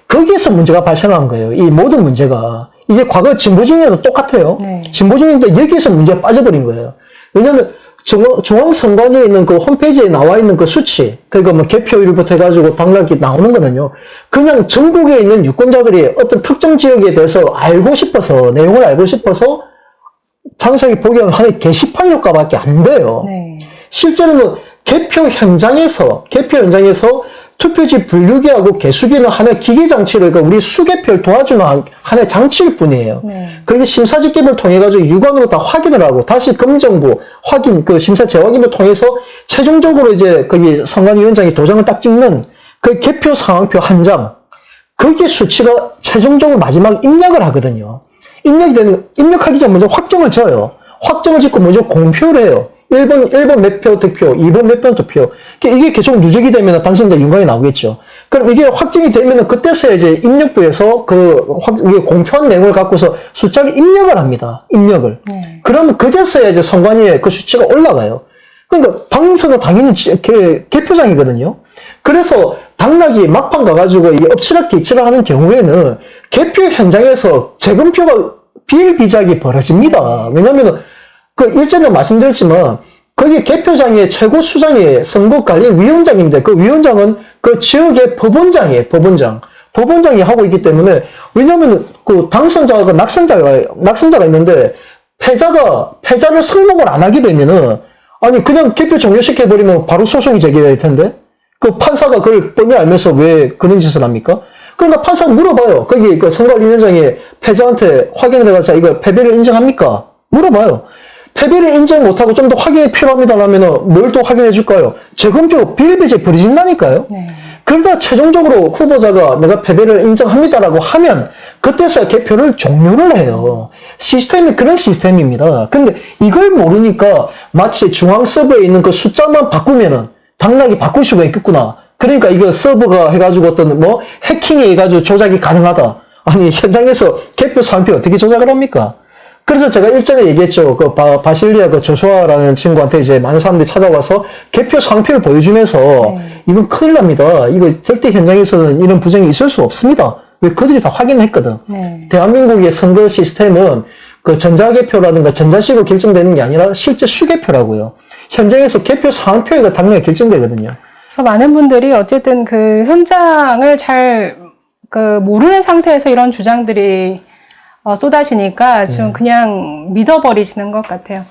거기에서 문제가 발생한 거예요. 이 모든 문제가. 이게 과거 진보진영도 똑같아요. 네. 진보진영도 여기에서 문제가 빠져버린 거예요. 왜냐면 중앙선관위에 있는 그 홈페이지에 나와 있는 그 수치, 그러니까 뭐 개표일부터 해가지고 당락이 나오는 거는요, 그냥 전국에 있는 유권자들이 어떤 특정 지역에 대해서 알고 싶어서, 내용을 알고 싶어서 장사기 보기에는 하나의 게시판 효과밖에 안 돼요. 네. 실제로는 개표 현장에서 투표지 분류기하고 개수기는 하나의 기계 장치를 우리 수개표를 도와주는 하나의 장치일 뿐이에요. 그게 심사집계를 통해 가지고 육안으로 다 확인을 하고 다시 검정부 확인 그 심사 재확인을 통해서 최종적으로 이제 거기 선관위원장이 도장을 딱 찍는 그 개표 상황표 한 장. 그게 수치가 최종적으로 마지막 입력을 하거든요. 입력하기 전 먼저 확정을 지어요. 확정을 짓고 먼저 공표를 해요. 1번 몇 표 득표, 2번 몇 표 득표. 이게 계속 누적이 되면 당선자 윤곽이 나오겠죠. 그럼 이게 확정이 되면 그때서야 이제 입력부에서 이게 공표한 내용을 갖고서 숫자를 입력을 합니다. 입력을. 그러면 그제서야 이제 선관위에 그 수치가 올라가요. 그러니까 당선은 당연히 개표장이거든요. 그래서 당락이 막판 가가지고 이게 엎치락뒤치락 하는 경우에는 개표 현장에서 재검표가 비일비재하게 벌어집니다. 왜냐면은 일전에 말씀드렸지만, 거기 개표장의 최고 수장이 선거관리위원장인데, 그 위원장은 그 지역의 법원장이에요, 법원장. 법원장이 하고 있기 때문에, 왜냐면 그 당선자가, 낙선자가 있는데, 패자를 승복을 안 하게 되면은, 아니, 그냥 개표 종료시켜버리면 바로 소송이 제기될 텐데, 그 판사가 그걸 뻔히 알면서 왜 그런 짓을 합니까? 그러니까 판사가 물어봐요. 거기 그 선거관리위원장이 패자한테 확인을 해가지고, 이거 패배를 인정합니까? 물어봐요. 패배를 인정 못하고 좀 더 확인이 필요합니다라면 뭘 또 확인해 줄까요? 재검표 비일비재 벌어진다니까요. 그러다 최종적으로 후보자가 내가 패배를 인정합니다라고 하면 그때서야 개표를 종료를 해요. 시스템이 그런 시스템입니다. 근데 이걸 모르니까 마치 중앙 서버에 있는 그 숫자만 바꾸면은 당락이 바꿀 수가 있겠구나. 그러니까 이거 서버가 해가지고 어떤 해킹이 해가지고 조작이 가능하다. 아니 현장에서 개표 상표 어떻게 조작을 합니까? 그래서 제가 일전에 얘기했죠. 그 바실리아 그 조슈아라는 친구한테 이제 많은 사람들이 찾아와서 개표 상표를 보여주면서 이건 큰일 납니다. 이거 절대 현장에서는 이런 부정이 있을 수 없습니다. 왜 그들이 다 확인했거든. 대한민국의 선거 시스템은 그 전자개표라든가 전자식으로 결정되는 게 아니라 실제 수개표라고요. 현장에서 개표 상표가 당연히 결정되거든요. 그래서 많은 분들이 어쨌든 그 현장을 잘 모르는 상태에서 이런 주장들이 쏟아지니까 좀 그냥 믿어버리시는 것 같아요.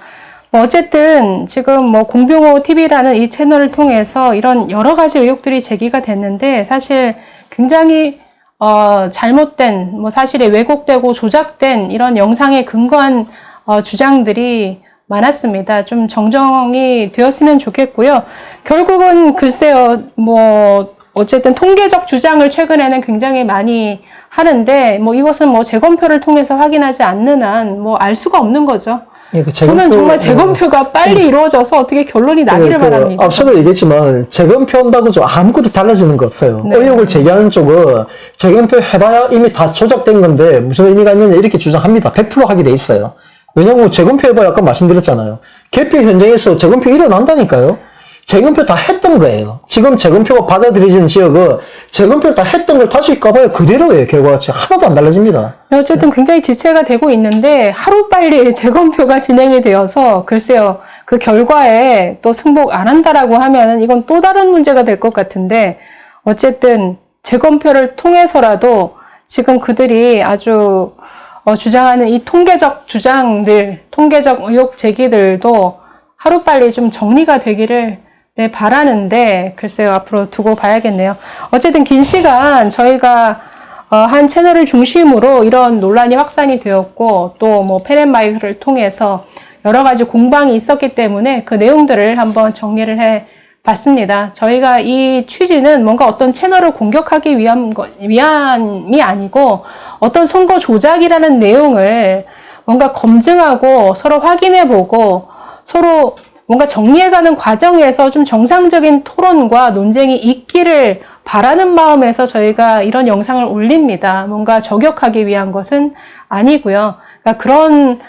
어쨌든 지금 공병호 TV라는 이 채널을 통해서 이런 여러 가지 의혹들이 제기가 됐는데 사실 굉장히 잘못된 사실에 왜곡되고 조작된 이런 영상에 근거한 주장들이 많았습니다. 좀 정정이 되었으면 좋겠고요. 결국은 글쎄요, 어쨌든 통계적 주장을 최근에는 굉장히 많이 하는데, 이것은 재검표를 통해서 확인하지 않는 한, 알 수가 없는 거죠. 저는 정말 재검표가 빨리 이루어져서 어떻게 결론이 나기를 바랍니다. 앞서도 얘기했지만, 재검표 한다고 아무것도 달라지는 거 없어요. 의혹을 제기하는 쪽은, 재검표 해봐야 이미 다 조작된 건데, 무슨 의미가 있느냐, 이렇게 주장합니다. 100% 하게 돼 있어요. 왜냐면 재검표 해봐야 아까 말씀드렸잖아요. 개표 현장에서 재검표 일어난다니까요. 재검표 다 했던 거예요. 지금 재검표가 받아들여지는 지역은 재검표 다 했던 걸 다시 까봐야 그대로예요. 결과가 하나도 안 달라집니다. 어쨌든 굉장히 지체가 되고 있는데 하루빨리 재검표가 진행이 되어서 글쎄요. 그 결과에 또 승복 안 한다라고 하면은 이건 또 다른 문제가 될 것 같은데 어쨌든 재검표를 통해서라도 지금 그들이 아주 주장하는 이 통계적 주장들, 통계적 의혹 제기들도 하루빨리 좀 정리가 되기를 바라는데 글쎄요 앞으로 두고 봐야겠네요. 어쨌든 긴 시간 저희가 한 채널을 중심으로 이런 논란이 확산이 되었고 또 펜앤마이크를 통해서 여러 가지 공방이 있었기 때문에 그 내용들을 한번 정리를 해 봤습니다. 저희가 이 취지는 뭔가 어떤 채널을 공격하기 위함이 아니고 어떤 선거 조작이라는 내용을 뭔가 검증하고 서로 확인해보고 서로 뭔가 정리해가는 과정에서 좀 정상적인 토론과 논쟁이 있기를 바라는 마음에서 저희가 이런 영상을 올립니다. 뭔가 저격하기 위한 것은 아니고요. 그러니까 그런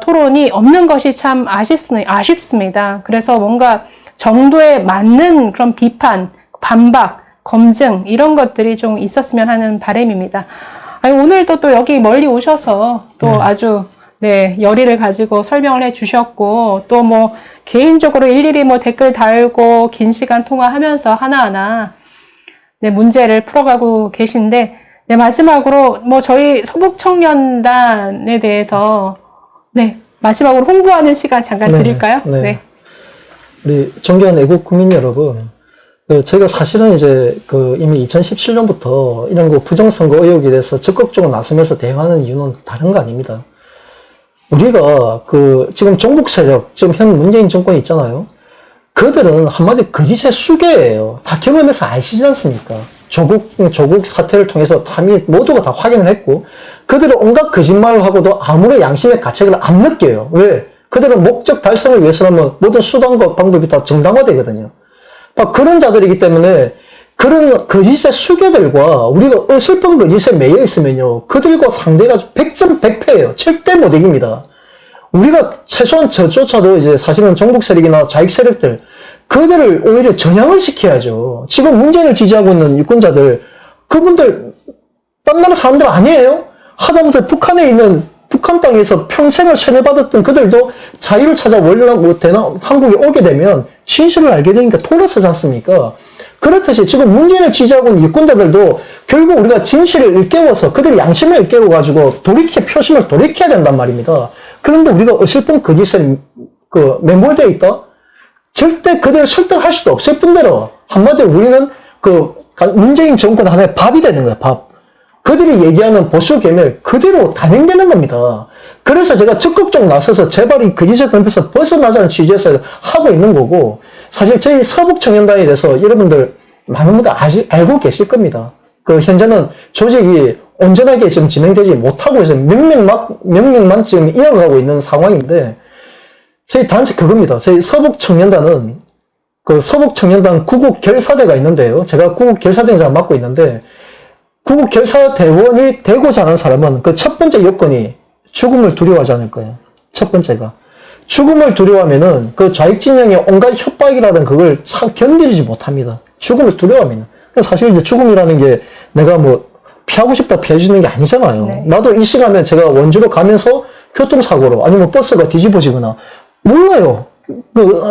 토론이 없는 것이 참 아쉽습니다. 그래서 뭔가 정도에 맞는 그런 비판, 반박, 검증 이런 것들이 좀 있었으면 하는 바람입니다. 오늘도 또 여기 멀리 오셔서 또 아주 열의를 가지고 설명을 해 주셨고, 또 개인적으로 일일이 댓글 달고, 긴 시간 통화하면서 하나하나, 문제를 풀어가고 계신데, 마지막으로, 저희 소북청년단에 대해서, 마지막으로 홍보하는 시간 잠깐 드릴까요? 우리 존경하는 애국 국민 여러분, 저희가 사실은 이제 이미 2017년부터 이런 부정선거 의혹에 대해서 적극적으로 나서면서 대응하는 이유는 다른 거 아닙니다. 우리가 지금 종북 세력, 지금 현 문재인 정권이 있잖아요. 그들은 한마디로 거짓의 수괴예요. 다 경험해서 아시지 않습니까? 조국 사태를 통해서 모두가 다 확인을 했고, 그들은 온갖 거짓말을 하고도 아무런 양심의 가책을 안 느껴요. 왜? 그들은 목적 달성을 위해서라면 모든 수단과 방법이 다 정당화되거든요. 그런 자들이기 때문에 그런 거짓의 수괴들과 우리가 어설픈 거짓에 매여 있으면요, 그들과 상대가 100점 100패예요. 절대 못 이깁니다. 우리가 최소한 저조차도 이제 사실은 종북 세력이나 좌익 세력들, 그들을 오히려 전향을 시켜야죠. 지금 문재인을 지지하고 있는 유권자들, 그분들 딴 나라 사람들 아니에요? 하다못해 북한에 있는 북한 땅에서 평생을 세뇌받았던 그들도 자유를 찾아 한국에 오게 되면 진실을 알게 되니까 돌아서지 않습니까? 그렇듯이 지금 문재인을 지지하고 있는 유권자들도 결국 우리가 진실을 일깨워서 그들의 양심을 일깨워가지고 표심을 돌이켜야 된단 말입니다. 그런데 우리가 어설픈 거짓에 매몰되어 있다? 절대 그들을 설득할 수도 없을 뿐더러 한마디로 우리는 문재인 정권 하나의 밥이 되는 거야, 밥. 그들이 얘기하는 보수 계멸 그대로 단행되는 겁니다. 그래서 제가 적극적으로 나서서 제발 이 거짓의 덤에서 벗어나자는 취지에서 하고 있는 거고, 사실 저희 서북청년단에 대해서 여러분들 많은 분들 알고 계실 겁니다. 현재는 조직이 온전하게 지금 진행되지 못하고 있어요. 명명만 지금 이어가고 있는 상황인데, 저희 단체 그겁니다. 저희 서북청년단은 서북청년단 구국 결사대가 있는데요. 제가 구국 결사대장을 맡고 있는데, 구국 결사대원이 되고자 하는 사람은 첫 번째 요건이 죽음을 두려워하지 않을 거예요. 첫 번째가. 죽음을 두려워하면은 좌익 진영의 온갖 협박이라든 그걸 참 견디지 못합니다. 죽음을 두려워하면. 사실 이제 죽음이라는 게 내가 피하고 싶다 피해주는 게 아니잖아요. 네. 나도 이 시간에 제가 원주로 가면서 교통사고로 아니면 버스가 뒤집어지거나 몰라요.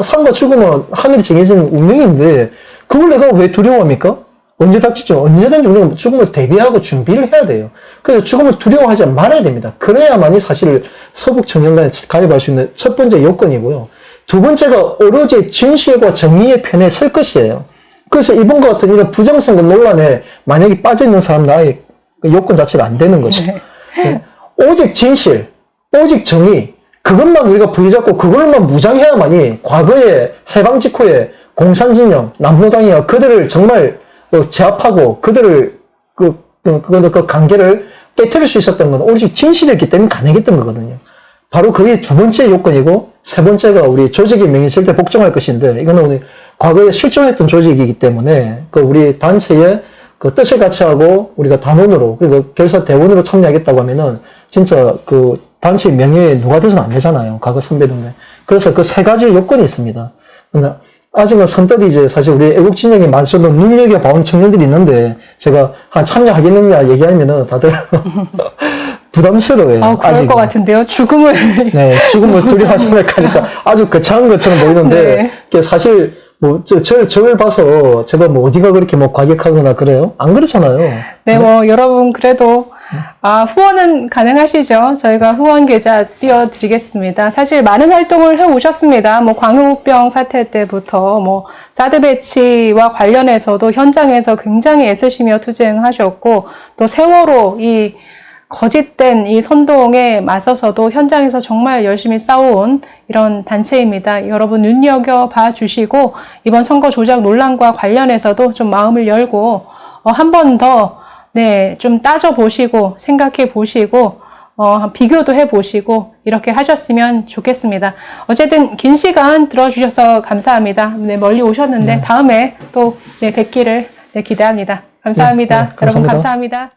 삶과 죽음은 하늘이 정해진 운명인데 그걸 내가 왜 두려워합니까? 언제 닥치죠? 언제든지 우리는 죽음을 대비하고 준비를 해야 돼요. 그래서 죽음을 두려워하지 말아야 됩니다. 그래야만이 사실 서북청년단에 가입할 수 있는 첫 번째 요건이고요. 두 번째가 오로지 진실과 정의의 편에 설 것이에요. 그래서 이번과 같은 이런 부정선거 논란에 만약에 빠져있는 사람 나의 요건 자체가 안 되는 거죠. 네. 오직 진실, 오직 정의, 그것만 우리가 부여잡고 그걸만 무장해야만이 과거에 해방 직후에 공산진영, 남로당이야 그들을 정말 제압하고 그들을 그 관계를 깨트릴 수 있었던 건 오직 진실이었기 때문에 가능했던 거거든요. 바로 그게 두 번째 요건이고, 세 번째가 우리 조직의 명예 절대 복종할 것인데, 이거는 우리 과거에 실존했던 조직이기 때문에 우리 단체의 뜻을 같이 하고 우리가 단원으로 그리고 결사 대원으로 참여하겠다고 하면은 진짜 단체 명예에 누가 돼서는 안 되잖아요. 과거 선배들은. 그래서 그 세 가지 요건이 있습니다. 근데 아직은 선뜻 이제 사실 우리 애국 진영에 많은 눈여겨봐온 청년들이 있는데 제가 참여하겠느냐 얘기하면은 다들 부담스러워요. 그럴 아직은. 것 같은데요. 죽음을. 네, 죽음을 두려워하시는 하니까 아주 거창한 것처럼 보이는데, 네. 사실, 저를 봐서 제가 어디가 그렇게 과격하거나 그래요? 안 그렇잖아요. 네, 여러분, 그래도, 후원은 가능하시죠? 저희가 후원 계좌 띄워드리겠습니다. 사실 많은 활동을 해오셨습니다. 광우병 사태 때부터, 사드 배치와 관련해서도 현장에서 굉장히 애쓰시며 투쟁하셨고, 또 세월호 거짓된 이 선동에 맞서서도 현장에서 정말 열심히 싸워온 이런 단체입니다. 여러분 눈여겨봐 주시고 이번 선거 조작 논란과 관련해서도 좀 마음을 열고 한 번 더 좀 따져보시고 생각해 보시고 비교도 해보시고 이렇게 하셨으면 좋겠습니다. 어쨌든 긴 시간 들어주셔서 감사합니다. 멀리 오셨는데 다음에 또 뵙기를 기대합니다. 감사합니다. 감사합니다. 여러분 감사합니다.